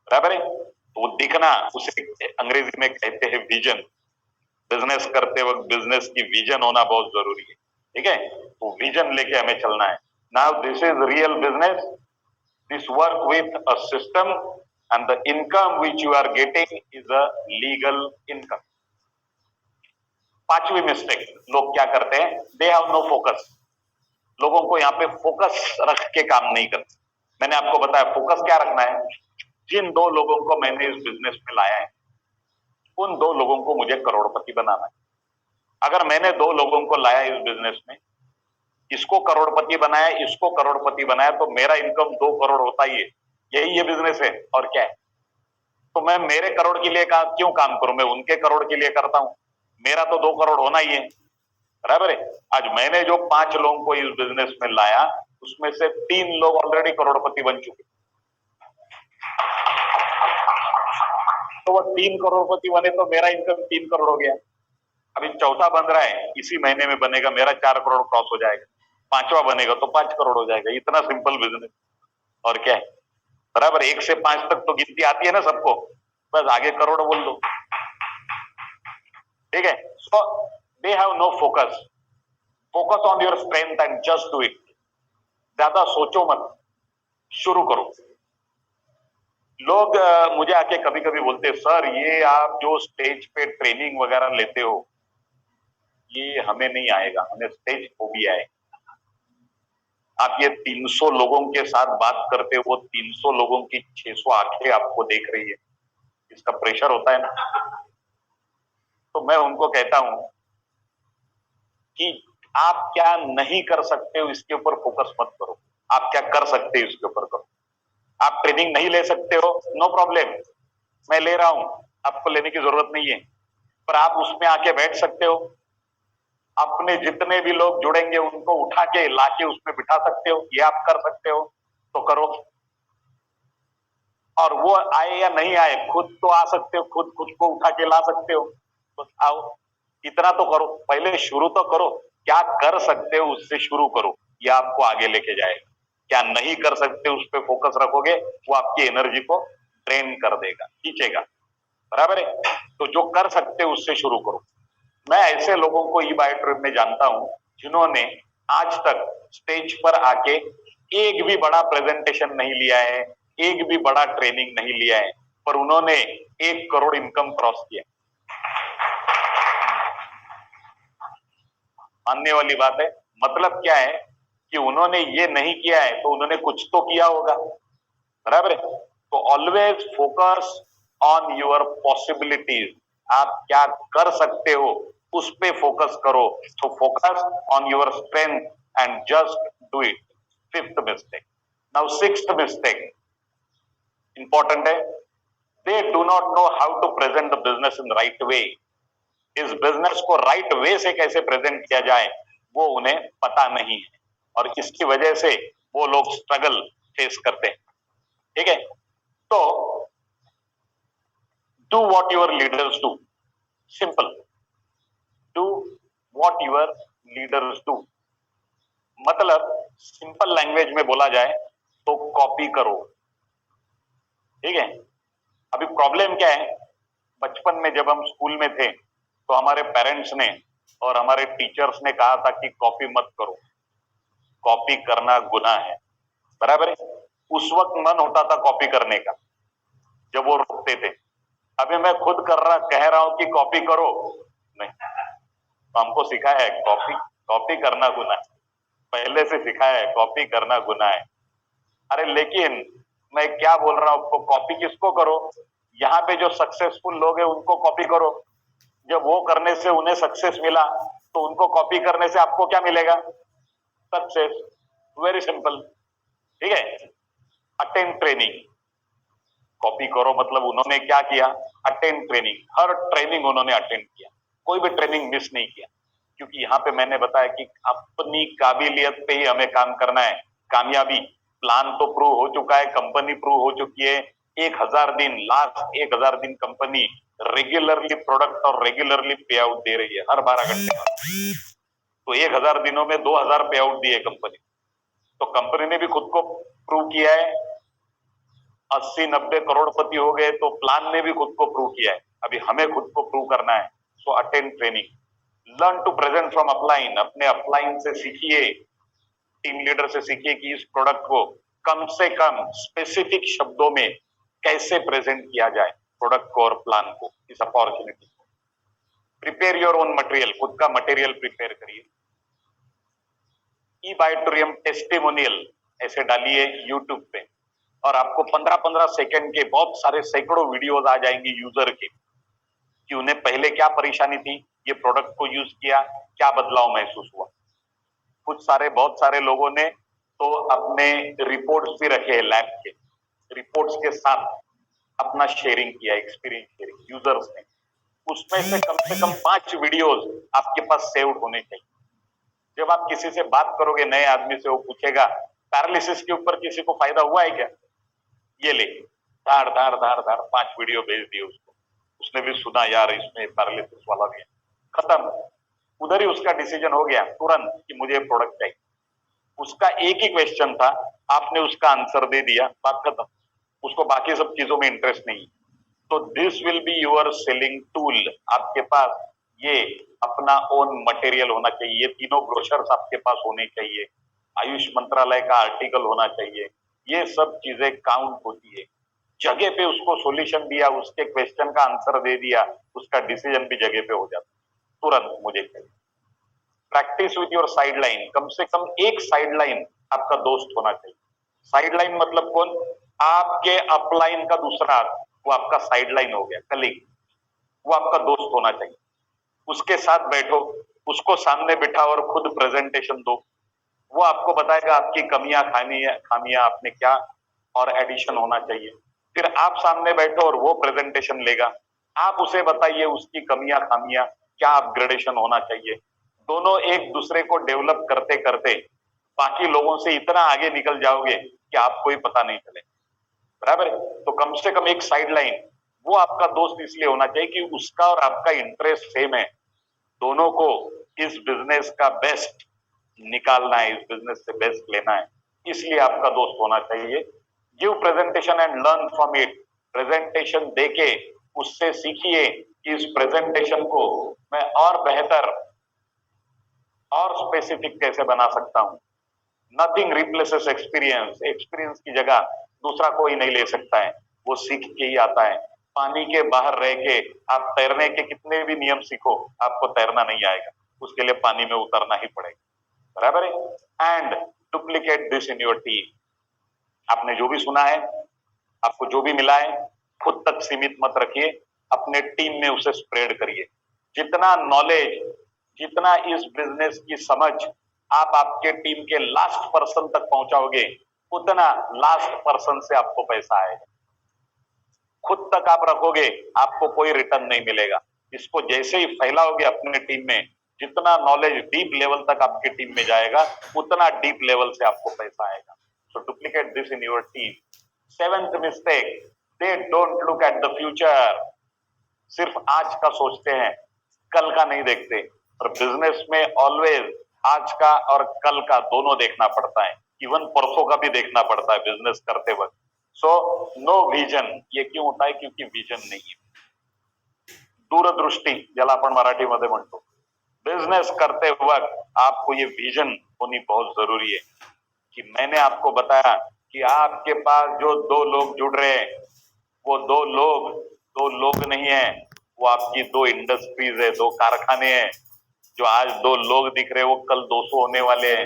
S1: बराबर है। तो वो दिखना, उसे अंग्रेजी में कहते हैं विजन। बिजनेस करते वक्त बिजनेस की विजन होना बहुत जरूरी है। ठीक है, तो विजन लेके हमें चलना है। Now this is real business, this work with a system and the income which you are getting is a legal income. 5वीं मिस्टेक लोग क्या करते हैं, दे हैव नो फोकस। लोगों को यहाँ पे फोकस रख के काम नहीं करते। मैंने आपको बताया फोकस क्या रखना है। जिन 2 लोगों को मैंने इस बिजनेस में लाया है, उन 2 लोगों को मुझे करोड़पति बनाना है। अगर मैंने 2 लोगों को लाया इस बिजनेस में इसको करोड़पति बनाया, इसको करोड़पति बनाया, तो मेरा इनकम 2 करोड़ होता ही है। यही ये बिजनेस है और क्या है। तो मैं मेरे करोड़ के लिए क्यों काम करूं, मैं उनके करोड़ के लिए करता हूं। मेरा तो 2 करोड़ होना ही है, बराबर है। आज मैंने जो 5 लोगों को इस बिजनेस में लाया, उसमें से 3 लोग ऑलरेडी करोड़पति बन चुके। तो वो 3 करोड़पति बने तो मेरा इनकम 3 करोड़ हो गया। अभी चौथा बन रहा है, इसी महीने में बनेगा, मेरा 4 करोड़ क्रॉस हो जाएगा। पांचवा बनेगा तो 5 करोड़ हो जाएगा। इतना सिंपल बिजनेस और क्या है, बराबर। 1 से 5 तक तो गिनती आती है ना सबको, बस आगे करोड़ बोल दो, ठीक है। So they have no focus. Focus on your strength and just do it. ज्यादा सोचो मत, शुरू करो। लोग मुझे आके कभी कभी बोलते हैं, सर ये आप जो स्टेज पे ट्रेनिंग वगैरह लेते हो, ये हमें नहीं आएगा, हमें स्टेज फोबिया है। आप ये 300 लोगों के साथ बात करते हो, वो 300 लोगों की 600 आंखें आपको देख रही है, इसका प्रेशर होता है ना। तो मैं उनको कहता हूं कि आप क्या नहीं कर सकते हो इसके ऊपर फोकस मत करो, आप क्या कर सकते हो इसके ऊपर करो। आप ट्रेनिंग नहीं ले सकते हो, नो प्रॉब्लम, मैं ले रहा हूं, आपको लेने की जरूरत नहीं है, पर आप उसमें आके बैठ सकते हो। अपने जितने भी लोग जुड़ेंगे उनको उठा के लाके उसमें बिठा सकते हो, ये आप कर सकते हो तो करो। और वो आए या नहीं आए, खुद तो आ सकते हो, खुद को उठा के ला सकते हो, तो आओ, इतना तो करो, पहले शुरू तो करो। क्या कर सकते हो उससे शुरू करो, ये आपको आगे लेके जाएगा। क्या नहीं कर सकते उस पर फोकस रखोगे, वो आपकी एनर्जी को ड्रेन कर देगा, खींचेगा, बराबर है। तो जो कर सकते हो उससे शुरू करो। मैं ऐसे लोगों को ई बायो ट्रिप में जानता हूं जिन्होंने आज तक स्टेज पर आके एक भी बड़ा प्रेजेंटेशन नहीं लिया है, एक भी बड़ा ट्रेनिंग नहीं लिया है, पर उन्होंने 1 करोड़ इनकम क्रॉस किया। मानने वाली बात है। मतलब क्या है कि उन्होंने ये नहीं किया है तो उन्होंने कुछ तो किया होगा, बराबर है। तो always focus on your possibilities. आप क्या कर सकते हो उस पे फोकस करो। तो focus on your strength and just do it. 5th mistake. Now 6th mistake important है। They do not know how to present the business in right way. इस बिजनेस को राइट वे से कैसे प्रेजेंट किया जाए वो उन्हें पता नहीं है, और इसकी वजह से वो लोग स्ट्रगल फेस करते हैं, ठीक है। तो do what your leaders do. Simple, do what your leaders do. मतलब सिंपल लैंग्वेज में बोला जाए तो कॉपी करो, ठीक है। अभी प्रॉब्लम क्या है, बचपन में जब हम स्कूल में थे तो हमारे पेरेंट्स ने और हमारे टीचर्स ने कहा था कि कॉपी मत करो, कॉपी करना गुनाह है, बराबर है। उस वक्त मन होता था कॉपी करने का जब वो रोकते थे। अभी मैं खुद कह रहा हूं कि कॉपी करो, नहीं, तो हमको सिखाया है कॉपी कॉपी करना गुनाह है, पहले से सिखाया है कॉपी करना गुनाह है। अरे लेकिन मैं क्या बोल रहा हूं आपको, कॉपी किसको करो, यहाँ पे जो सक्सेसफुल लोग हैं उनको कॉपी करो। जब वो करने से उन्हें सक्सेस मिला तो उनको कॉपी करने से आपको क्या मिलेगा, सक्सेस। वेरी सिंपल, ठीक है। अटेंड ट्रेनिंग, कॉपी करो मतलब उन्होंने क्या किया, अटेंड ट्रेनिंग। हर ट्रेनिंग उन्होंने अटेंड किया, कोई भी ट्रेनिंग मिस नहीं किया। क्योंकि यहाँ पे मैंने बताया कि अपनी काबिलियत पे ही हमें काम करना है। कामयाबी प्लान तो प्रूव हो चुका है, कंपनी प्रूव हो चुकी है। 1000 दिन, लास्ट 1000 दिन कंपनी रेगुलरली प्रोडक्ट और रेगुलरली पे आउट दे रही है हर 12 घंटे। तो 1000 दिनों में 2000 पे आउट दिए कंपनी। तो कंपनी ने भी खुद को प्रूव किया है। 80-90 करोड़पति हो गए तो प्लान ने भी खुद को प्रूव किया है। अभी हमें खुद को प्रूव करना है। So attend training, learn to present from upline. अपने अपलाइन से सीखिए, टीम लीडर से सीखिए कि इस प्रोडक्ट को कम से कम स्पेसिफिक शब्दों में कैसे प्रेजेंट किया जाए, प्रोडक्ट को और प्लान को, इस अपॉर्चुनिटी को। प्रिपेयर योर ओन मटेरियल, खुद का मटेरियल प्रिपेयर करिए। ई-बायोटोरियम टेस्टिमोनियल ऐसे डालिए यूट्यूब पे और आपको 15-15 सेकंड के बहुत सारे सैकड़ों वीडियोस आ जाएंगे यूजर के, कि उन्हें पहले क्या परेशानी थी, ये प्रोडक्ट को यूज किया, क्या बदलाव महसूस हुआ। बहुत सारे लोगों ने तो अपने रिपोर्ट्स भी रखे लैब के, रिपोर्ट्स के साथ अपना शेयरिंग किया, एक्सपीरियंस शेयरिंग यूजर्स ने। उसमें से कम 5 वीडियोस आपके पास सेव्ड होने चाहिए। जब आप किसी से बात करोगे नए आदमी से, वो पूछेगा पैरालिसिस के ऊपर किसी को फायदा हुआ है क्या, ये ले, धार धार धार धार 5 वीडियो भेज दिए उसको। उसने भी सुना, यार इसमें पैरालिसिस वाला भी है। खत्म, उधर ही उसका डिसीजन हो गया तुरंत कि मुझे प्रोडक्ट चाहिए। उसका एक ही क्वेश्चन था, आपने उसका आंसर दे दिया, बात खत्म। उसको बाकी सब चीजों में इंटरेस्ट नहीं। तो this will be your selling tool. आपके पास ये अपना ओन मटेरियल होना चाहिए, ये तीनों ब्रोशर्स आपके पास होने चाहिए, आयुष मंत्रालय का आर्टिकल होना चाहिए। ये सब चीजें काउंट होती है। जगह पे उसको सॉल्यूशन दिया, उसके क्वेश्चन का आंसर दे दिया, उसका डिसीजन भी जगह पे हो जाता, तुरंत मुझे चाहिए। प्रैक्टिस विथ योर साइडलाइन, कम से कम एक साइडलाइन आपका दोस्त होना चाहिए। साइडलाइन मतलब कौन? आपके अपलाइन का दूसरा, वो आपका साइडलाइन हो गया, कलीग, वो आपका दोस्त होना चाहिए। उसके साथ बैठो, उसको सामने बिठाओ और खुद प्रेजेंटेशन दो। वो आपको बताएगा आपकी कमियां खामियां आपने क्या और एडिशन होना चाहिए। फिर आप सामने बैठो और वो प्रेजेंटेशन लेगा। आप उसे बताइए उसकी कमियां खामियां, क्या अपग्रेडेशन होना चाहिए। दोनों एक दूसरे को डेवलप करते करते बाकी लोगों से इतना आगे निकल जाओगे कि आपको ही पता नहीं चले, बराबर। तो कम से कम एक साइडलाइन, वो आपका दोस्त इसलिए होना चाहिए कि उसका और आपका इंटरेस्ट सेम है। दोनों को इस बिजनेस का बेस्ट निकालना है, इस बिजनेस से बेस्ट लेना है, इसलिए आपका दोस्त होना चाहिए। Give presentation and learn from it. Presentation देके उससे सीखिए कि इस प्रेजेंटेशन को मैं और बेहतर और स्पेसिफिक कैसे बना सकता हूं। Nothing replaces experience. एक्सपीरियंस की जगह दूसरा कोई नहीं ले सकता है, वो सीख के ही आता है। पानी के बाहर रह के आप तैरने के कितने भी नियम सीखो, आपको तैरना नहीं आएगा, उसके लिए पानी में उतरना ही पड़ेगा, बराबर है। And duplicate this in your team. आपने जो भी सुना है, आपको जो भी मिला है, खुद तक सीमित मत रखिए, अपने टीम में उसे स्प्रेड करिए। जितना नॉलेज, जितना इस बिजनेस की समझ आप आपके टीम के लास्ट पर्सन तक पहुंचाओगे, उतना लास्ट पर्सन से आपको पैसा आएगा। खुद तक आप रखोगे, आपको कोई रिटर्न नहीं मिलेगा। इसको जैसे ही फैलाओगे अपने टीम में, जितना नॉलेज डीप लेवल तक आपकी टीम में जाएगा, उतना डीप लेवल से आपको पैसा आएगा। So duplicate this in your team. 7th mistake, they don't look at the future. सिर्फ आज का सोचते हैं, कल का नहीं देखते। और बिजनेस में ऑलवेज आज का और कल का दोनों देखना पड़ता है, इवन परसों का भी देखना पड़ता है बिजनेस करते वक्त। So no vision. ये क्यों होता है? क्योंकि विजन नहीं है, दूरदृष्टी ज्याला आपण मराठीमध्ये म्हणतो। बिजनेस करते वक्त आपको ये विजन होनी बहुत जरूरी है कि मैंने आपको बताया कि आपके पास जो 2 लोग जुड़ रहे हैं, वो 2 लोग नहीं है, वो आपकी 2 इंडस्ट्रीज है, 2 कारखाने हैं। जो आज 2 लोग दिख रहे हैं, वो कल 200 होने वाले हैं,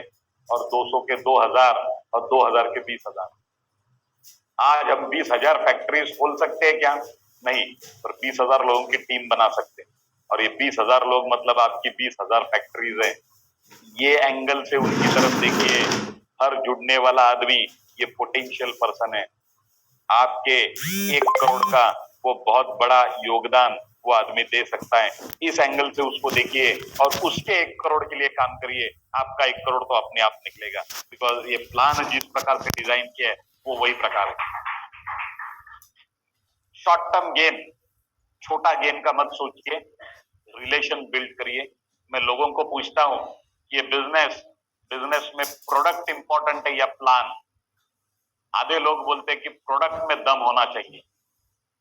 S1: और 200 के 2000 और 2000 के 20,000। आज हम 20,000 फैक्ट्रीज खोल सकते हैं क्या? नहीं, पर 20,000 लोगों की टीम बना सकते हैं। और ये 20,000 लोग मतलब आपकी 20,000 फैक्ट्रीज है। ये एंगल से उनकी तरफ देखिए, हर जुड़ने वाला आदमी ये पोटेंशियल पर्सन है। आपके 1 करोड़ का वो बहुत बड़ा योगदान वो आदमी दे सकता है। इस एंगल से उसको देखिए और उसके 1 करोड़ के लिए काम करिए। आपका 1 करोड़ तो अपने आप निकलेगा, बिकॉज ये प्लान जिस प्रकार से डिजाइन किया है वो वही प्रकार है। शॉर्ट टर्म गेन, छोटा गेन का मत सोचिए, रिलेशन बिल्ड करिए। मैं लोगों को पूछता हूं ये बिजनेस में प्रोडक्ट इंपॉर्टेंट है या प्लान? आधे लोग बोलते हैं कि प्रोडक्ट में दम होना चाहिए।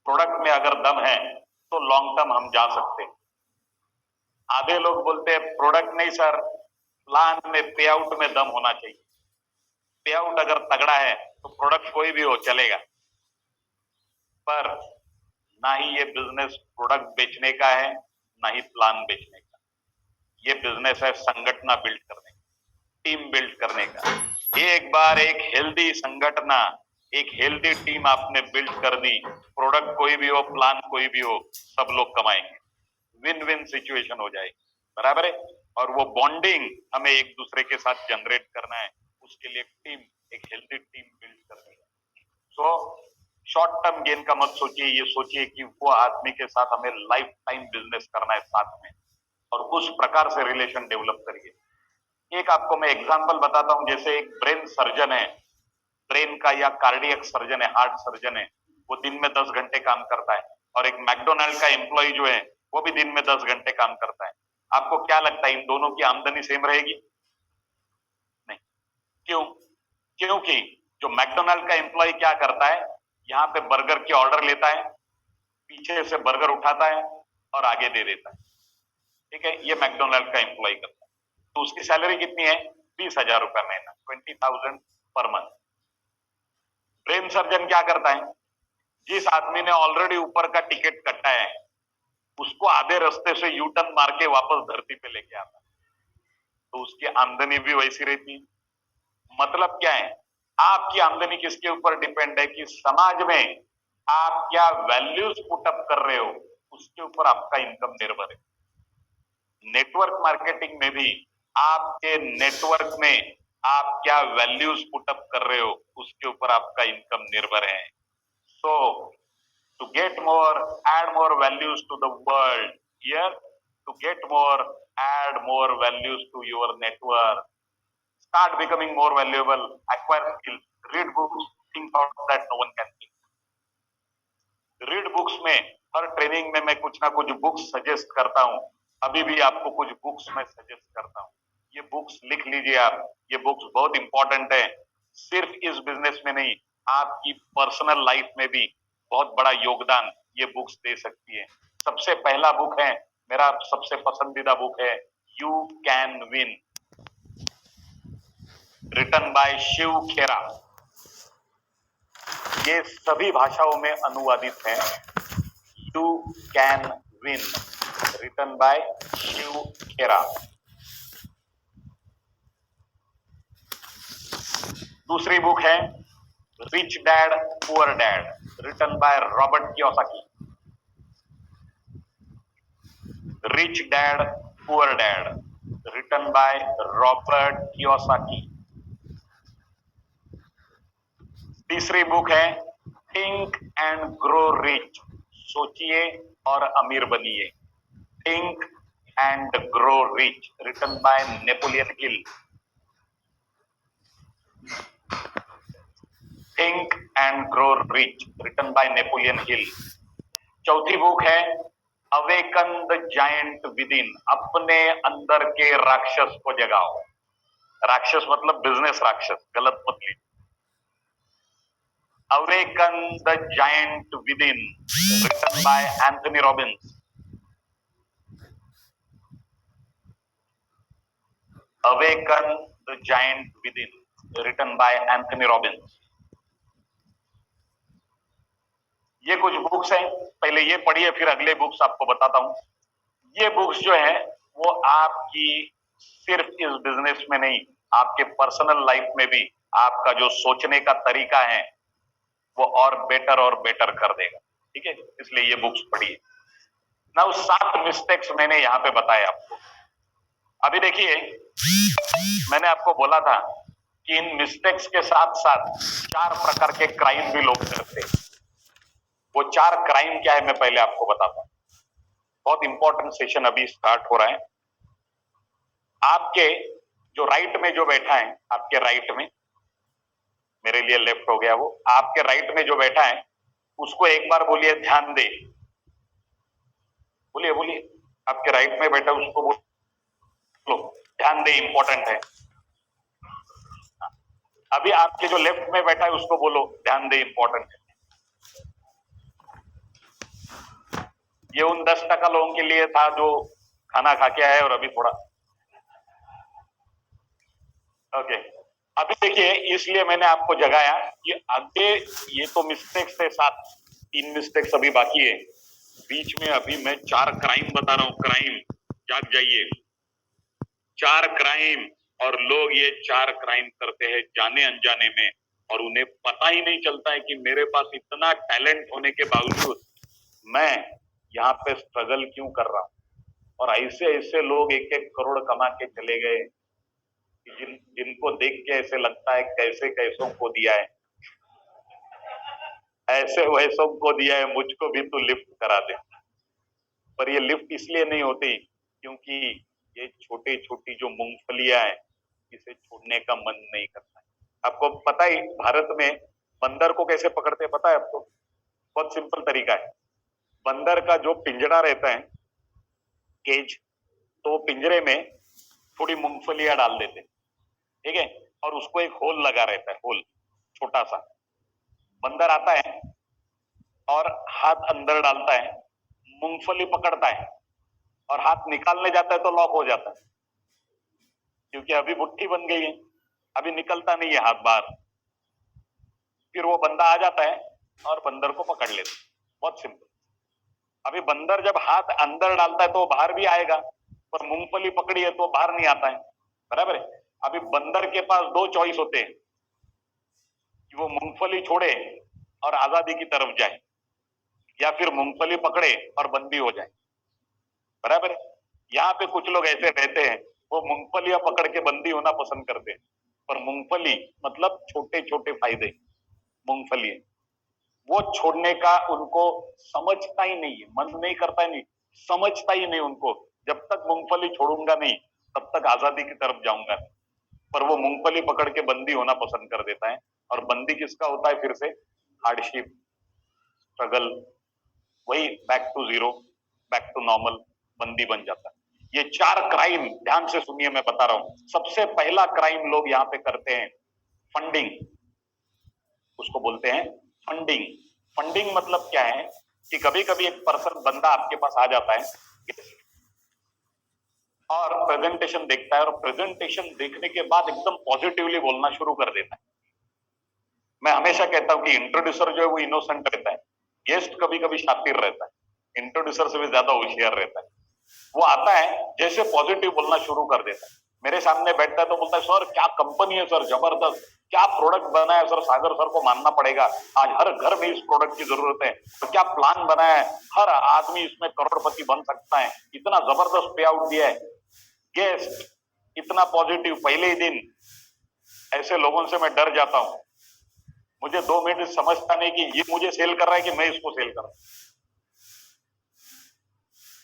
S1: प्रोडक्ट में अगर दम है तो लॉन्ग टर्म हम जा सकते हैं। आधे लोग बोलते हैं प्रोडक्ट नहीं सर, प्लान में पे आउट में दम होना चाहिए। पे आउट अगर तगड़ा है तो प्रोडक्ट कोई भी हो चलेगा। पर ना ही ये बिजनेस प्रोडक्ट बेचने का है, ना ही प्लान बेचने का। ये बिजनेस है संगठन बिल्ड करने का, टीम बिल्ड करने का। एक बार एक हेल्दी संगठन, एक हेल्दी टीम आपने बिल्ड कर दी, प्रोडक्ट कोई भी हो, प्लान कोई भी हो, सब लोग कमाएंगे। विन विन सिचुएशन हो जाएगी, बराबर है। और वो बॉन्डिंग हमें एक दूसरे के साथ जनरेट करना है, उसके लिए एक हेल्दी टीम बिल्ड करनी है। सो शॉर्ट टर्म गेन का मत सोचिए, ये सोचिए कि वो आदमी के साथ हमें लाइफ टाइम बिजनेस करना है साथ में, और उस प्रकार से रिलेशन डेवलप करिए। एक आपको मैं एग्जांपल बताता हूं, जैसे एक ब्रेन सर्जन है, ब्रेन का या कार्डियक सर्जन है, हार्ट सर्जन है, वो दिन में 10 घंटे काम करता है, और एक मैकडोनाल्ड का एम्प्लॉय जो है वो भी दिन में 10 घंटे काम करता है। आपको क्या लगता है इन दोनों की आमदनी सेम रहेगी? नहीं। क्यों? क्योंकि जो मैकडोनाल्ड का एम्प्लॉय क्या करता है, यहाँ पे बर्गर की ऑर्डर लेता है, पीछे से बर्गर उठाता है और आगे दे देता है, ठीक है, ये मैकडोनाल्ड का एम्प्लॉय करता है। तो उसकी सैलरी कितनी है? 20,000 रुपए महीना, 20,000 पर मंथ। ब्रेन सर्जन क्या करता है, जिस आदमी ने ऑलरेडी ऊपर का टिकट कटा है उसको आधे रास्ते से यू टर्न मार के वापस धरती पे लेके आता है, तो उसकी आमदनी भी वैसी रहती है। मतलब क्या है, आपकी आमदनी किसके ऊपर डिपेंड है कि समाज में आप क्या वैल्यूज पुटअप कर रहे हो, उसके ऊपर आपका इनकम निर्भर है। नेटवर्क मार्केटिंग में भी आपके नेटवर्क में आप क्या वैल्यूज पुटअप कर रहे हो, उसके ऊपर आपका इनकम निर्भर है। सो to get more, add more values to the world. Here, to get more, add more values to your network. Start becoming more valuable, acquire skills, read books, think thoughts that no one can think. Read books में her training में मैं कुछ ना कुछ books suggest करता हूँ, अभी भी आपको कुछ बुक्स मैं सजेस्ट करता हूँ, ये बुक्स लिख लीजिए आप, ये बुक्स बहुत इंपॉर्टेंट है, सिर्फ इस बिजनेस में नहीं, आपकी पर्सनल लाइफ में भी बहुत बड़ा योगदान ये बुक्स दे सकती है। सबसे पहला बुक है, मेरा सबसे पसंदीदा बुक है, you can win, written by Shiv Khera. ये सभी भाषाओं में अनुवादित है। You can win, written by Shiv Khera. दूसरी बुक है rich dad poor dad, written by Robert Kiyosaki. Rich dad poor dad, written by Robert Kiyosaki. तीसरी बुक है थिंक एंड ग्रो रिच, सोचिए और अमीर बनिए, think and grow rich, written by Napoleon Hill. Think and grow rich, written by Napoleon हिल। चौथी book है awaken the giant with in, अपने अंदर के राक्षस को जगाओ। राक्षस मतलब बिजनेस राक्षस, गलत मत लीजिए। Awaken the giant within, written by Anthony Robbins. Awaken the giant within, written by Anthony Robbins. ये कुछ बुक्स हैं, पहले ये पढ़िए फिर अगले बुक्स आपको बताता हूं। ये बुक्स जो है वो आपकी सिर्फ इस बिजनेस में नहीं, आपके पर्सनल लाइफ में भी आपका जो सोचने का तरीका है वो और बेटर कर देगा, ठीक है, इसलिए ये बुक्स पढ़िए। नाउ 7 मिस्टेक्स मैंने यहाँ पे बताए आपको। अभी देखिए, मैंने आपको बोला था कि इन मिस्टेक्स के साथ साथ 4 प्रकार के क्राइम भी लोग करते हैं। वो 4 क्राइम क्या है मैं पहले आपको बताता हूं। बहुत इंपॉर्टेंट सेशन अभी स्टार्ट हो रहा है। आपके जो राइट में जो बैठा है, आपके राइट में, मेरे लिए लेफ्ट हो गया वो, आपके राइट में जो बैठा है उसको एक बार बोलिए ध्यान दे। बोलिए बोलिए, आपके राइट में बैठा उसको बोलो ध्यान दे, इंपॉर्टेंट है। अभी आपके जो लेफ्ट में बैठा है उसको बोलो ध्यान दे, इंपॉर्टेंट है। ये उन 10% लोगों के लिए था जो खाना खा के आए और अभी थोड़ा ओके। अभी देखिए, इसलिए मैंने आपको जगाया कि आगे ये तो मिस्टेक्स थे, 3 मिस्टेक्स अभी बाकी है। बीच में अभी मैं 4 क्राइम बता रहा हूं, क्राइम, जाग जाइए। 4 क्राइम, और लोग ये 4 क्राइम करते हैं जाने अनजाने में, और उन्हें पता ही नहीं चलता है कि मेरे पास इतना टैलेंट होने के बावजूद मैं यहाँ पे स्ट्रगल क्यों कर रहा हूं। और ऐसे ऐसे लोग 1-1 करोड़ कमा के चले गए, जिनको देख के ऐसे लगता है कैसे कैसों को दिया है, ऐसे वैसों को दिया है, मुझको भी तो लिफ्ट करा दे। पर ये लिफ्ट इसलिए नहीं होती क्योंकि ये छोटी छोटी जो मूंगफलियां हैं, इसे छोड़ने का मन नहीं करता है। आपको पता ही भारत में बंदर को कैसे पकड़ते हैं, पता है आपको? बहुत सिंपल तरीका है। बंदर का जो पिंजरा रहता है, केज, तो पिंजरे में थोड़ी मूंगफलियां डाल देते, ठीक है, और उसको एक होल लगा रहता है, होल छोटा सा। बंदर आता है और हाथ अंदर डालता है, मूंगफली पकड़ता है और हाथ निकालने जाता है तो लॉक हो जाता है, क्योंकि अभी मुट्ठी बन गई है, अभी निकलता नहीं है हाथ बाहर। फिर वो बंदा आ जाता है और बंदर को पकड़ लेता है। बहुत सिंपल। अभी बंदर जब हाथ अंदर डालता है तो बाहर भी आएगा, पर मूंगफली पकड़ी है तो बाहर नहीं आता है, बराबर है। अभी बंदर के पास 2 चॉइस होते हैं कि वो मूंगफली छोड़े और आजादी की तरफ जाए, या फिर मूंगफली पकड़े और बंदी हो जाए, बराबर है। यहाँ पे कुछ लोग ऐसे रहते हैं, वो मूंगफलियां पकड़ के बंदी होना पसंद करते हैं, पर मूंगफली मतलब छोटे छोटे फायदे, मूंगफली वो छोड़ने का उनको समझता ही नहीं है, मन नहीं करता ही नहीं, समझता ही नहीं उनको। जब तक मूंगफली छोड़ूंगा नहीं तब तक आजादी की तरफ जाऊंगा नहीं। पर वो मूंगफली पकड़ के बंदी होना पसंद कर देता है, और बंदी किसका होता है? फिर से हार्डशिप, स्ट्रगल, वही back to zero, back to normal, बंदी बन जाता है। ये 4 क्राइम ध्यान से सुनिए, मैं बता रहा हूं। सबसे पहला क्राइम लोग यहाँ पे करते हैं फंडिंग, उसको बोलते हैं फंडिंग। फंडिंग मतलब क्या है कि कभी कभी एक पर्सन, बंदा आपके पास आ जाता है और प्रेजेंटेशन देखता है, और प्रेजेंटेशन देखने के बाद एकदम पॉजिटिवली बोलना शुरू कर देता है। मैं हमेशा कहता हूं कि इंट्रोड्यूसर जो है वो इनोसेंट रहता है, गेस्ट कभी कभी शातिर रहता है, इंट्रोड्यूसर से भी ज्यादा होशियार रहता है। वो आता है, जैसे पॉजिटिव बोलना शुरू कर देता है, मेरे सामने बैठता है तो बोलता है सर क्या कंपनी है सर, जबरदस्त, क्या प्रोडक्ट बना है सर, सागर सर को मानना पड़ेगा, आज हर घर में इस प्रोडक्ट की जरूरत है, तो क्या प्लान बनाया है, हर आदमी इसमें करोड़पति बन सकता है, इतना जबरदस्त पे आउट दिया है। गेस्ट इतना पॉजिटिव पहले ही दिन। ऐसे लोगों से मैं डर जाता हूं, मुझे 2 मिनट समझता नहीं कि ये मुझे सेल कर रहा है कि मैं इसको सेल कर रहा हूं।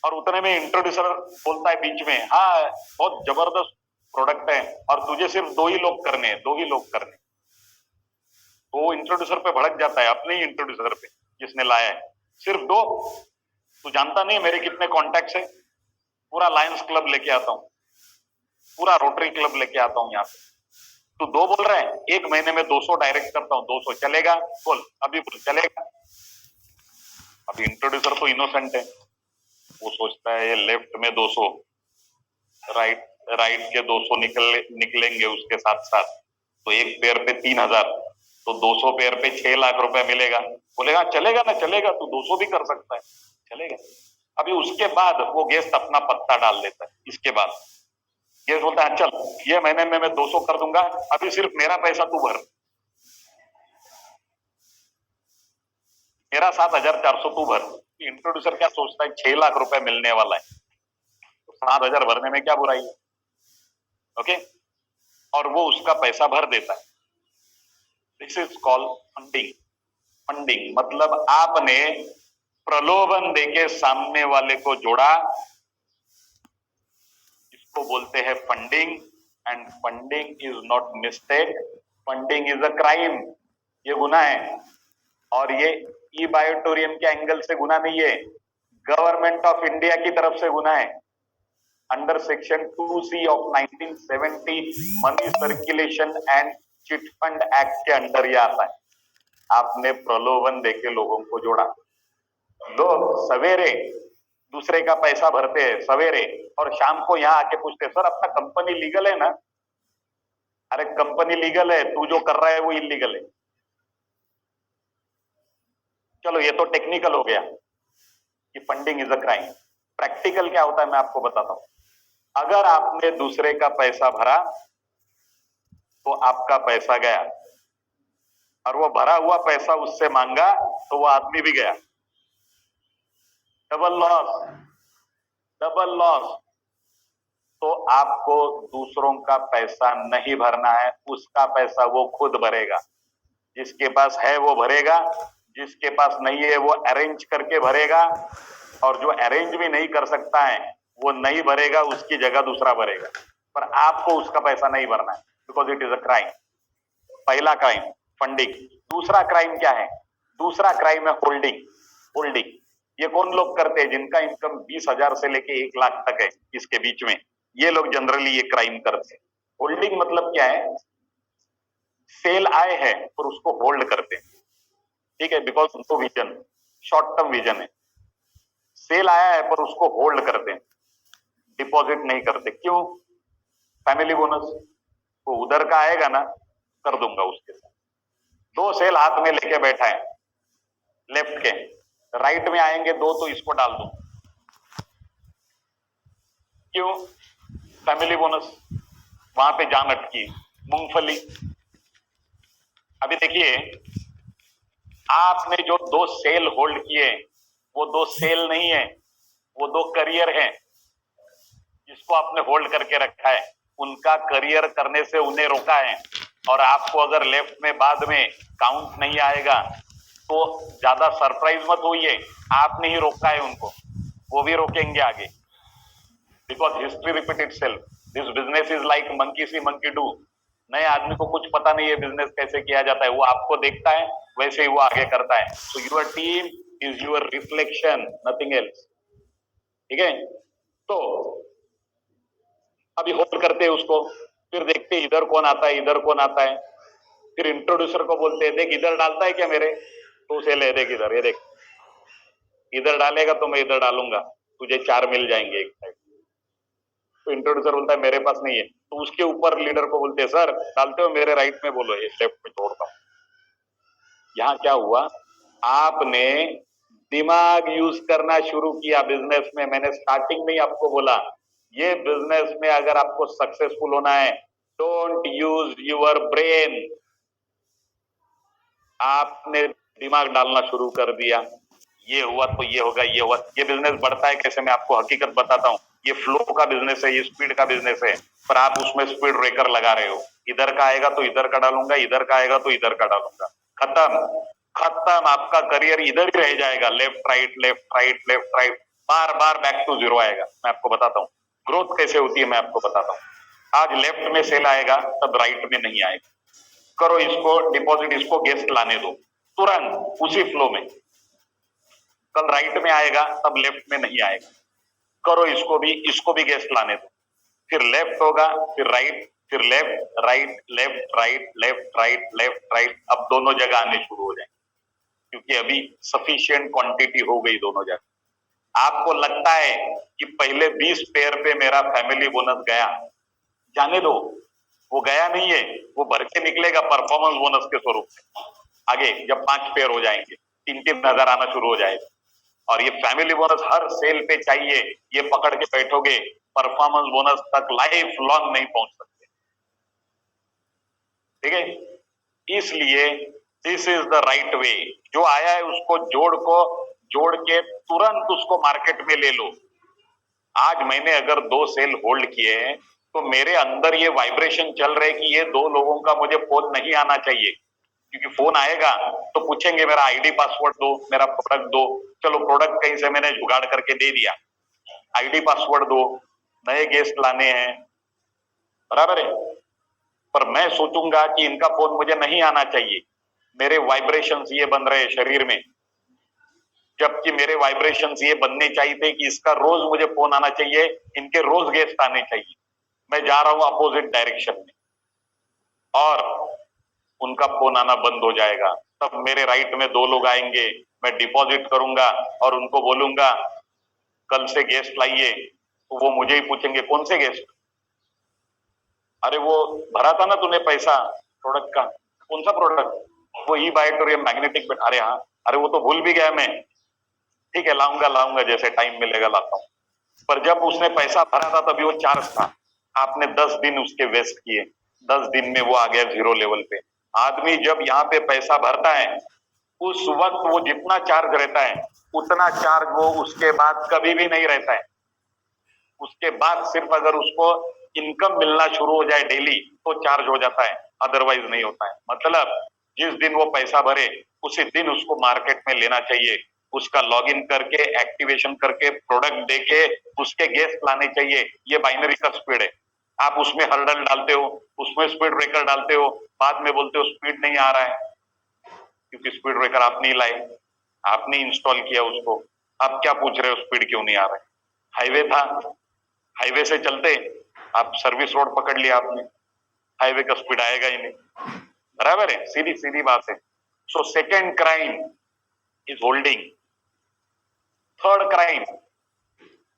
S1: और उतने में इंट्रोड्यूसर बोलता है बीच में, हाँ बहुत जबरदस्त प्रोडक्ट है और तुझे सिर्फ 2 ही लोग करने हैं, 2 ही लोग करने। तो वो इंट्रोड्यूसर पे भड़क जाता है, अपने ही इंट्रोड्यूसर पे जिसने लाया है, सिर्फ 2। तू जानता नहीं मेरे कितने कॉन्टैक्ट्स है, पूरा लायंस क्लब लेके आता हूं, पूरा रोटरी क्लब लेके आता हूं यहाँ पे। तू 2 बोल रहा है, 1 महीने में 200 डायरेक्ट करता हूं, 200 चलेगा? बोल, अभी बोल, चलेगा? अभी इंट्रोड्यूसर तो इनोसेंट है, वो सोचता है ये लेफ्ट में 200, राइट के 200 निकलेंगे उसके साथ साथ, तो एक पेयर पे 3000, तो 200 पेयर पे 6 लाख रुपए मिलेगा। बोलेगा चलेगा ना, चलेगा, तू 200 भी कर सकता है, चलेगा। अभी उसके बाद वो गेस्ट अपना पत्ता डाल देता है। इसके बाद गेस्ट बोलता है चल ये महीने में मैं 200 कर दूंगा, अभी सिर्फ मेरा पैसा तू भर, मेरा 7400 तू भर। इंट्रोड्यूसर क्या सोचता है, 6 लाख रुपए मिलने वाला है, तो 7000 भरने में क्या बुराई है? ओके, और वो उसका पैसा भर देता है। This is called funding. Funding मतलब आपने प्रलोभन देके सामने वाले को जोड़ा, इसको बोलते हैं funding. And funding is not mistake, funding is a crime, ये गुनाह है। और ये ई बायोटोरियम के एंगल से गुनाह नहीं है, गवर्नमेंट ऑफ इंडिया की तरफ से गुनाह है। Under section 2C of 1970 money circulation and chit fund act के अंडर ये आता है। आपने प्रलोभन देके लोगों को जोड़ा। लोग सवेरे दूसरे का पैसा भरते हैं सवेरे, और शाम को यहाँ आके पूछते सर अपना कंपनी लीगल है ना? अरे कंपनी लीगल है, तू जो कर रहा है वो इलीगल है। चलो ये तो टेक्निकल हो गया कि funding is a crime. Practical क्या होता है मैं आपको बताता हूं। अगर आपने दूसरे का पैसा भरा तो आपका पैसा गया, और वो भरा हुआ पैसा उससे मांगा तो वो आदमी भी गया, डबल लॉस। Double loss. तो आपको दूसरों का पैसा नहीं भरना है, उसका पैसा वो खुद भरेगा। जिसके पास है वो भरेगा, जिसके पास नहीं है वो अरेंज करके भरेगा, और जो अरेंज भी नहीं कर सकता है वो नहीं भरेगा, उसकी जगह दूसरा भरेगा। पर आपको उसका पैसा नहीं भरना है, because it is a crime. पहला क्राइम फंडिंग। दूसरा क्राइम क्या है? दूसरा क्राइम है होल्डिंग। होल्डिंग ये कौन लोग करते हैं? जिनका इनकम 20,000 से लेके 1 लाख तक है, इसके बीच में ये लोग जनरली ये क्राइम करते हैं। होल्डिंग मतलब क्या है? सेल आए हैं और उसको होल्ड करते हैं, ठीक है, बिकॉज उनको विजन, शॉर्ट टर्म विजन है। सेल आया है पर उसको होल्ड करते हैं, डिपॉजिट नहीं करते। क्यों? फैमिली बोनस वो उधर का आएगा ना, कर दूंगा उसके साथ। 2 सेल हाथ में लेके बैठा है, लेफ्ट के, राइट में आएंगे 2 तो इसको डाल दूं। क्यों? फैमिली बोनस, वहां पे जान अटकी। मूंगफली, अभी देखिए, आपने जो 2 सेल होल्ड किए वो 2 सेल नहीं है, वो 2 करियर हैं जिसको आपने होल्ड करके रखा है। उनका करियर करने से उन्हें रोका है, और आपको अगर लेफ्ट में बाद में काउंट नहीं आएगा तो ज्यादा सरप्राइज मत होइए, आपने ही रोका है उनको, वो भी रोकेंगे आगे। Because history repeat itself. This business is like monkey C monkey do. नए आदमी को कुछ पता नहीं है बिजनेस कैसे किया जाता है, वो आपको देखता है वैसे ही वो आगे करता है। So your team is your reflection, nothing else. ठीक है, तो अभी होल्ड करते हैं उसको, फिर देखते इधर कौन आता है, इधर कौन आता है। फिर इंट्रोड्यूसर को बोलते हैं, देख इधर डालता है क्या मेरे, तो उसे ले, देख इधर, ये देख इधर डालेगा तो मैं इधर डालूंगा, तुझे 4 मिल जाएंगे एक साइड। तो इंट्रोड्यूसर बोलता है मेरे पास नहीं है, तो उसके ऊपर लीडर को बोलते हैं, सर डालते हो मेरे राइट में, बोलो ये लेफ्ट में छोड़ता हूं। यहां क्या हुआ? आपने दिमाग यूज करना शुरू किया बिजनेस में। मैंने स्टार्टिंग में ही आपको बोला, ये बिजनेस में अगर आपको सक्सेसफुल होना है, डोंट यूज योर ब्रेन। आपने दिमाग डालना शुरू कर दिया, ये हुआ तो ये होगा, ये हुआ। ये बिजनेस बढ़ता है कैसे, मैं आपको हकीकत बताता हूं। ये फ्लो का बिजनेस है, ये स्पीड का बिजनेस है, पर आप उसमें स्पीड ब्रेकर लगा रहे हो। इधर का आएगा तो इधर का डालूंगा, इधर का आएगा तो इधर का डालूंगा। खत्म, खत्म। आपका करियर इधर ही रह जाएगा, left right left right left right, बार बार बैक टू जीरो आएगा। मैं आपको बताता हूँ ग्रोथ कैसे होती है, मैं आपको बताता हूँ। आज लेफ्ट में सेल आएगा तब राइट में नहीं आएगा। करो इसको डिपॉजिट, इसको गेस्ट लाने दो तुरंत उसी फ्लो में। कल राइट में आएगा तब लेफ्ट में नहीं आएगा। करो इसको भी गेस्ट लाने दो, फिर लेफ्ट होगा, फिर राइट, फिर left right left right left right left right. अब दोनों जगह आने शुरू हो जाए, क्योंकि अभी सफिशिएंट क्वांटिटी हो गई दोनों जगह। आपको लगता है कि पहले 20 पेयर पे मेरा फैमिली बोनस गया, जाने दो, वो गया नहीं है, वो भर के निकलेगा परफॉर्मेंस बोनस के स्वरूप में। आगे जब 5 पेयर हो जाएंगे, 3-3 हजार आना शुरू हो जाएगा। और ये फैमिली बोनस हर सेल पे चाहिए, ये पकड़ के बैठोगे, परफॉर्मेंस बोनस तक लाइफ लॉन्ग नहीं पहुंच सकते। ठीक है, इसलिए this is the right way. जो आया है उसको जोड़ के तुरंत उसको मार्केट में ले लो। आज मैंने अगर 2 सेल होल्ड किए हैं तो मेरे अंदर ये वाइब्रेशन चल रहे कि ये 2 लोगों का मुझे फोन नहीं आना चाहिए, क्योंकि फोन आएगा तो पूछेंगे मेरा आईडी पासवर्ड दो, मेरा प्रोडक्ट दो। चलो प्रोडक्ट कहीं से मैंने जुगाड़ करके दे दिया, आईडी पासवर्ड दो, नए गेस्ट लाने हैं, बराबर है। पर मैं सोचूंगा कि इनका फोन मुझे नहीं आना चाहिए, मेरे वाइब्रेशंस ये बन रहे शरीर में, जबकि मेरे वाइब्रेशंस ये बनने चाहिए थे कि इसका रोज मुझे फोन आना चाहिए, इनके रोज गेस्ट आने चाहिए। मैं जा रहा हूं अपोजिट डायरेक्शन में, और उनका फोन आना बंद हो जाएगा। तब मेरे राइट में 2 लोग आएंगे, मैं डिपॉजिट करूंगा और उनको बोलूंगा कल से गेस्ट लाइए, तो वो मुझे ही पूछेंगे कौन से गेस्ट? अरे वो भरा था ना तूने पैसा प्रोडक्ट का, कौन सा प्रोडक्ट? वो ई-बायोटोरियम मैग्नेटिक। अरे हाँ, अरे वो तो भूल भी गया मैं, ठीक है लाऊंगा, जैसे टाइम मिलेगा लाता हूं। पर जब उसने पैसा भरा था तभी वो चार्ज था, आपने 10 दिन उसके वेस्ट किए, 10 दिन में वो आ गया 0 लेवल पे। आदमी जब यहाँ पे पैसा भरता है उस वक्त वो जितना चार्ज रहता है उतना चार्ज वो उसके बाद कभी भी नहीं रहता है। उसके बाद सिर्फ अगर उसको इनकम मिलना शुरू हो जाए डेली तो चार्ज हो जाता है, अदरवाइज नहीं होता है। मतलब जिस दिन वो पैसा भरे उसी दिन उसको मार्केट में लेना चाहिए, उसका लॉगिन करके एक्टिवेशन करके प्रोडक्ट देके उसके गेस्ट लाने चाहिए। ये बाइनरी का स्पीड है। आप उसमें हर्डल डालते हो, उसमें स्पीड ब्रेकर डालते हो, बाद में बोलते हो स्पीड नहीं आ रहा है, क्योंकि स्पीड ब्रेकर आप नहीं लाए, आपने इंस्टॉल किया उसको। आप क्या पूछ रहे हो स्पीड क्यों नहीं आ रहा है? हाईवे था, हाईवे से चलते आप सर्विस रोड पकड़ लिया आपने, हाईवे का स्पीड आएगा ही नहीं। बराबर है, सीधी सीधी बात है। So second crime is holding, third crime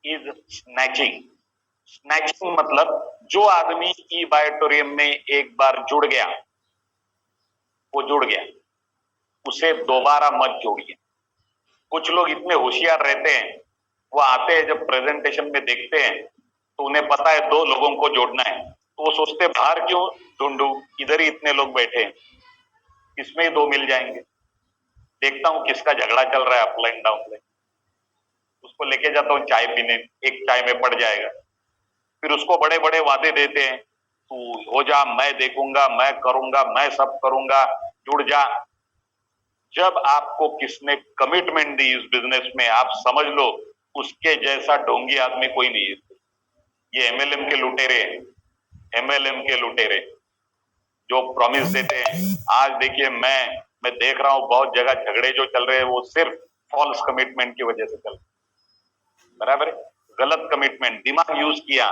S1: is snatching. Snatching मतलब जो आदमी ई बायोटोरियम में एक बार जुड़ गया, वो जुड़ गया, उसे दोबारा मत जोड़िए। कुछ लोग इतने होशियार रहते हैं, वो आते हैं जब प्रेजेंटेशन में देखते हैं तो उन्हें पता है 2 लोगों को जोड़ना है, तो वो सोचते बाहर क्यों ढूंढूं, इधर ही इतने लोग बैठे हैं, इसमें ही 2 मिल जाएंगे। देखता हूं किसका झगड़ा चल रहा है अपलाइन डाउनलाइन, उसको लेके जाता हूँ चाय पीने, एक चाय में पड़ जाएगा। फिर उसको बड़े बड़े वादे देते हैं, तू हो जा, मैं देखूंगा, मैं करूंगा, मैं सब करूंगा, जुड़ जा। जब आपको किसने कमिटमेंट दी इस बिजनेस में, आप समझ लो उसके जैसा ढोंगी आदमी कोई नहीं है। ये एमएलएम के लुटेरे हैं, एमएलएम के लुटेरे जो प्रॉमिस देते हैं। आज देखिए मैं देख रहा हूं बहुत जगह झगड़े जो चल रहे हैं वो सिर्फ फॉल्स कमिटमेंट की वजह से चल रहे, बराबर है? गलत कमिटमेंट, दिमाग यूज किया,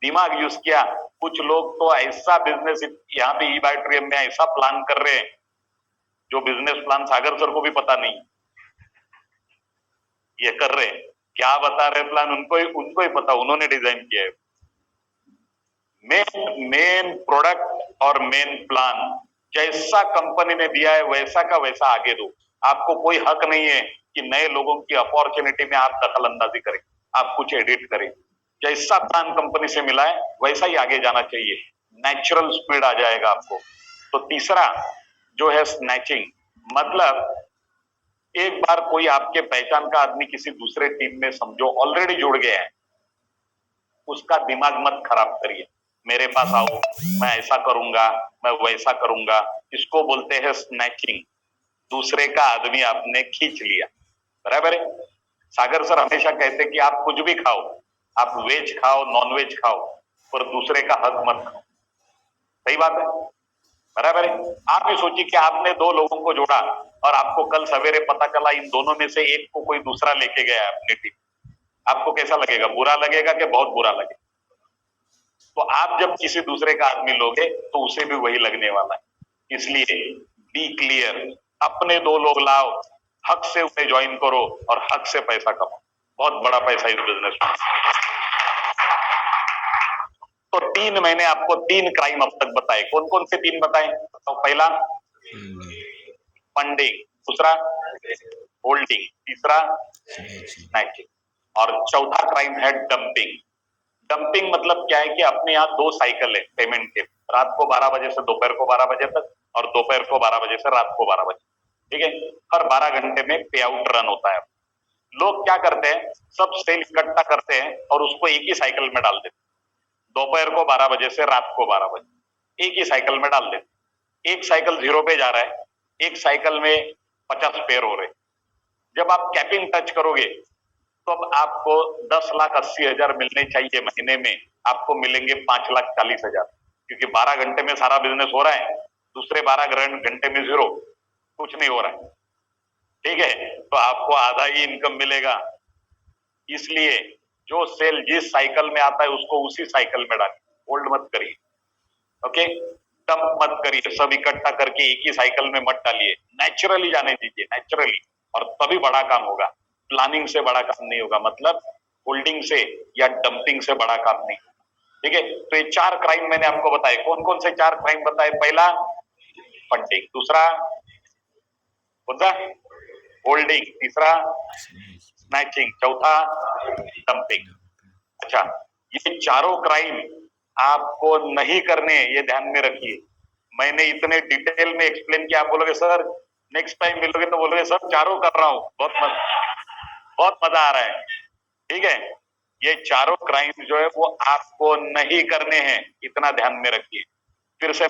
S1: दिमाग यूज किया। कुछ लोग तो ऐसा बिजनेस यहाँ पे ई बायोटोरियम में ऐसा प्लान कर रहे हैं जो बिजनेस प्लान सागर सर को भी पता नहीं, ये कर रहे हैं। क्या बता रहे प्लान, उनको ही पता, उन्होंने डिजाइन किया है। मेन प्रोडक्ट और मेन प्लान जैसा कंपनी ने दिया है वैसा का वैसा आगे दो। आपको कोई हक नहीं है कि नए लोगों की अपॉर्चुनिटी में आप दखल अंदाजी करें, आप कुछ एडिट करें। जैसा प्लान कंपनी से मिला है वैसा ही आगे जाना चाहिए, नेचुरल स्पीड आ जाएगा आपको। तो तीसरा जो है स्नैचिंग, मतलब एक बार कोई आपके पहचान का आदमी किसी दूसरे टीम में समझो ऑलरेडी जुड़ गया है, उसका दिमाग मत खराब करिए। मेरे पास आओ, मैं ऐसा करूंगा, मैं वैसा करूंगा, इसको बोलते हैं स्नैचिंग। दूसरे का आदमी आपने खींच लिया, बराबर है? सागर सर हमेशा कहते कि आप कुछ भी खाओ, आप वेज खाओ, नॉन वेज खाओ, पर दूसरे का हक मत खाओ। सही बात है, बराबर है? आप ये सोचिए कि आपने 2 लोगों को जोड़ा और आपको कल सवेरे पता चला इन दोनों में से एक को कोई दूसरा लेके गया है अपनी टीम, आपको कैसा लगेगा? बुरा लगेगा कि बहुत बुरा लगेगा? तो आप जब किसी दूसरे का आदमी लोगे तो उसे भी वही लगने वाला है। इसलिए बी क्लियर, अपने 2 लोग लाओ, हक से उन्हें ज्वाइन करो और हक से पैसा कमाओ। बहुत बड़ा पैसा इस बिजनेस में। तो 3 मैंने आपको 3 क्राइम अब तक बताए। कौन कौन से 3 बताए? तो पहला फंडिंग, दूसरा होल्डिंग, तीसरा स्नैचिंग, और चौथा क्राइम है डंपिंग। डंपिंग मतलब क्या है कि अपने यहाँ 2 साइकिल है पेमेंट के, रात को 12 बजे से दोपहर को 12 बजे तक और दोपहर को 12 बजे से रात को 12 बजे, ठीक है? हर 12 घंटे में पे आउट रन होता है। लोग क्या करते हैं, सब सेल इकट्ठा करते हैं और उसको एक ही साइकिल में डाल देते, दोपहर को 12 बजे से रात को 12 बजे एक ही साइकिल में डाल देते। एक साइकिल 0 पे जा रहा है, एक साइकिल में 50 पेयर हो रहे। जब आप कैपिंग टच करोगे तो अब आपको 10,80,000 मिलने चाहिए महीने में, आपको मिलेंगे 5,40,000, क्योंकि 12 घंटे में सारा बिजनेस हो रहा है, दूसरे 12 घंटे में 0, कुछ नहीं हो रहा है, ठीक है? तो आपको आधा ही इनकम मिलेगा। इसलिए जो सेल जिस साइकिल में आता है उसको उसी साइकिल में डालिए, होल्ड मत करिए, ओके? डंप मत करिए, सब इकट्ठा करके एक ही साइकिल में मत डालिए, नेचुरली जाने दीजिए, नेचुरली, और तभी बड़ा काम होगा। प्लानिंग से बड़ा काम नहीं होगा, मतलब होल्डिंग से या डंपिंग से बड़ा काम नहीं, ठीक है? तो ये 4 क्राइम मैंने आपको बताए। कौन कौन से 4 क्राइम बताए? पहला फंडिंग, दूसरा कौन सा? होल्डिंग, तीसरा स्नैचिंग, चौथा डंपिंग। अच्छा, ये चारों क्राइम आपको नहीं करने, ये ध्यान में रखिए। मैंने इतने डिटेल में एक्सप्लेन किया, आप बोलोगे सर नेक्स्ट टाइम मिलोगे तो बोलोगे सर चारों कर रहा हूं, बहुत मजा आ रहा है, ठीक है? ये चारों क्राइम जो है वो आपको नहीं करने हैं, इतना ध्यान में रखिए। फिर से